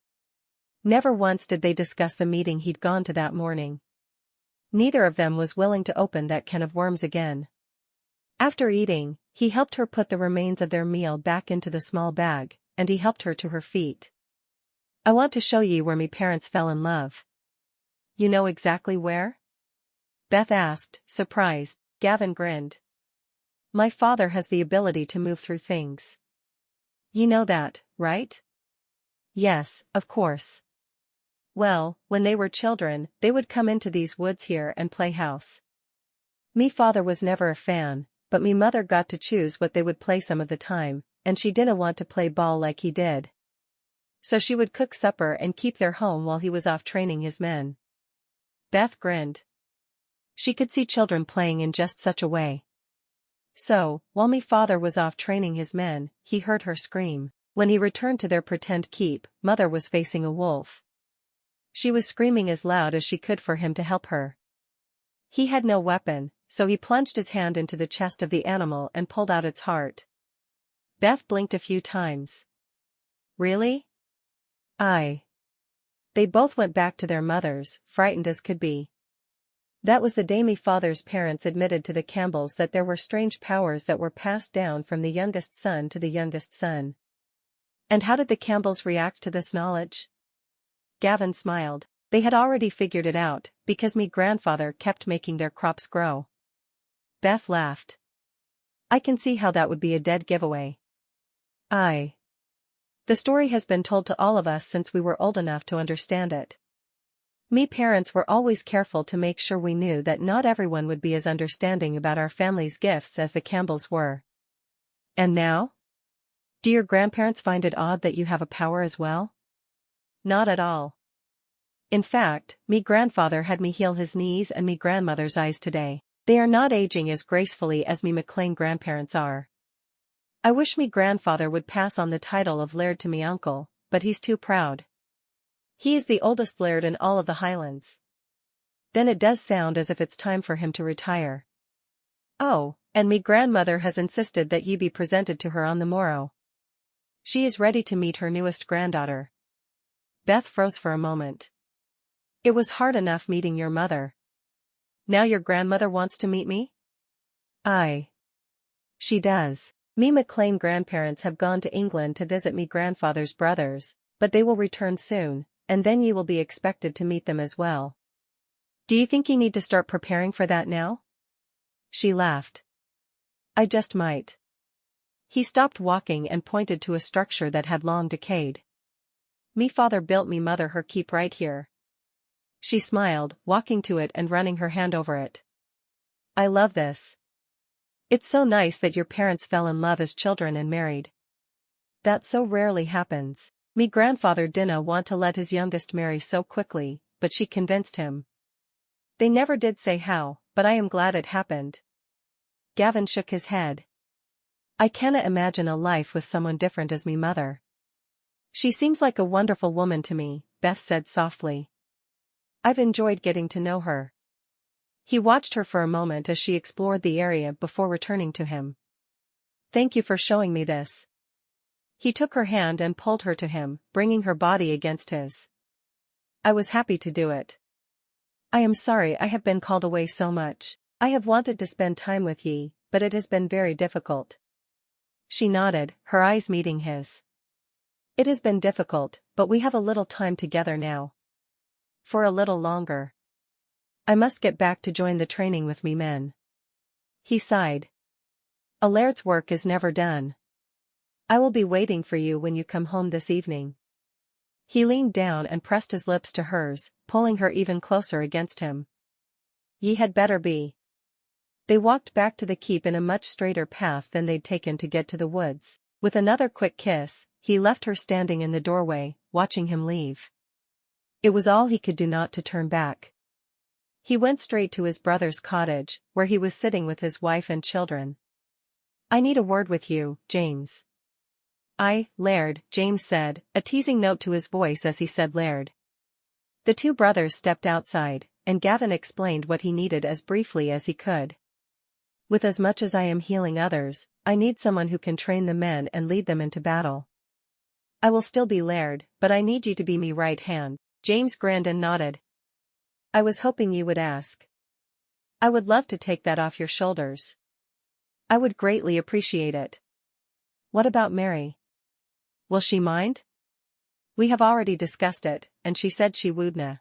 A: Never once did they discuss the meeting he'd gone to that morning. Neither of them was willing to open that can of worms again. After eating, he helped her put the remains of their meal back into the small bag, and he helped her to her feet. I want to show ye where me parents fell in love. You know exactly where? Beth asked, surprised. Gavin grinned. My father has the ability to move through things. You know that, right? Yes, of course. Well, when they were children, they would come into these woods here and play house. Me father was never a fan, but me mother got to choose what they would play some of the time, and she didn't want to play ball like he did. So she would cook supper and keep their home while he was off training his men. Beth grinned. She could see children playing in just such a way. So, while me father was off training his men, he heard her scream. When he returned to their pretend keep, mother was facing a wolf. She was screaming as loud as she could for him to help her. He had no weapon, so he plunged his hand into the chest of the animal and pulled out its heart. Beth blinked a few times. Really? Aye. They both went back to their mothers, frightened as could be. That was the day me father's parents admitted to the Campbells that there were strange powers that were passed down from the youngest son to the youngest son. And how did the Campbells react to this knowledge? Gavin smiled. They had already figured it out, because me grandfather kept making their crops grow. Beth laughed. I can see how that would be a dead giveaway. Aye. The story has been told to all of us since we were old enough to understand it. Me parents were always careful to make sure we knew that not everyone would be as understanding about our family's gifts as the Campbells were. And now? Do your grandparents find it odd that you have a power as well? Not at all. In fact, me grandfather had me heal his knees and me grandmother's eyes today. They are not aging as gracefully as me McClain grandparents are. I wish me grandfather would pass on the title of laird to me uncle, but he's too proud. He is the oldest laird in all of the Highlands. Then it does sound as if it's time for him to retire. Oh, and me grandmother has insisted that ye be presented to her on the morrow. She is ready to meet her newest granddaughter. Beth froze for a moment. It was hard enough meeting your mother. Now your grandmother wants to meet me? Aye. She does. Me McClain grandparents have gone to England to visit me grandfather's brothers, but they will return soon, and then ye will be expected to meet them as well. Do you think ye need to start preparing for that now? She laughed. I just might. He stopped walking and pointed to a structure that had long decayed. Me father built me mother her keep right here. She smiled, walking to it and running her hand over it. I love this. It's so nice that your parents fell in love as children and married. That so rarely happens. Me grandfather didn't want to let his youngest marry so quickly, but she convinced him. They never did say how, but I am glad it happened. Gavin shook his head. I canna imagine a life with someone different as me mother. She seems like a wonderful woman to me, Beth said softly. I've enjoyed getting to know her. He watched her for a moment as she explored the area before returning to him. Thank you for showing me this. He took her hand and pulled her to him, bringing her body against his. I was happy to do it. I am sorry I have been called away so much. I have wanted to spend time with ye, but it has been very difficult. She nodded, her eyes meeting his. It has been difficult, but we have a little time together now. For a little longer. I must get back to join the training with me men. He sighed. A laird's work is never done. I will be waiting for you when you come home this evening. He leaned down and pressed his lips to hers, pulling her even closer against him. Ye had better be. They walked back to the keep in a much straighter path than they'd taken to get to the woods. With another quick kiss, he left her standing in the doorway, watching him leave. It was all he could do not to turn back. He went straight to his brother's cottage, where he was sitting with his wife and children. I need a word with you, James. Laird, James said, a teasing note to his voice as he said laird. The two brothers stepped outside, and Gavin explained what he needed as briefly as he could. With as much as I am healing others, I need someone who can train the men and lead them into battle. I will still be laird, but I need you to be me right hand. James grinned and nodded. I was hoping you would ask. I would love to take that off your shoulders. I would greatly appreciate it. What about Mary? Will she mind? We have already discussed it, and she said she wouldna.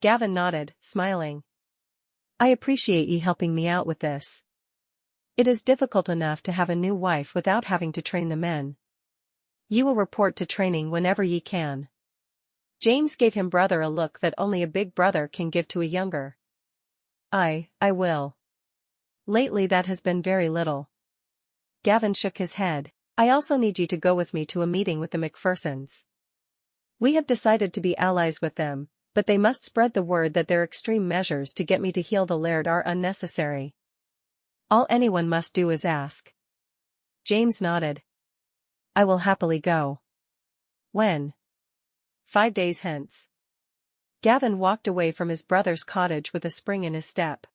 A: Gavin nodded, smiling. I appreciate ye helping me out with this. It is difficult enough to have a new wife without having to train the men. You will report to training whenever ye can. James gave him brother a look that only a big brother can give to a younger. I will. Lately that has been very little. Gavin shook his head. I also need you to go with me to a meeting with the McPhersons. We have decided to be allies with them, but they must spread the word that their extreme measures to get me to heal the laird are unnecessary. All anyone must do is ask. James nodded. I will happily go. When? 5 days hence. Gavin walked away from his brother's cottage with a spring in his step.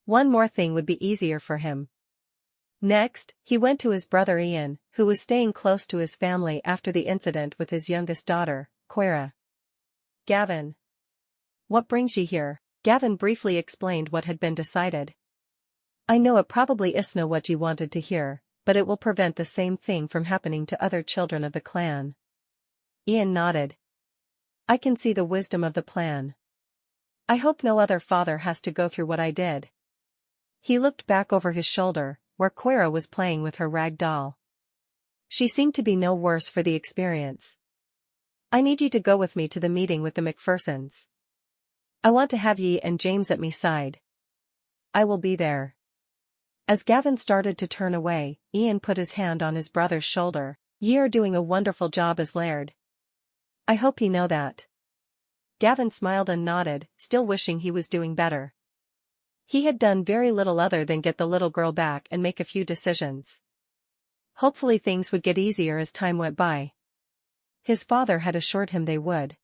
A: One more thing would be easier for him. Next, he went to his brother Ian, who was staying close to his family after the incident with his youngest daughter, Coira. Gavin. What brings ye here? Gavin briefly explained what had been decided. I know it probably isna what you wanted to hear, but it will prevent the same thing from happening to other children of the clan. Ian nodded. I can see the wisdom of the plan. I hope no other father has to go through what I did. He looked back over his shoulder, where Coira was playing with her rag doll. She seemed to be no worse for the experience. I need you to go with me to the meeting with the McPhersons. I want to have ye and James at me side. I will be there. As Gavin started to turn away, Ian put his hand on his brother's shoulder. Ye are doing a wonderful job as Laird. I hope ye know that. Gavin smiled and nodded, still wishing he was doing better. He had done very little other than get the little girl back and make a few decisions. Hopefully things would get easier as time went by. His father had assured him they would.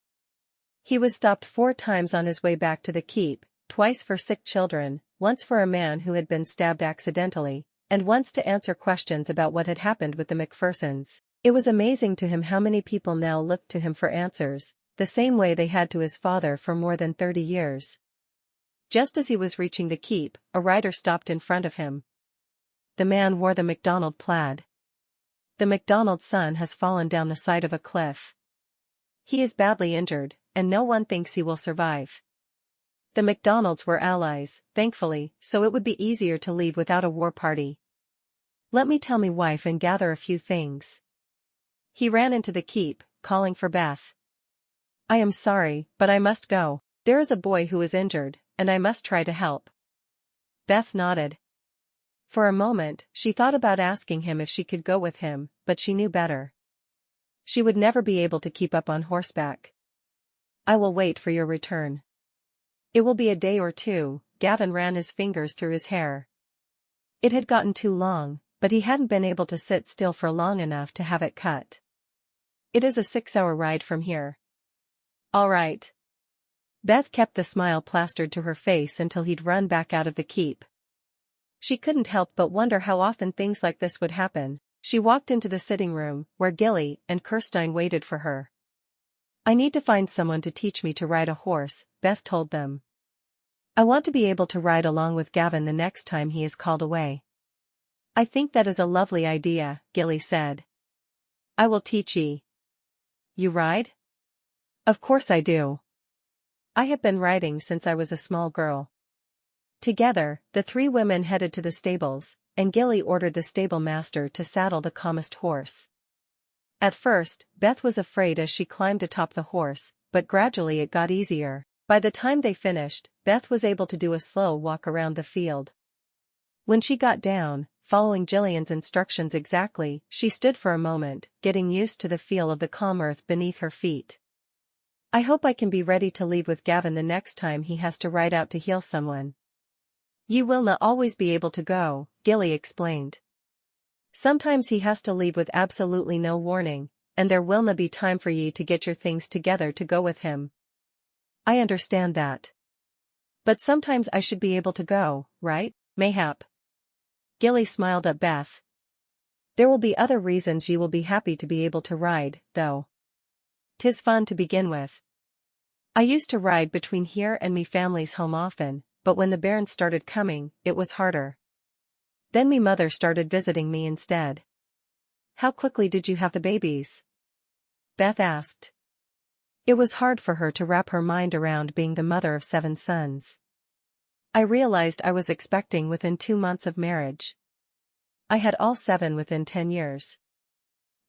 A: He was stopped 4 times on his way back to the keep, twice for sick children, once for a man who had been stabbed accidentally, and once to answer questions about what had happened with the McPhersons. It was amazing to him how many people now looked to him for answers, the same way they had to his father for more than 30 years. Just as he was reaching the keep, a rider stopped in front of him. The man wore the MacDonald plaid. The MacDonald son has fallen down the side of a cliff. He is badly injured, and no one thinks he will survive. The MacDonalds were allies, thankfully, so it would be easier to leave without a war party. Let me tell me wife and gather a few things. He ran into the keep, calling for Beth. I am sorry, but I must go. There is a boy who is injured, and I must try to help. Beth nodded. For a moment, she thought about asking him if she could go with him, but she knew better. She would never be able to keep up on horseback. I will wait for your return. It will be a day or 2, Gavin ran his fingers through his hair. It had gotten too long, but he hadn't been able to sit still for long enough to have it cut. It is a 6-hour ride from here. All right. Beth kept the smile plastered to her face until he'd run back out of the keep. She couldn't help but wonder how often things like this would happen. She walked into the sitting room, where Gilly and Kirsten waited for her. I need to find someone to teach me to ride a horse, Beth told them. I want to be able to ride along with Gavin the next time he is called away. I think that is a lovely idea, Gilly said. I will teach ye. You ride? Of course I do. I have been riding since I was a small girl. Together, the 3 women headed to the stables, and Gilly ordered the stable master to saddle the calmest horse. At first, Beth was afraid as she climbed atop the horse, but gradually it got easier. By the time they finished, Beth was able to do a slow walk around the field. When she got down, following Jillian's instructions exactly, she stood for a moment, getting used to the feel of the calm earth beneath her feet. I hope I can be ready to leave with Gavin the next time he has to ride out to heal someone. You will not always be able to go, Gilly explained. Sometimes he has to leave with absolutely no warning, and there will not be time for you to get your things together to go with him. I understand that. But sometimes I should be able to go, right, mayhap? Gilly smiled at Beth. There will be other reasons you will be happy to be able to ride, though. 'Tis fun to begin with. I used to ride between here and me family's home often, but when the bairns started coming, it was harder. Then me mother started visiting me instead. How quickly did you have the babies? Beth asked. It was hard for her to wrap her mind around being the mother of 7 sons. I realized I was expecting within 2 months of marriage. I had all 7 within 10 years.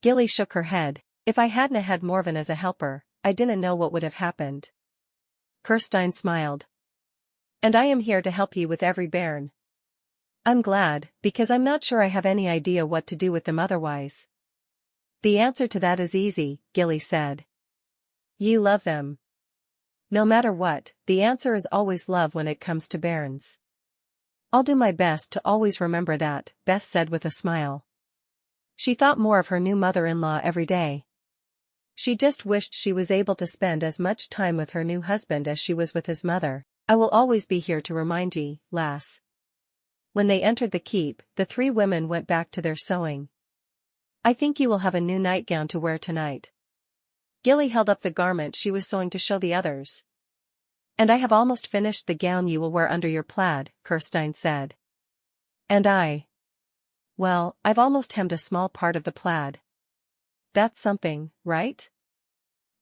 A: Gilly shook her head. If I hadn't had Morven as a helper, I didn't know what would have happened. Kirsten smiled. And I am here to help you with every bairn. I'm glad, because I'm not sure I have any idea what to do with them otherwise. The answer to that is easy, Gilly said. Ye love them. No matter what, the answer is always love when it comes to bairns. I'll do my best to always remember that, Beth said with a smile. She thought more of her new mother-in-law every day. She just wished she was able to spend as much time with her new husband as she was with his mother. I will always be here to remind ye, lass. When they entered the keep, the 3 women went back to their sewing. I think you will have a new nightgown to wear tonight. Gilly held up the garment she was sewing to show the others. And I have almost finished the gown you will wear under your plaid, Kirsten said. And I. Well, I've almost hemmed a small part of the plaid. That's something, right?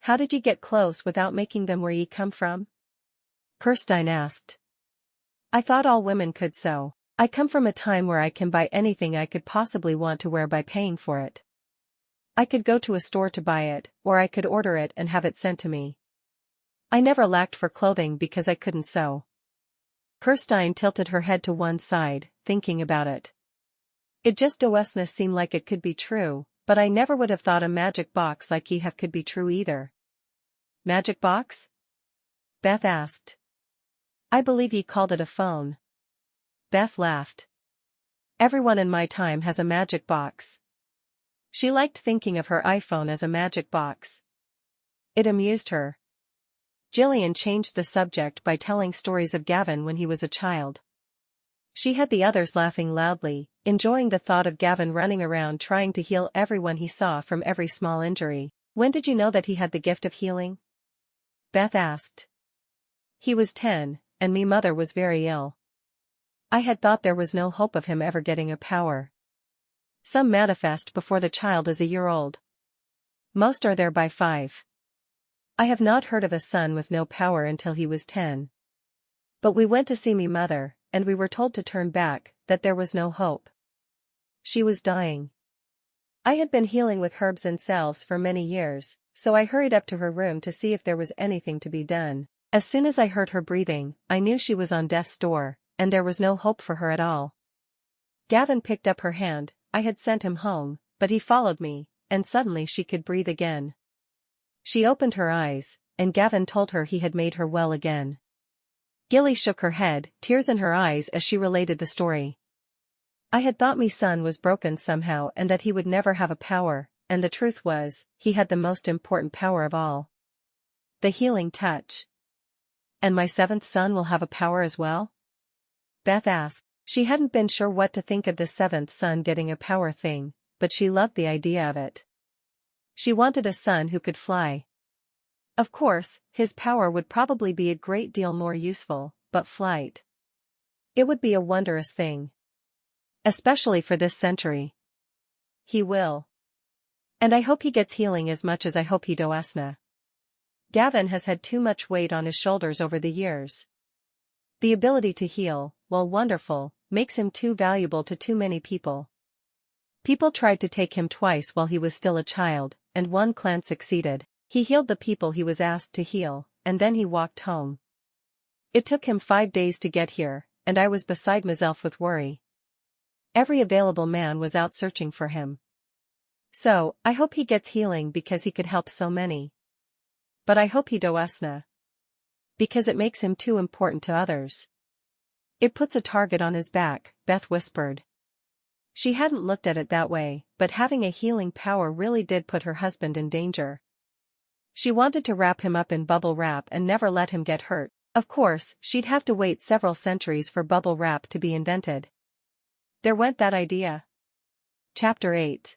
A: How did you get clothes without making them where ye come from? Kirsten asked. I thought all women could sew. I come from a time where I can buy anything I could possibly want to wear by paying for it. I could go to a store to buy it, or I could order it and have it sent to me. I never lacked for clothing because I couldn't sew. Kirsten tilted her head to one side, thinking about it. It just doesn't seem like it could be true, but I never would have thought a magic box like ye have could be true either. Magic box? Beth asked. I believe ye called it a phone. Beth laughed. Everyone in my time has a magic box. She liked thinking of her iPhone as a magic box. It amused her. Jillian changed the subject by telling stories of Gavin when he was a child. She had the others laughing loudly, enjoying the thought of Gavin running around trying to heal everyone he saw from every small injury. When did you know that he had the gift of healing? Beth asked. He was 10, and me mother was very ill. I had thought there was no hope of him ever getting a power. Some manifest before the child is a year old. Most are there by 5. I have not heard of a son with no power until he was 10. But we went to see me mother, and we were told to turn back, that there was no hope. She was dying. I had been healing with herbs and salves for many years, so I hurried up to her room to see if there was anything to be done. As soon as I heard her breathing, I knew she was on death's door, and there was no hope for her at all. Gavin picked up her hand. I had sent him home, but he followed me, and suddenly she could breathe again. She opened her eyes, and Gavin told her he had made her well again. Gilly shook her head, tears in her eyes as she related the story. I had thought me son was broken somehow and that he would never have a power, and the truth was, he had the most important power of all. The healing touch. And my 7th son will have a power as well? Beth asked. She hadn't been sure what to think of the 7th son getting a power thing, but she loved the idea of it. She wanted a son who could fly. Of course, his power would probably be a great deal more useful, but flight. It would be a wondrous thing. Especially for this century. He will. And I hope he gets healing as much as I hope he doesn't. Gavin has had too much weight on his shoulders over the years. The ability to heal, while wonderful, makes him too valuable to too many people. People tried to take him twice while he was still a child, and one clan succeeded. He healed the people he was asked to heal, and then he walked home. It took him 5 days to get here, and I was beside myself with worry. Every available man was out searching for him. So, I hope he gets healing because he could help so many. But I hope he doesn't. Because it makes him too important to others. It puts a target on his back, Beth whispered. She hadn't looked at it that way, but having a healing power really did put her husband in danger. She wanted to wrap him up in bubble wrap and never let him get hurt. Of course, she'd have to wait several centuries for bubble wrap to be invented. There went that idea. Chapter 8.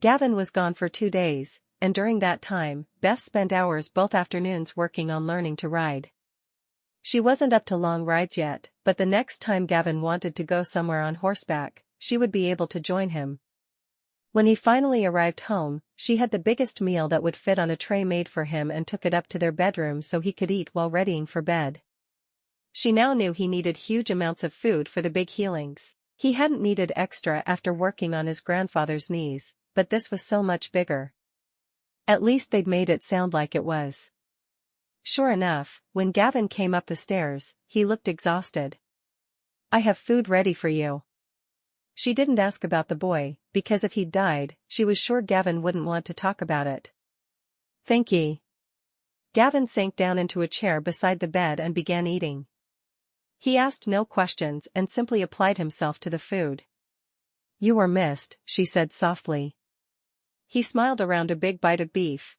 A: Gavin was gone for 2 days, and during that time, Beth spent hours both afternoons working on learning to ride. She wasn't up to long rides yet, but the next time Gavin wanted to go somewhere on horseback, she would be able to join him. When he finally arrived home, she had the biggest meal that would fit on a tray made for him and took it up to their bedroom so he could eat while readying for bed. She now knew he needed huge amounts of food for the big healings. He hadn't needed extra after working on his grandfather's knees, but this was so much bigger. At least they'd made it sound like it was. Sure enough, when Gavin came up the stairs, he looked exhausted. I have food ready for you. She didn't ask about the boy, because if he'd died, she was sure Gavin wouldn't want to talk about it. Thank ye. Gavin sank down into a chair beside the bed and began eating. He asked no questions and simply applied himself to the food. You were missed, she said softly. He smiled around a big bite of beef.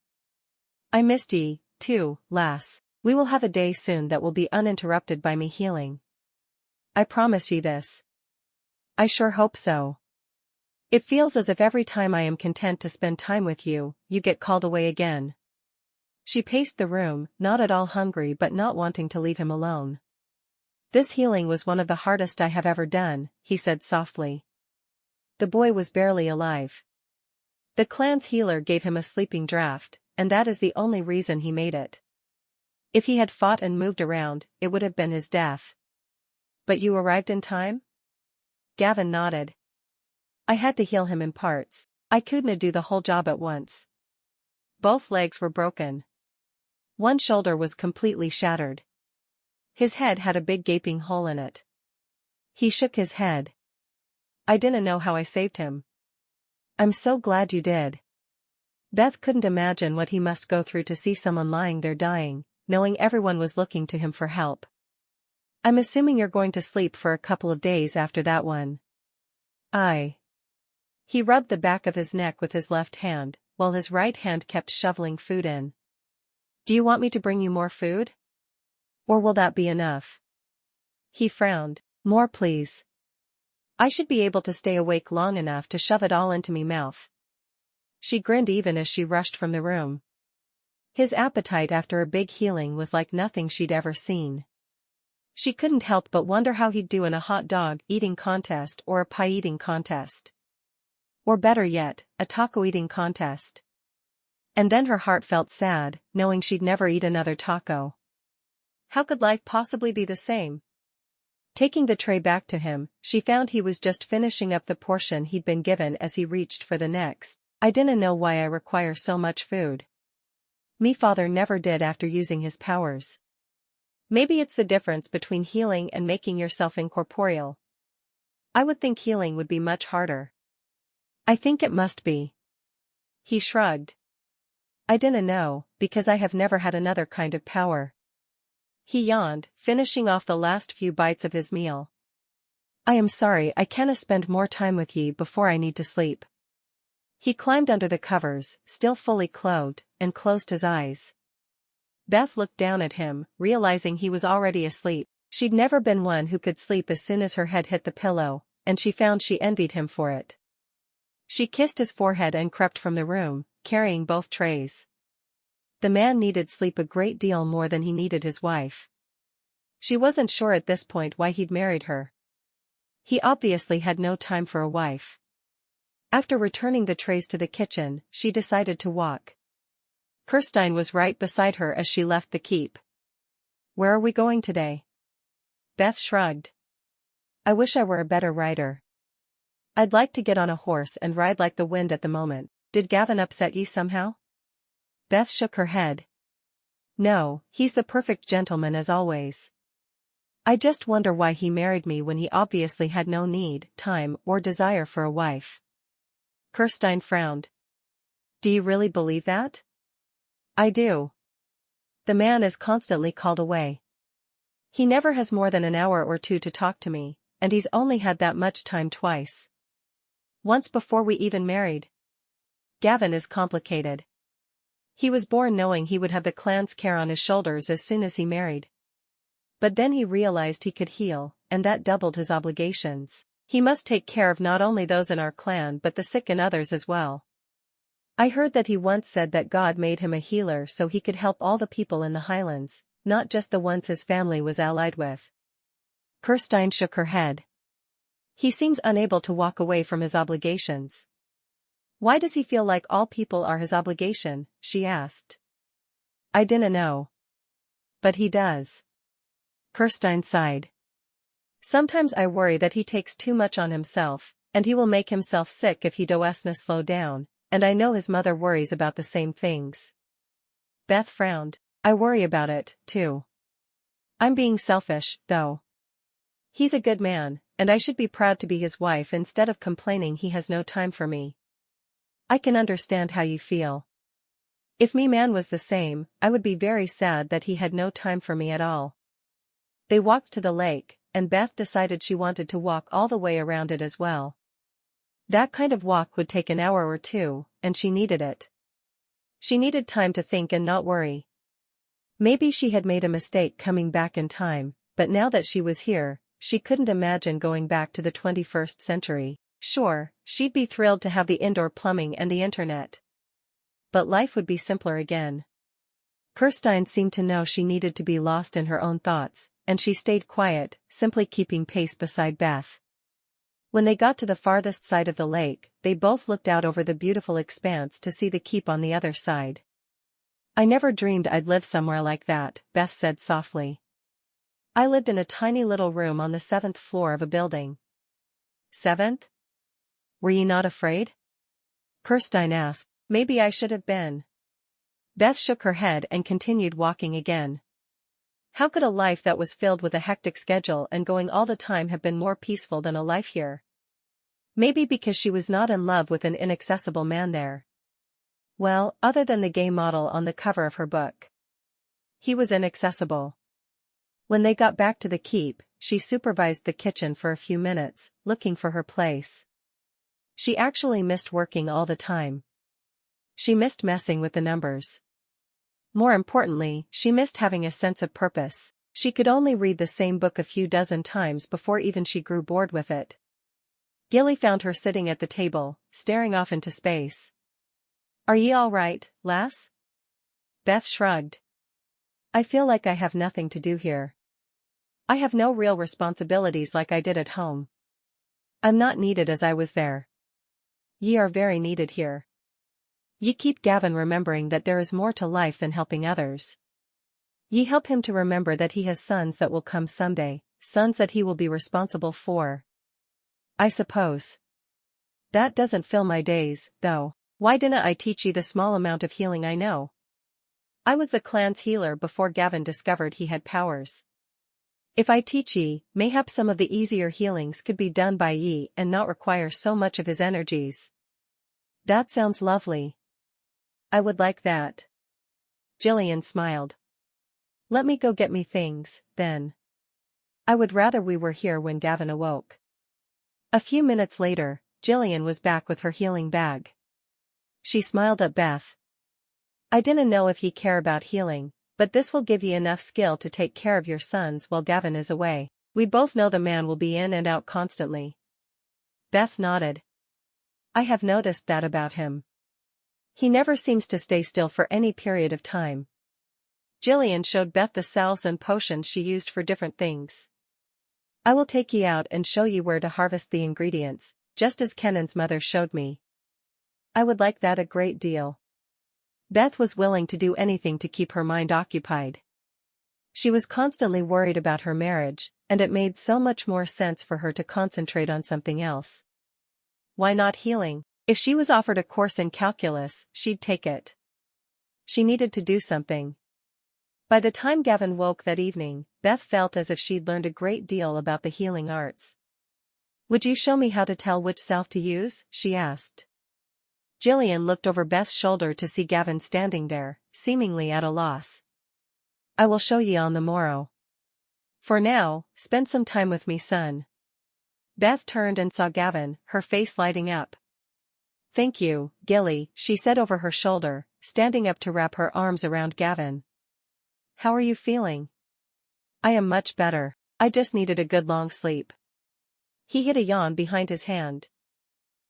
A: I missed ye, too, lass. We will have a day soon that will be uninterrupted by me healing. I promise ye this. I sure hope so. It feels as if every time I am content to spend time with you, you get called away again. She paced the room, not at all hungry but not wanting to leave him alone. This healing was one of the hardest I have ever done, he said softly. The boy was barely alive. The clan's healer gave him a sleeping draught, and that is the only reason he made it. If he had fought and moved around, it would have been his death. But you arrived in time? Gavin nodded. I had to heal him in parts. I couldn't do the whole job at once. Both legs were broken. One shoulder was completely shattered. His head had a big gaping hole in it. He shook his head. I didn't know how I saved him. I'm so glad you did. Beth couldn't imagine what he must go through to see someone lying there dying, knowing everyone was looking to him for help. I'm assuming you're going to sleep for a couple of days after that one. He rubbed the back of his neck with his left hand, while his right hand kept shoveling food in. Do you want me to bring you more food? Or will that be enough? He frowned. More please. I should be able to stay awake long enough to shove it all into me mouth. She grinned even as she rushed from the room. His appetite after a big healing was like nothing she'd ever seen. She couldn't help but wonder how he'd do in a hot dog eating contest or a pie eating contest. Or better yet, a taco eating contest. And then her heart felt sad, knowing she'd never eat another taco. How could life possibly be the same? Taking the tray back to him, she found he was just finishing up the portion he'd been given as he reached for the next. I didn't know why I require so much food. Me father never did after using his powers. Maybe it's the difference between healing and making yourself incorporeal. I would think healing would be much harder. I think it must be. He shrugged. I didn't know, because I have never had another kind of power. He yawned, finishing off the last few bites of his meal. I am sorry I canna spend more time with ye before I need to sleep. He climbed under the covers, still fully clothed, and closed his eyes. Beth looked down at him, realizing he was already asleep. She'd never been one who could sleep as soon as her head hit the pillow, and she found she envied him for it. She kissed his forehead and crept from the room, carrying both trays. The man needed sleep a great deal more than he needed his wife. She wasn't sure at this point why he'd married her. He obviously had no time for a wife. After returning the trays to the kitchen, she decided to walk. Kirsten was right beside her as she left the keep. Where are we going today? Beth shrugged. I wish I were a better rider. I'd like to get on a horse and ride like the wind at the moment. Did Gavin upset ye somehow? Beth shook her head. No, he's the perfect gentleman as always. I just wonder why he married me when he obviously had no need, time, or desire for a wife. Kirsten frowned. Do you really believe that? I do. The man is constantly called away. He never has more than an hour or two to talk to me, and he's only had that much time twice. Once before we even married. Gavin is complicated. He was born knowing he would have the clan's care on his shoulders as soon as he married. But then he realized he could heal, and that doubled his obligations. He must take care of not only those in our clan but the sick and others as well. I heard that he once said that God made him a healer so he could help all the people in the Highlands, not just the ones his family was allied with. Kirsten shook her head. He seems unable to walk away from his obligations. Why does he feel like all people are his obligation? She asked. I didn't know. But he does. Kirsten sighed. Sometimes I worry that he takes too much on himself, and he will make himself sick if he doesn't slow down, and I know his mother worries about the same things. Beth frowned. I worry about it, too. I'm being selfish, though. He's a good man, and I should be proud to be his wife instead of complaining he has no time for me. I can understand how you feel. If me man was the same, I would be very sad that he had no time for me at all. They walked to the lake, and Beth decided she wanted to walk all the way around it as well. That kind of walk would take an hour or two, and she needed it. She needed time to think and not worry. Maybe she had made a mistake coming back in time, but now that she was here, she couldn't imagine going back to the 21st century. Sure, she'd be thrilled to have the indoor plumbing and the internet. But life would be simpler again. Kirsten seemed to know she needed to be lost in her own thoughts, and she stayed quiet, simply keeping pace beside Beth. When they got to the farthest side of the lake, they both looked out over the beautiful expanse to see the keep on the other side. I never dreamed I'd live somewhere like that, Beth said softly. I lived in a tiny little room on the 7th floor of a building. 7th? Were ye not afraid? Kirsten asked. Maybe I should have been. Beth shook her head and continued walking again. How could a life that was filled with a hectic schedule and going all the time have been more peaceful than a life here? Maybe because she was not in love with an inaccessible man there. Well, other than the gay model on the cover of her book. He was inaccessible. When they got back to the keep, she supervised the kitchen for a few minutes, looking for her place. She actually missed working all the time. She missed messing with the numbers. More importantly, she missed having a sense of purpose. She could only read the same book a few dozen times before even she grew bored with it. Gilly found her sitting at the table, staring off into space. "Are ye all right, lass?" Beth shrugged. "I feel like I have nothing to do here. I have no real responsibilities like I did at home. I'm not needed as I was there. Ye are very needed here. Ye keep Gavin remembering that there is more to life than helping others. Ye help him to remember that he has sons that will come someday, sons that he will be responsible for. I suppose. That doesn't fill my days, though. Why dinna I teach ye the small amount of healing I know? I was the clan's healer before Gavin discovered he had powers. If I teach ye, mayhap some of the easier healings could be done by ye and not require so much of his energies." "That sounds lovely. I would like that." Gillian smiled. "Let me go get me things, then. I would rather we were here when Gavin awoke." A few minutes later, Gillian was back with her healing bag. She smiled at Beth. "I dinna know if ye care about healing, but this will give ye enough skill to take care of your sons while Gavin is away. We both know the man will be in and out constantly." Beth nodded. "I have noticed that about him. He never seems to stay still for any period of time." Gillian showed Beth the salves and potions she used for different things. "I will take ye out and show ye where to harvest the ingredients, just as Kennan's mother showed me." "I would like that a great deal." Beth was willing to do anything to keep her mind occupied. She was constantly worried about her marriage, and it made so much more sense for her to concentrate on something else. Why not healing? If she was offered a course in calculus, she'd take it. She needed to do something. By the time Gavin woke that evening, Beth felt as if she'd learned a great deal about the healing arts. "Would you show me how to tell which salve to use?" she asked. Gillian looked over Beth's shoulder to see Gavin standing there, seemingly at a loss. "I will show ye on the morrow. For now, spend some time with me, son." Beth turned and saw Gavin, her face lighting up. "Thank you, Gilly," she said over her shoulder, standing up to wrap her arms around Gavin. "How are you feeling?" "I am much better. I just needed a good long sleep." He hid a yawn behind his hand.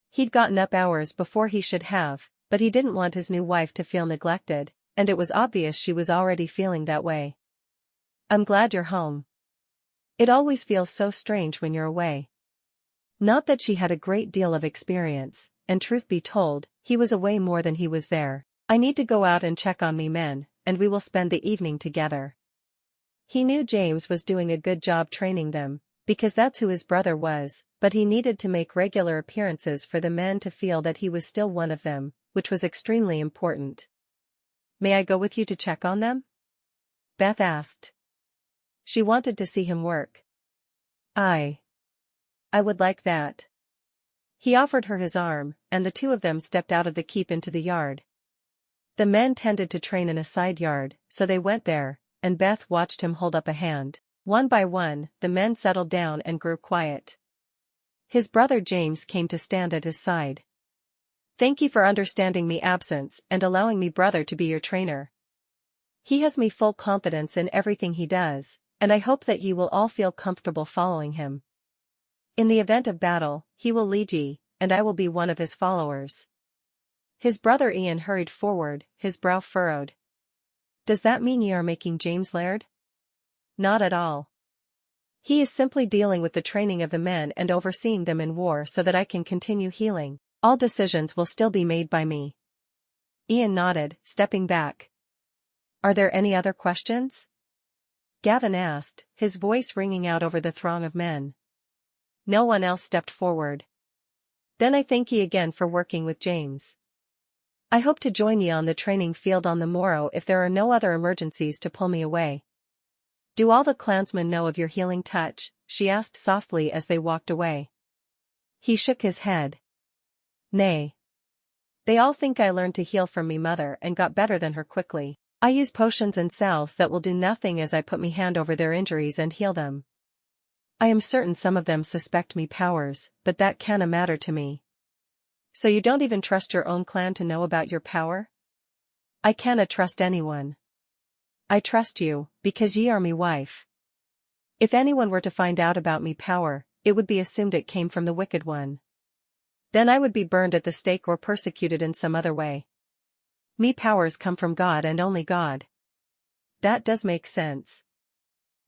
A: He'd gotten up hours before he should have, but he didn't want his new wife to feel neglected, and it was obvious she was already feeling that way. "I'm glad you're home. It always feels so strange when you're away." Not that she had a great deal of experience, and truth be told, he was away more than he was there. "I need to go out and check on me men, and we will spend the evening together." He knew James was doing a good job training them, because that's who his brother was, but he needed to make regular appearances for the men to feel that he was still one of them, which was extremely important. "May I go with you to check on them?" Beth asked. She wanted to see him work. I would like that." He offered her his arm, and the two of them stepped out of the keep into the yard. The men tended to train in a side yard, so they went there, and Beth watched him hold up a hand. One by one, the men settled down and grew quiet. His brother James came to stand at his side. "Thank you for understanding me absence and allowing me brother to be your trainer. He has me full confidence in everything he does, and I hope that ye will all feel comfortable following him. In the event of battle, he will lead ye, and I will be one of his followers." His brother Ian hurried forward, his brow furrowed. "Does that mean ye are making James laird?" "Not at all. He is simply dealing with the training of the men and overseeing them in war so that I can continue healing. All decisions will still be made by me." Ian nodded, stepping back. "Are there any other questions?" Gavin asked, his voice ringing out over the throng of men. No one else stepped forward. "Then I thank ye again for working with James." I hope to join ye on the training field on the morrow if there are no other emergencies to pull me away. Do all the clansmen know of your healing touch? She asked softly as they walked away. He shook his head. Nay. They all think I learned to heal from me mother and got better than her quickly. I use potions and salves that will do nothing as I put me hand over their injuries and heal them. I am certain some of them suspect me powers, but that canna matter to me. So you don't even trust your own clan to know about your power? I canna trust anyone. I trust you, because ye are me wife. If anyone were to find out about me power, it would be assumed it came from the wicked one. Then I would be burned at the stake or persecuted in some other way. Me powers come from God and only God. That does make sense.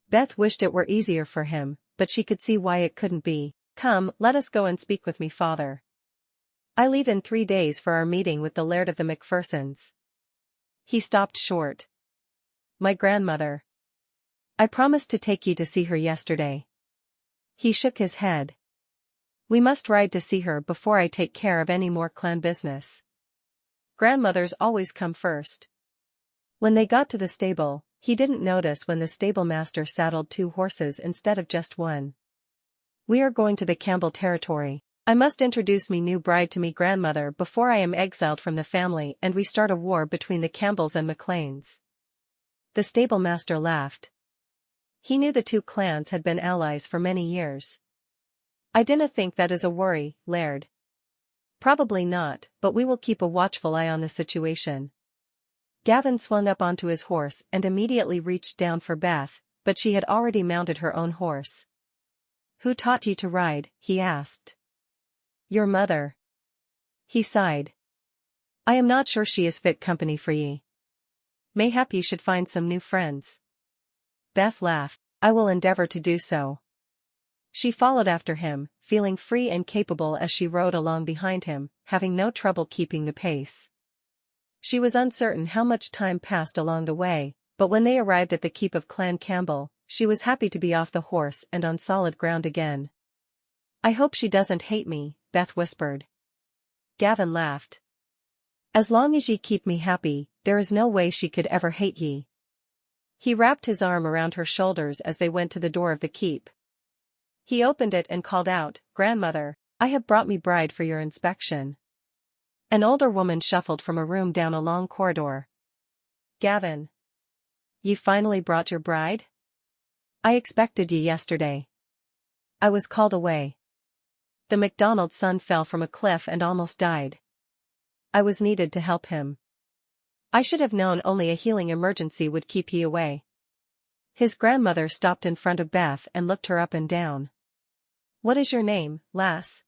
A: Beth wished it were easier for him, but she could see why it couldn't be. Come, let us go and speak with me father. I leave in 3 days for our meeting with the Laird of the Macphersons. He stopped short. My grandmother. I promised to take you to see her yesterday. He shook his head. We must ride to see her before I take care of any more clan business. Grandmothers always come first. When they got to the stable, he didn't notice when the stable master saddled 2 horses instead of just 1. We are going to the Campbell territory. I must introduce me new bride to me grandmother before I am exiled from the family and we start a war between the Campbells and McClains. The stable master laughed. He knew the 2 clans had been allies for many years. I dinna think that is a worry, Laird. Probably not, but we will keep a watchful eye on the situation. Gavin swung up onto his horse and immediately reached down for Beth, but she had already mounted her own horse. Who taught ye to ride? He asked. Your mother. He sighed. I am not sure she is fit company for ye. Mayhap ye should find some new friends. Beth laughed. I will endeavor to do so. She followed after him, feeling free and capable as she rode along behind him, having no trouble keeping the pace. She was uncertain how much time passed along the way, but when they arrived at the keep of Clan Campbell, she was happy to be off the horse and on solid ground again. I hope she doesn't hate me, Beth whispered. Gavin laughed. As long as ye keep me happy, there is no way she could ever hate ye. He wrapped his arm around her shoulders as they went to the door of the keep. He opened it and called out, Grandmother, I have brought me bride for your inspection. An older woman shuffled from a room down a long corridor. Gavin. Ye finally brought your bride? I expected ye yesterday. I was called away. The MacDonald's son fell from a cliff and almost died. I was needed to help him. I should have known only a healing emergency would keep ye away. His grandmother stopped in front of Beth and looked her up and down. What is your name, lass?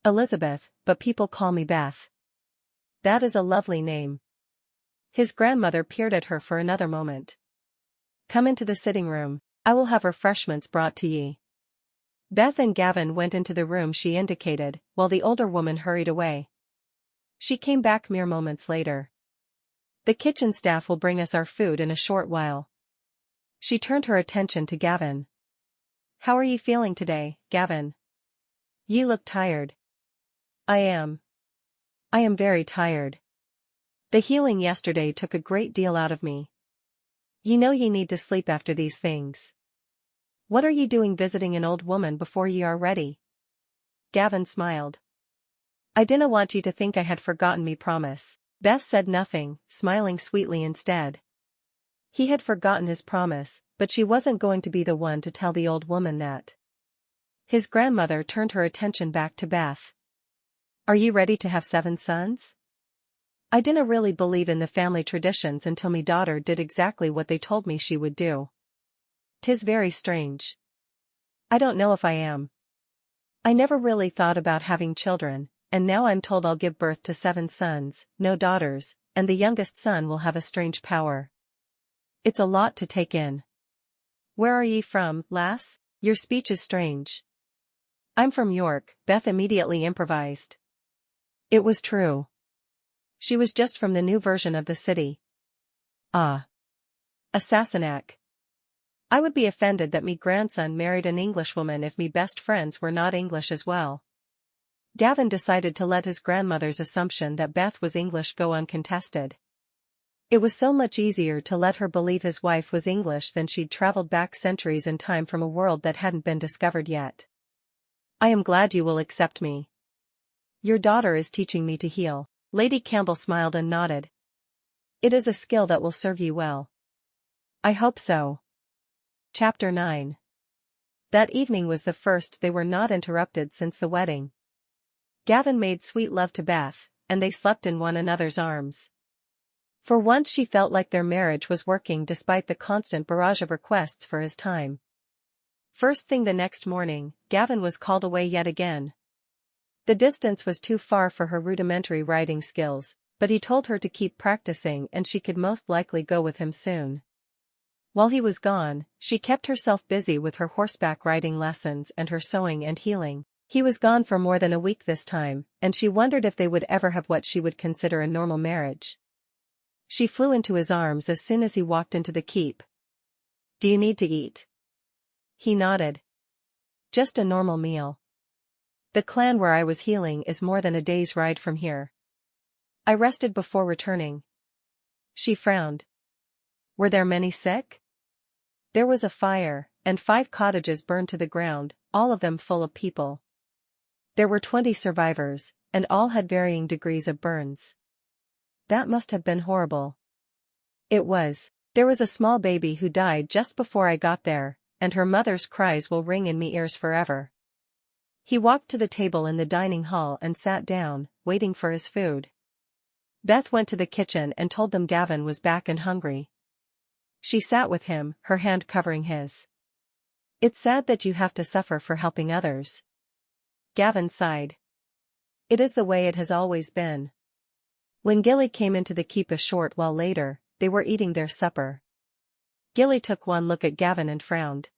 A: Elizabeth, but people call me Beth. That is a lovely name. His grandmother peered at her for another moment. Come into the sitting room, I will have refreshments brought to ye. Beth and Gavin went into the room she indicated, while the older woman hurried away. She came back mere moments later. The kitchen staff will bring us our food in a short while. She turned her attention to Gavin. How are ye feeling today, Gavin? Ye look tired. I am very tired. The healing yesterday took a great deal out of me. Ye know ye need to sleep after these things. What are ye doing visiting an old woman before ye are ready? Gavin smiled. I dinna want ye to think I had forgotten me promise. Beth said nothing, smiling sweetly instead. He had forgotten his promise, but she wasn't going to be the one to tell the old woman that. His grandmother turned her attention back to Beth. Are ye ready to have 7 sons? I dinna really believe in the family traditions until me daughter did exactly what they told me she would do. 'Tis very strange. I don't know if I am. I never really thought about having children, and now I'm told I'll give birth to 7 sons, no daughters, and the youngest son will have a strange power. It's a lot to take in. Where are ye from, lass? Your speech is strange. I'm from York, Beth immediately improvised. It was true. She was just from the new version of the city. Ah. A Sassenach. I would be offended that me grandson married an Englishwoman if me best friends were not English as well. Gavin decided to let his grandmother's assumption that Beth was English go uncontested. It was so much easier to let her believe his wife was English than she'd traveled back centuries in time from a world that hadn't been discovered yet. I am glad you will accept me. Your daughter is teaching me to heal. Lady Campbell smiled and nodded. It is a skill that will serve you well. I hope so. Chapter 9. That evening was the first they were not interrupted since the wedding. Gavin made sweet love to Beth, and they slept in one another's arms. For once she felt like their marriage was working despite the constant barrage of requests for his time. First thing the next morning, Gavin was called away yet again. The distance was too far for her rudimentary riding skills, but he told her to keep practicing and she could most likely go with him soon. While he was gone, she kept herself busy with her horseback riding lessons and her sewing and healing. He was gone for more than a week this time, and she wondered if they would ever have what she would consider a normal marriage. She flew into his arms as soon as he walked into the keep. Do you need to eat? He nodded. Just a normal meal. The clan where I was healing is more than a day's ride from here. I rested before returning. She frowned. Were there many sick? There was a fire, and 5 cottages burned to the ground, all of them full of people. There were 20 survivors, and all had varying degrees of burns. That must have been horrible. It was. There was a small baby who died just before I got there, and her mother's cries will ring in me ears forever. He walked to the table in the dining hall and sat down, waiting for his food. Beth went to the kitchen and told them Gavin was back and hungry. She sat with him, her hand covering his. It's sad that you have to suffer for helping others. Gavin sighed. It is the way it has always been. When Gilly came into the keep a short while later, they were eating their supper. Gilly took one look at Gavin and frowned.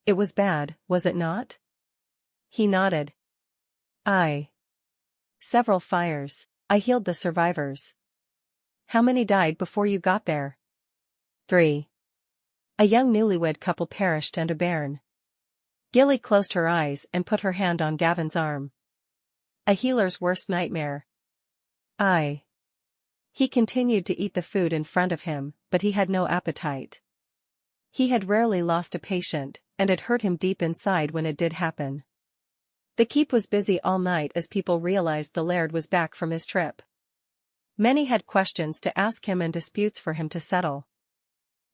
A: It was bad, was it not? He nodded. Aye. Several fires. I healed the survivors. How many died before you got there? 3. A young newlywed couple perished and a bairn. Gilly closed her eyes and put her hand on Gavin's arm. A healer's worst nightmare. Aye. He continued to eat the food in front of him, but he had no appetite. He had rarely lost a patient, and it hurt him deep inside when it did happen. The keep was busy all night as people realized the laird was back from his trip. Many had questions to ask him and disputes for him to settle.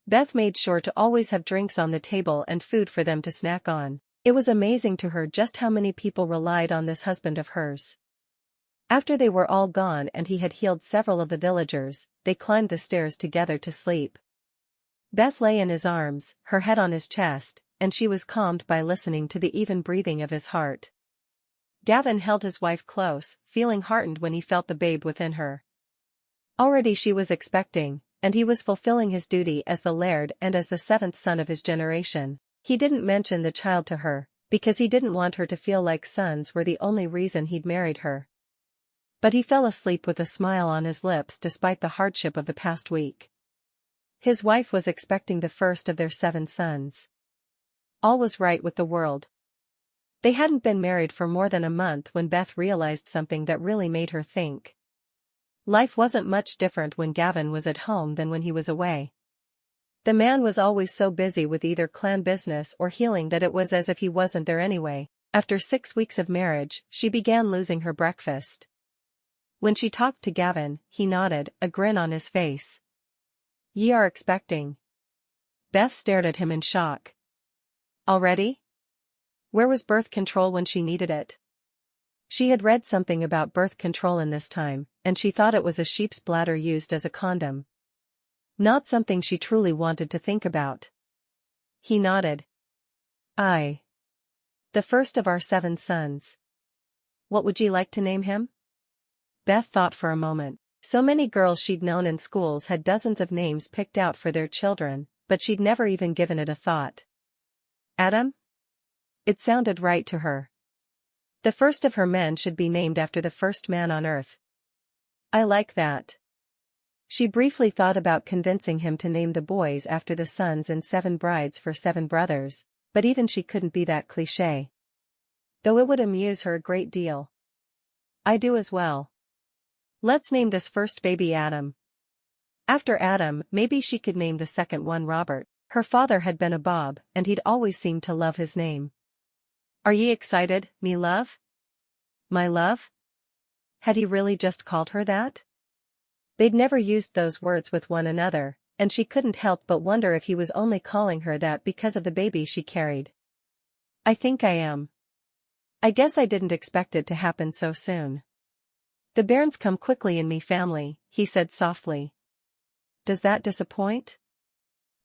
A: Beth made sure to always have drinks on the table and food for them to snack on. It was amazing to her just how many people relied on this husband of hers. After they were all gone and he had healed several of the villagers, they climbed the stairs together to sleep. Beth lay in his arms, her head on his chest, and she was calmed by listening to the even breathing of his heart. Gavin held his wife close, feeling heartened when he felt the babe within her. Already she was expecting, and he was fulfilling his duty as the laird and as the 7th son of his generation. He didn't mention the child to her, because he didn't want her to feel like sons were the only reason he'd married her. But he fell asleep with a smile on his lips despite the hardship of the past week. His wife was expecting the first of their 7 sons. All was right with the world. They hadn't been married for more than a month when Beth realized something that really made her think. Life wasn't much different when Gavin was at home than when he was away. The man was always so busy with either clan business or healing that it was as if he wasn't there anyway. After 6 weeks of marriage, she began losing her breakfast. When she talked to Gavin, he nodded, a grin on his face. Ye are expecting. Beth stared at him in shock. Already? Where was birth control when she needed it? She had read something about birth control in this time, and she thought it was a sheep's bladder used as a condom. Not something she truly wanted to think about. He nodded. Aye. The first of our 7 sons. What would ye like to name him? Beth thought for a moment. So many girls she'd known in schools had dozens of names picked out for their children, but she'd never even given it a thought. Adam? It sounded right to her. The first of her men should be named after the first man on earth. I like that. She briefly thought about convincing him to name the boys after the sons and 7 brides for 7 brothers, but even she couldn't be that cliché. Though it would amuse her a great deal. I do as well. Let's name this first baby Adam. After Adam, maybe she could name the second one Robert. Her father had been a Bob, and he'd always seemed to love his name. Are ye excited, me love? My love? Had he really just called her that? They'd never used those words with one another, and she couldn't help but wonder if he was only calling her that because of the baby she carried. I think I am. I guess I didn't expect it to happen so soon. The bairns come quickly in me family, he said softly. Does that disappoint?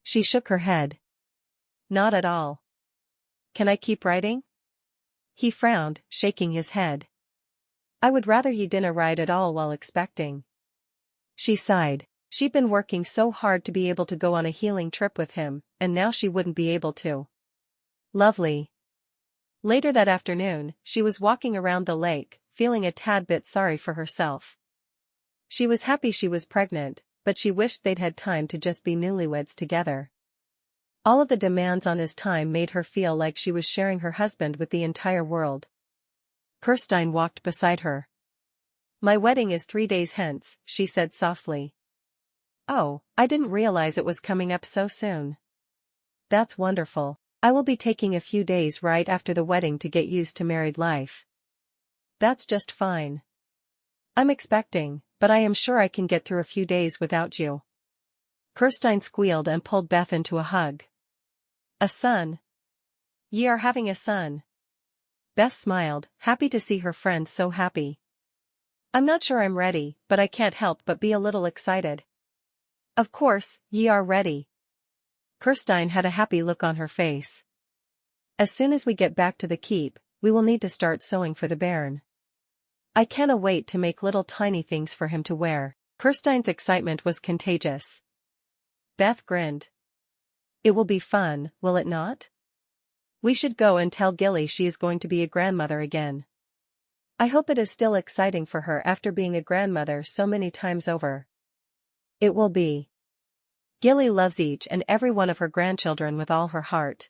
A: She shook her head. Not at all. Can I keep writing? He frowned, shaking his head. I would rather you didn't write at all while expecting. She sighed. She'd been working so hard to be able to go on a healing trip with him, and now she wouldn't be able to. Lovely. Later that afternoon, she was walking around the lake, feeling a tad bit sorry for herself. She was happy she was pregnant, but she wished they'd had time to just be newlyweds together. All of the demands on his time made her feel like she was sharing her husband with the entire world. Kirsten walked beside her. My wedding is 3 days hence, she said softly. Oh, I didn't realize it was coming up so soon. That's wonderful. I will be taking a few days right after the wedding to get used to married life. That's just fine. I'm expecting, but I am sure I can get through a few days without you. Kirsten squealed and pulled Beth into a hug. A son. Ye are having a son. Beth smiled, happy to see her friend so happy. I'm not sure I'm ready, but I can't help but be a little excited. Of course, ye are ready. Kirsten had a happy look on her face. As soon as we get back to the keep, we will need to start sewing for the bairn. I can't wait to make little tiny things for him to wear. Kirsten's excitement was contagious. Beth grinned. It will be fun, will it not? We should go and tell Gilly she is going to be a grandmother again. I hope it is still exciting for her after being a grandmother so many times over. It will be. Gilly loves each and every one of her grandchildren with all her heart.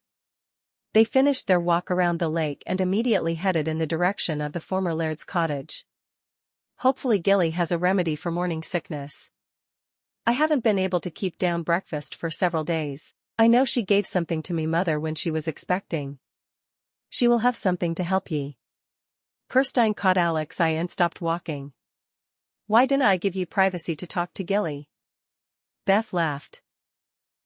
A: They finished their walk around the lake and immediately headed in the direction of the former laird's cottage. Hopefully Gilly has a remedy for morning sickness. I haven't been able to keep down breakfast for several days. I know she gave something to me mother when she was expecting. She will have something to help ye. Kirsten caught Alex's eye and stopped walking. Why didn't I give you privacy to talk to Gilly? Beth laughed.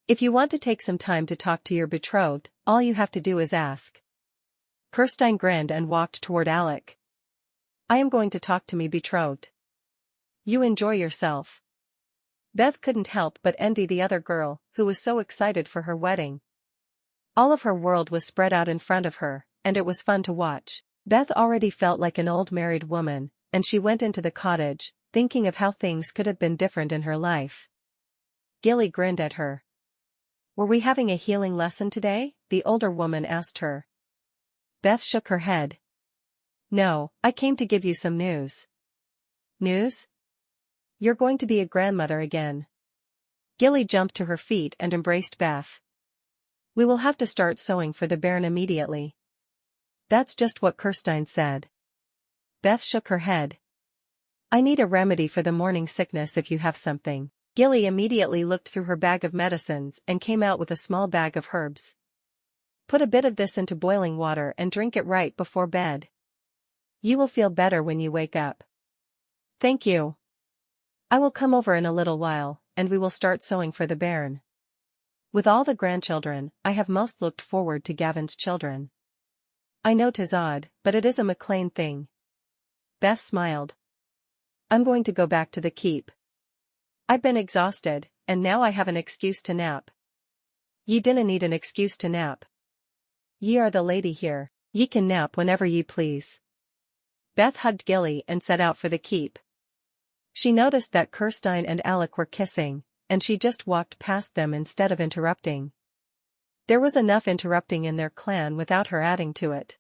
A: If you want to take some time to talk to your betrothed, all you have to do is ask. Kirsten grinned and walked toward Alec. I am going to talk to me betrothed. You enjoy yourself. Beth couldn't help but envy the other girl, who was so excited for her wedding. All of her world was spread out in front of her, and it was fun to watch. Beth already felt like an old married woman, and she went into the cottage, thinking of how things could have been different in her life. Gilly grinned at her. Were we having a healing lesson today? The older woman asked her. Beth shook her head. No, I came to give you some news. News? You're going to be a grandmother again. Gilly jumped to her feet and embraced Beth. We will have to start sewing for the bairn immediately. That's just what Kirsten said. Beth shook her head. I need a remedy for the morning sickness if you have something. Gilly immediately looked through her bag of medicines and came out with a small bag of herbs. Put a bit of this into boiling water and drink it right before bed. You will feel better when you wake up. Thank you. I will come over in a little while, and we will start sewing for the bairn. With all the grandchildren, I have most looked forward to Gavin's children. I know 'tis odd, but it is a McClain thing. Beth smiled. I'm going to go back to the keep. I've been exhausted, and now I have an excuse to nap. Ye dinna need an excuse to nap. Ye are the lady here, ye can nap whenever ye please. Beth hugged Gilly and set out for the keep. She noticed that Kirsten and Alec were kissing, and she just walked past them instead of interrupting. There was enough interrupting in their clan without her adding to it.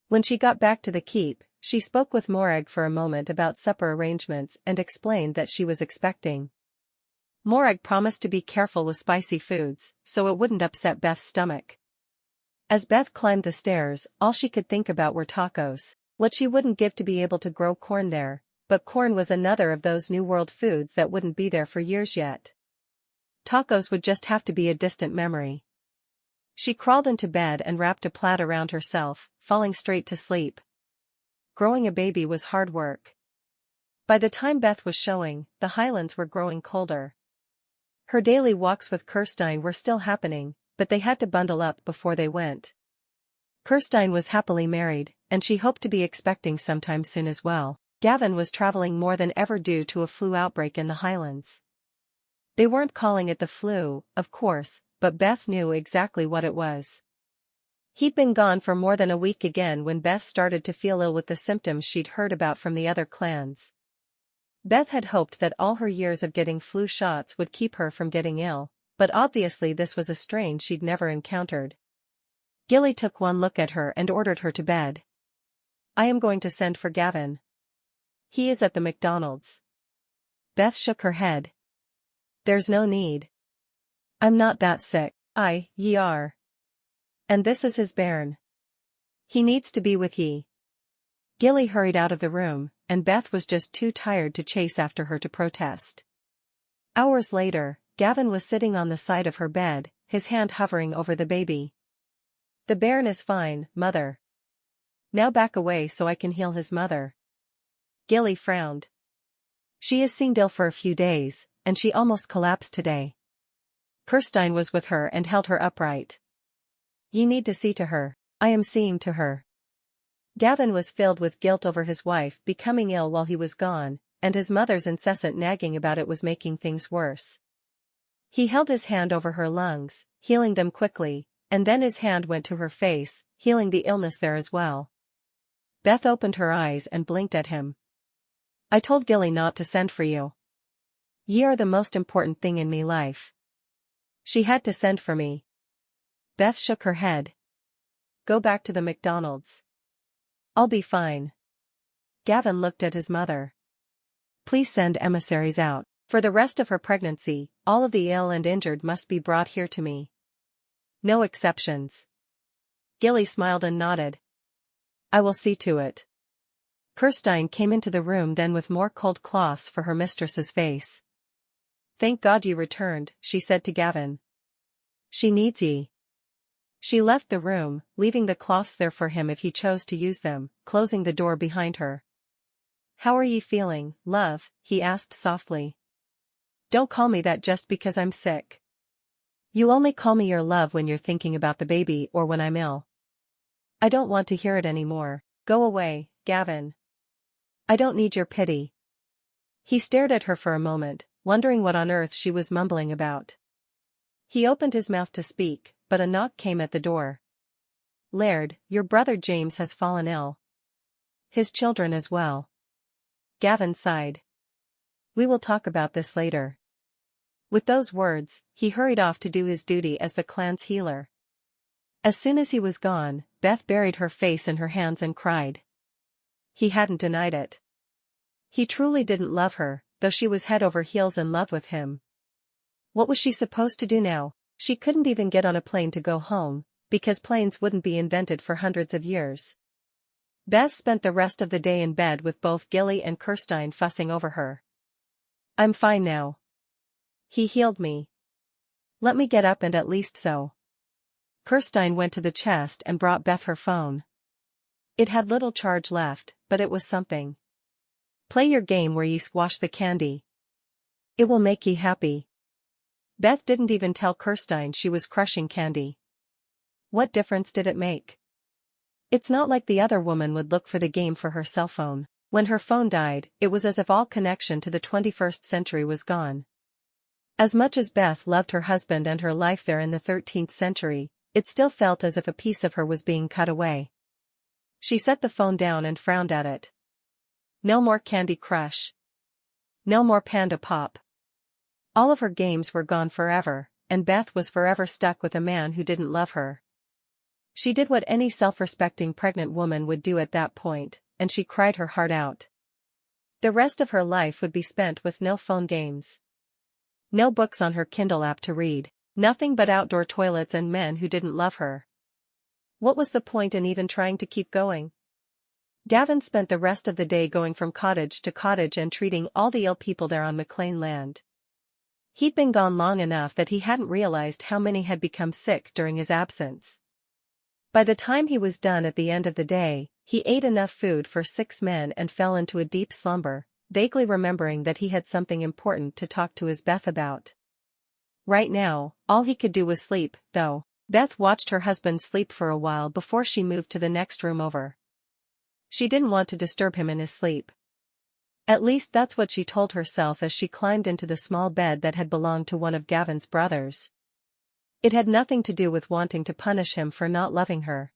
A: When she got back to the keep, she spoke with Morag for a moment about supper arrangements and explained that she was expecting. Morag promised to be careful with spicy foods, so it wouldn't upset Beth's stomach. As Beth climbed the stairs, all she could think about were tacos. What she wouldn't give to be able to grow corn there, but corn was another of those New World foods that wouldn't be there for years yet. Tacos would just have to be a distant memory. She crawled into bed and wrapped a plaid around herself, falling straight to sleep. Growing a baby was hard work. By the time Beth was showing, the Highlands were growing colder. Her daily walks with Kirsten were still happening, but they had to bundle up before they went. Kirsten was happily married, and she hoped to be expecting sometime soon as well. Gavin was traveling more than ever due to a flu outbreak in the Highlands. They weren't calling it the flu, of course, but Beth knew exactly what it was. He'd been gone for more than a week again when Beth started to feel ill with the symptoms she'd heard about from the other clans. Beth had hoped that all her years of getting flu shots would keep her from getting ill, but obviously this was a strain she'd never encountered. Gilly took one look at her and ordered her to bed. "I am going to send for Gavin. He is at the McDonald's." Beth shook her head. "There's no need. I'm not that sick." "Ye are. And this is his bairn. He needs to be with ye." Gilly hurried out of the room, and Beth was just too tired to chase after her to protest. Hours later, Gavin was sitting on the side of her bed, his hand hovering over the baby. "The bairn is fine, mother. Now back away so I can heal his mother." Gilly frowned. "She has seemed ill for a few days, and she almost collapsed today." Kirsten was with her and held her upright. "Ye need to see to her." "I am seeing to her." Gavin was filled with guilt over his wife becoming ill while he was gone, and his mother's incessant nagging about it was making things worse. He held his hand over her lungs, healing them quickly, and then his hand went to her face, healing the illness there as well. Beth opened her eyes and blinked at him. "I told Gilly not to send for you. Ye are the most important thing in me life. She had to send for me." Beth shook her head. "Go back to the McDonald's. I'll be fine." Gavin looked at his mother. "Please send emissaries out. For the rest of her pregnancy, all of the ill and injured must be brought here to me. No exceptions." Gilly smiled and nodded. "I will see to it." Kirsten came into the room then with more cold cloths for her mistress's face. "Thank God you returned," she said to Gavin. "She needs ye." She left the room, leaving the cloths there for him if he chose to use them, closing the door behind her. "How are ye feeling, love?" he asked softly. "Don't call me that just because I'm sick. You only call me your love when you're thinking about the baby or when I'm ill. I don't want to hear it anymore. Go away, Gavin. I don't need your pity." He stared at her for a moment, wondering what on earth she was mumbling about. He opened his mouth to speak, but a knock came at the door. "Laird, your brother James has fallen ill. His children as well." Gavin sighed. "We will talk about this later." With those words, he hurried off to do his duty as the clan's healer. As soon as he was gone, Beth buried her face in her hands and cried. He hadn't denied it. He truly didn't love her, though she was head over heels in love with him. What was she supposed to do now? She couldn't even get on a plane to go home, because planes wouldn't be invented for hundreds of years. Beth spent the rest of the day in bed with both Gilly and Kirsten fussing over her. "I'm fine now. He healed me. Let me get up and at least sew." Kirsten went to the chest and brought Beth her phone. It had little charge left, but it was something. "Play your game where ye squash the candy. It will make ye happy." Beth didn't even tell Kirsten she was crushing candy. What difference did it make? It's not like the other woman would look for the game for her cell phone. When her phone died, it was as if all connection to the 21st century was gone. As much as Beth loved her husband and her life there in the 13th century, it still felt as if a piece of her was being cut away. She set the phone down and frowned at it. No more Candy Crush. No more Panda Pop. All of her games were gone forever, and Beth was forever stuck with a man who didn't love her. She did what any self-respecting pregnant woman would do at that point, and she cried her heart out. The rest of her life would be spent with no phone games. No books on her Kindle app to read, nothing but outdoor toilets and men who didn't love her. What was the point in even trying to keep going? Gavin spent the rest of the day going from cottage to cottage and treating all the ill people there on McClain land. He'd been gone long enough that he hadn't realized how many had become sick during his absence. By the time he was done at the end of the day, he ate enough food for 6 men and fell into a deep slumber, vaguely remembering that he had something important to talk to his Beth about. Right now, all he could do was sleep, though. Beth watched her husband sleep for a while before she moved to the next room over. She didn't want to disturb him in his sleep. At least that's what she told herself as she climbed into the small bed that had belonged to one of Gavin's brothers. It had nothing to do with wanting to punish him for not loving her.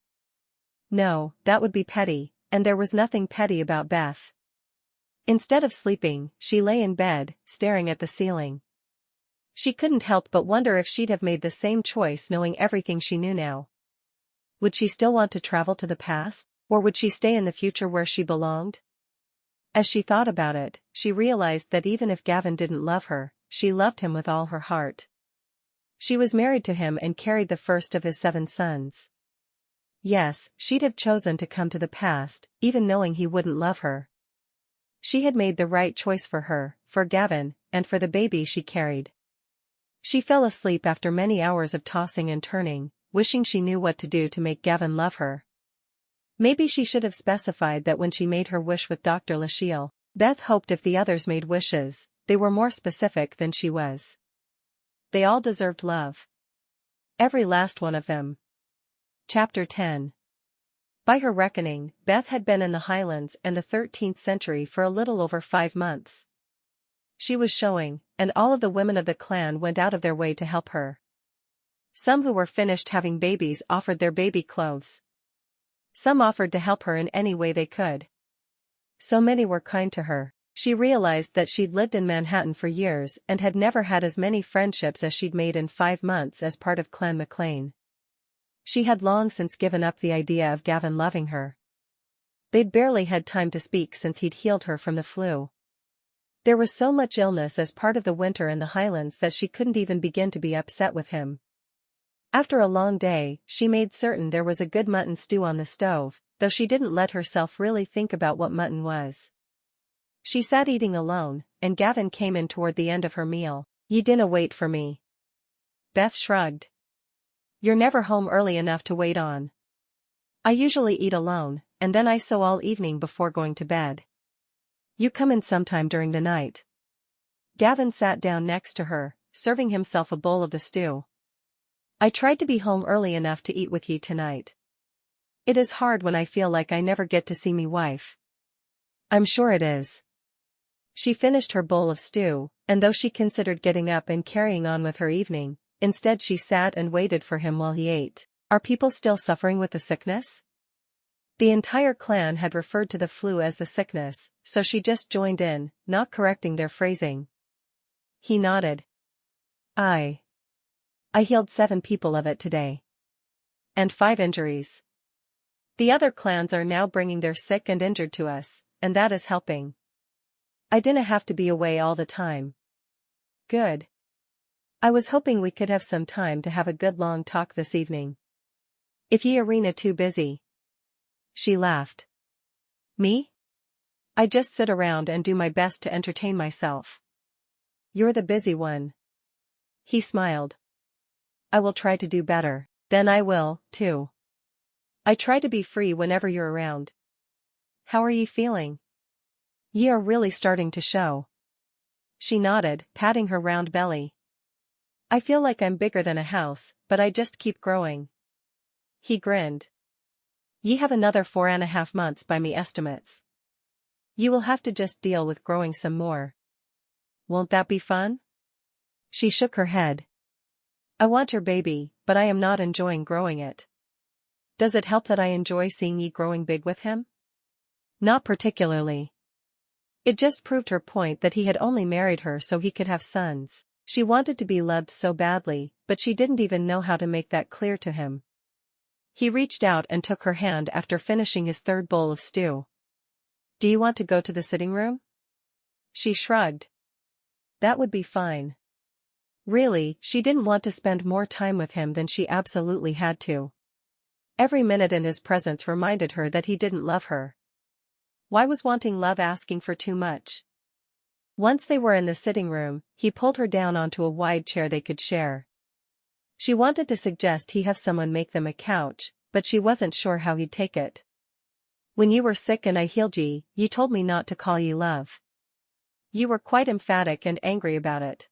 A: No, that would be petty, and there was nothing petty about Beth. Instead of sleeping, she lay in bed, staring at the ceiling. She couldn't help but wonder if she'd have made the same choice knowing everything she knew now. Would she still want to travel to the past, or would she stay in the future where she belonged? As she thought about it, she realized that even if Gavin didn't love her, she loved him with all her heart. She was married to him and carried the first of his 7 sons. Yes, she'd have chosen to come to the past, even knowing he wouldn't love her. She had made the right choice for her, for Gavin, and for the baby she carried. She fell asleep after many hours of tossing and turning, wishing she knew what to do to make Gavin love her. Maybe she should have specified that when she made her wish with Dr. Lashiel. Beth hoped if the others made wishes, they were more specific than she was. They all deserved love. Every last one of them. Chapter 10. By her reckoning, Beth had been in the Highlands and the 13th century for a little over 5 months. She was showing, and all of the women of the clan went out of their way to help her. Some who were finished having babies offered their baby clothes. Some offered to help her in any way they could. So many were kind to her. She realized that she'd lived in Manhattan for years and had never had as many friendships as she'd made in 5 months as part of Clan McClain. She had long since given up the idea of Gavin loving her. They'd barely had time to speak since he'd healed her from the flu. There was so much illness as part of the winter in the Highlands that she couldn't even begin to be upset with him. After a long day, she made certain there was a good mutton stew on the stove, though she didn't let herself really think about what mutton was. She sat eating alone, and Gavin came in toward the end of her meal. "You dinna wait for me." Beth shrugged. "You're never home early enough to wait on. I usually eat alone, and then I sew all evening before going to bed. You come in sometime during the night." Gavin sat down next to her, serving himself a bowl of the stew. "I tried to be home early enough to eat with ye tonight. It is hard when I feel like I never get to see me wife." "I'm sure it is." She finished her bowl of stew, and though she considered getting up and carrying on with her evening, instead she sat and waited for him while he ate. "Are people still suffering with the sickness?" The entire clan had referred to the flu as the sickness, so she just joined in, not correcting their phrasing. He nodded. I healed 7 people of it today. And 5 injuries. The other clans are now bringing their sick and injured to us, and that is helping. I didn't have to be away all the time." "Good. I was hoping we could have some time to have a good long talk this evening. If ye arena too busy." She laughed. "Me? I just sit around and do my best to entertain myself." "You're the busy one." He smiled. "I will try to do better. Then I will, too. I try to be free whenever you're around. How are ye feeling? Ye are really starting to show." She nodded, patting her round belly. "I feel like I'm bigger than a house, but I just keep growing." He grinned. "Ye have another 4.5 months by me estimates. You will have to just deal with growing some more. Won't that be fun?" She shook her head. "I want your baby, but I am not enjoying growing it." "Does it help that I enjoy seeing ye growing big with him?" "Not particularly." It just proved her point that he had only married her so he could have sons. She wanted to be loved so badly, but she didn't even know how to make that clear to him. He reached out and took her hand after finishing his 3rd bowl of stew. "Do you want to go to the sitting room?" She shrugged. "That would be fine." Really, she didn't want to spend more time with him than she absolutely had to. Every minute in his presence reminded her that he didn't love her. Why was wanting love asking for too much? Once they were in the sitting room, he pulled her down onto a wide chair they could share. She wanted to suggest he have someone make them a couch, but she wasn't sure how he'd take it. When you were sick and I healed ye, you told me not to call ye love. You were quite emphatic and angry about it.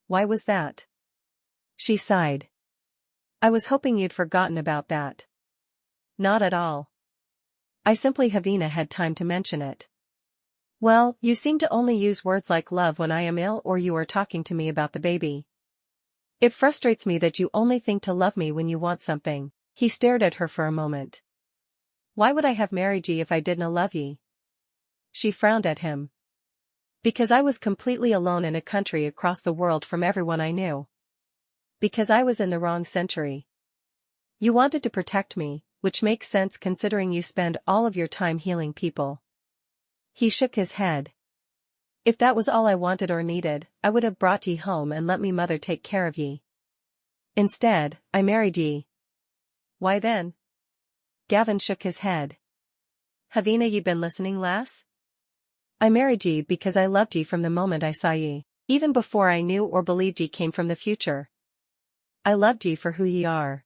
A: Why was that? She sighed. I was hoping you'd forgotten about that. Not at all. I simply haven't had time to mention it. Well, you seem to only use words like love when I am ill or you are talking to me about the baby. It frustrates me that you only think to love me when you want something. He stared at her for a moment. Why would I have married ye if I didna love ye? She frowned at him. Because I was completely alone in a country across the world from everyone I knew. Because I was in the wrong century. You wanted to protect me, which makes sense considering you spend all of your time healing people. He shook his head. If that was all I wanted or needed, I would have brought ye home and let me mother take care of ye. Instead, I married ye. Why then? Gavin shook his head. Havena ye been listening, lass? I married ye because I loved ye from the moment I saw ye, even before I knew or believed ye came from the future. I loved ye for who ye are.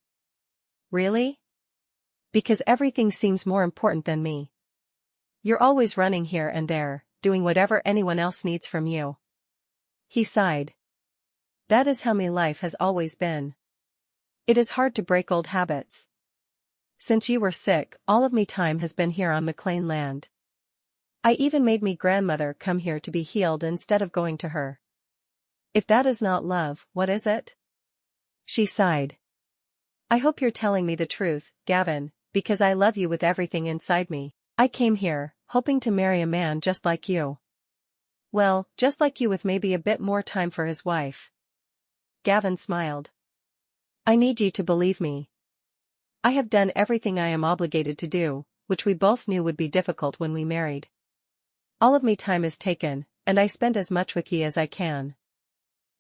A: Really? Because everything seems more important than me. You're always running here and there, doing whatever anyone else needs from you. He sighed. That is how my life has always been. It is hard to break old habits. Since you were sick, all of me time has been here on McClain land. I even made me grandmother come here to be healed instead of going to her. If that is not love, what is it? She sighed. I hope you're telling me the truth, Gavin, because I love you with everything inside me. I came here, hoping to marry a man just like you. Well, just like you with maybe a bit more time for his wife. Gavin smiled. I need you to believe me. I have done everything I am obligated to do, which we both knew would be difficult when we married. All of me time is taken, and I spend as much with ye as I can.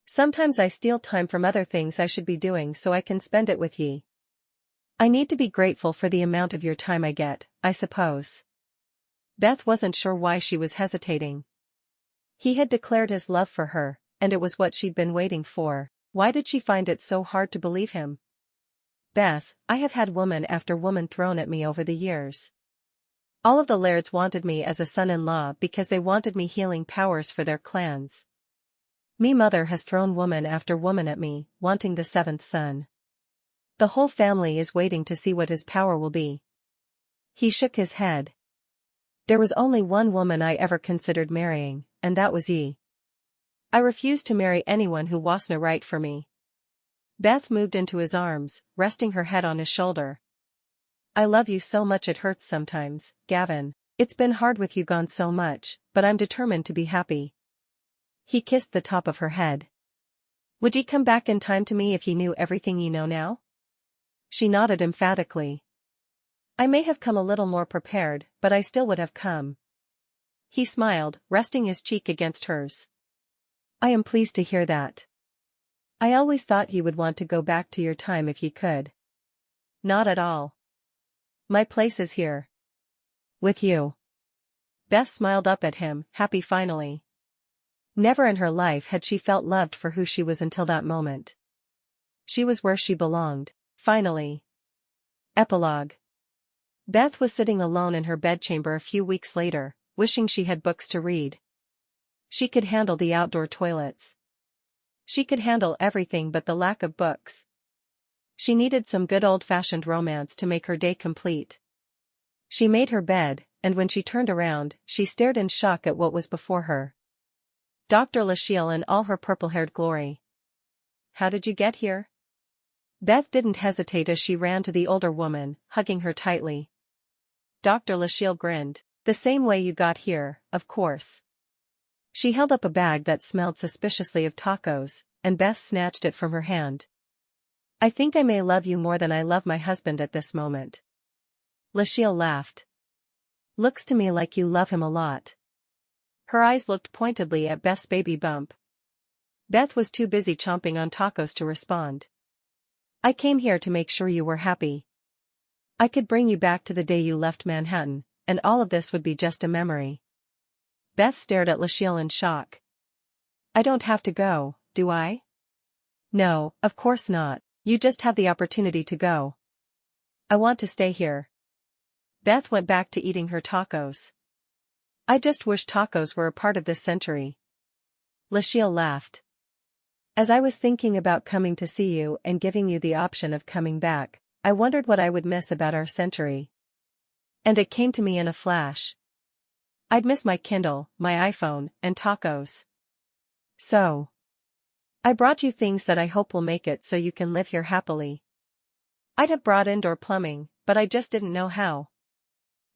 A: Sometimes I steal time from other things I should be doing so I can spend it with ye. I need to be grateful for the amount of your time I get, I suppose. Beth wasn't sure why she was hesitating. He had declared his love for her, and it was what she'd been waiting for. Why did she find it so hard to believe him? Beth, I have had woman after woman thrown at me over the years. All of the lairds wanted me as a son-in-law because they wanted me healing powers for their clans. Me mother has thrown woman after woman at me, wanting the seventh son. The whole family is waiting to see what his power will be. He shook his head. There was only one woman I ever considered marrying, and that was ye. I refused to marry anyone who wasna right for me. Beth moved into his arms, resting her head on his shoulder. I love you so much it hurts sometimes, Gavin. It's been hard with you gone so much, but I'm determined to be happy. He kissed the top of her head. Would ye come back in time to me if ye knew everything ye know now? She nodded emphatically. I may have come a little more prepared, but I still would have come. He smiled, resting his cheek against hers. I am pleased to hear that. I always thought you would want to go back to your time if you could. Not at all. My place is here. With you. Beth smiled up at him, happy finally. Never in her life had she felt loved for who she was until that moment. She was where she belonged, finally. Epilogue. Beth was sitting alone in her bedchamber a few weeks later, wishing she had books to read. She could handle the outdoor toilets. She could handle everything but the lack of books. She needed some good old-fashioned romance to make her day complete. She made her bed, and when she turned around, she stared in shock at what was before her. Dr. Lachelle in all her purple-haired glory. How did you get here? Beth didn't hesitate as she ran to the older woman, hugging her tightly. Dr. Lachelle grinned. The same way you got here, of course. She held up a bag that smelled suspiciously of tacos, and Beth snatched it from her hand. I think I may love you more than I love my husband at this moment. Lachelle laughed. Looks to me like you love him a lot. Her eyes looked pointedly at Beth's baby bump. Beth was too busy chomping on tacos to respond. I came here to make sure you were happy. I could bring you back to the day you left Manhattan, and all of this would be just a memory. Beth stared at Lachelle in shock. I don't have to go, do I? No, of course not, you just have the opportunity to go. I want to stay here. Beth went back to eating her tacos. I just wish tacos were a part of this century. Lachelle laughed. As I was thinking about coming to see you and giving you the option of coming back, I wondered what I would miss about our century. And it came to me in a flash. I'd miss my Kindle, my iPhone, and tacos. So I brought you things that I hope will make it so you can live here happily. I'd have brought indoor plumbing, but I just didn't know how.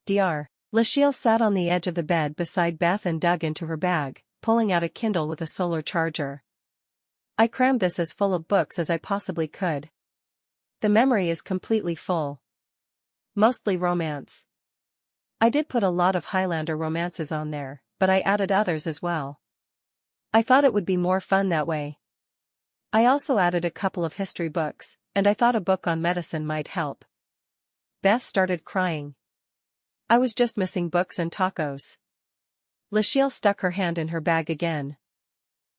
A: Dr. Lachelle sat on the edge of the bed beside Beth and dug into her bag, pulling out a Kindle with a solar charger. I crammed this as full of books as I possibly could. The memory is completely full. Mostly romance. I did put a lot of Highlander romances on there, but I added others as well. I thought it would be more fun that way. I also added a couple of history books, and I thought a book on medicine might help. Beth started crying. I was just missing books and tacos. Lachelle stuck her hand in her bag again.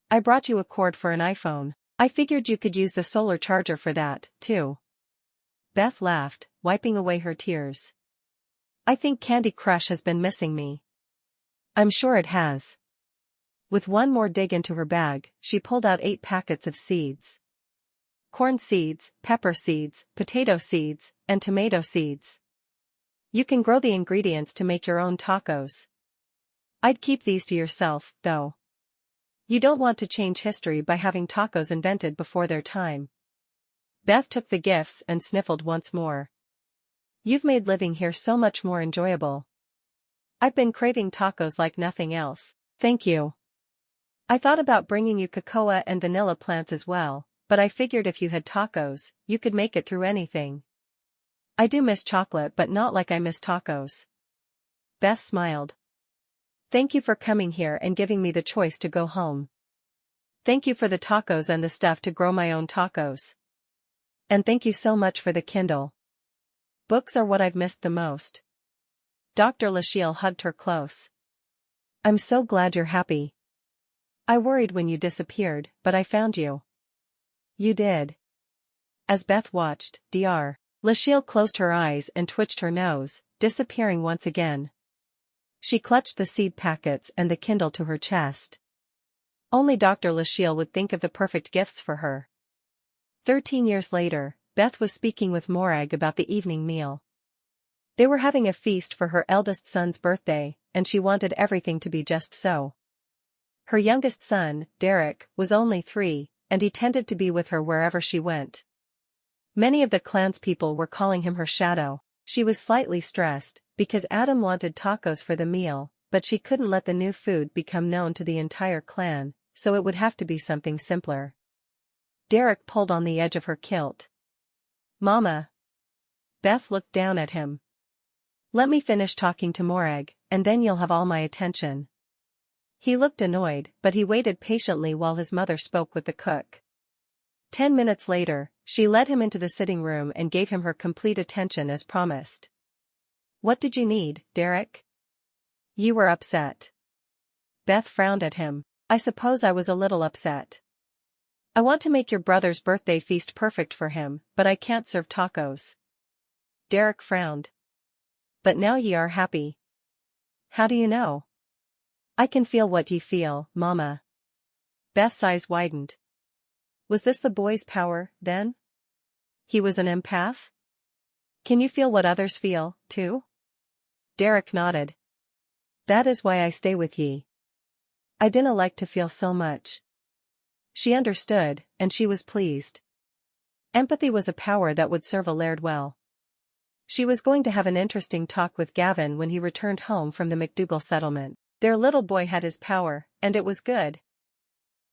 A: I brought you a cord for an iPhone. I figured you could use the solar charger for that, too. Beth laughed, wiping away her tears. I think Candy Crush has been missing me. I'm sure it has. With one more dig into her bag, she pulled out 8 packets of seeds. Corn seeds, pepper seeds, potato seeds, and tomato seeds. You can grow the ingredients to make your own tacos. I'd keep these to yourself, though. You don't want to change history by having tacos invented before their time. Beth took the gifts and sniffled once more. You've made living here so much more enjoyable. I've been craving tacos like nothing else, thank you. I thought about bringing you cocoa and vanilla plants as well, but I figured if you had tacos, you could make it through anything. I do miss chocolate but not like I miss tacos. Beth smiled. Thank you for coming here and giving me the choice to go home. Thank you for the tacos and the stuff to grow my own tacos. And thank you so much for the Kindle. Books are what I've missed the most. Dr. Lachelle hugged her close. I'm so glad you're happy. I worried when you disappeared, but I found you. You did. As Beth watched, Dr. Lachelle closed her eyes and twitched her nose, disappearing once again. She clutched the seed packets and the Kindle to her chest. Only Dr. Lachelle would think of the perfect gifts for her. 13 years later, Beth was speaking with Morag about the evening meal. They were having a feast for her eldest son's birthday, and she wanted everything to be just so. Her youngest son, Derek, was only 3, and he tended to be with her wherever she went. Many of the clanspeople were calling him her shadow. She was slightly stressed, because Adam wanted tacos for the meal, but she couldn't let the new food become known to the entire clan, so it would have to be something simpler. Derek pulled on the edge of her kilt. Mama. Beth looked down at him. Let me finish talking to Morag, and then you'll have all my attention. He looked annoyed, but he waited patiently while his mother spoke with the cook. 10 minutes later, she led him into the sitting room and gave him her complete attention as promised. What did you need, Derek? You were upset. Beth frowned at him. I suppose I was a little upset. I want to make your brother's birthday feast perfect for him, but I can't serve tacos. Derek frowned. But now ye are happy. How do you know? I can feel what ye feel, Mama. Beth's eyes widened. Was this the boy's power, then? He was an empath? Can you feel what others feel, too? Derek nodded. That is why I stay with ye. I dinna like to feel so much. She understood, and she was pleased. Empathy was a power that would serve a laird well. She was going to have an interesting talk with Gavin when he returned home from the McDougall settlement. Their little boy had his power, and it was good.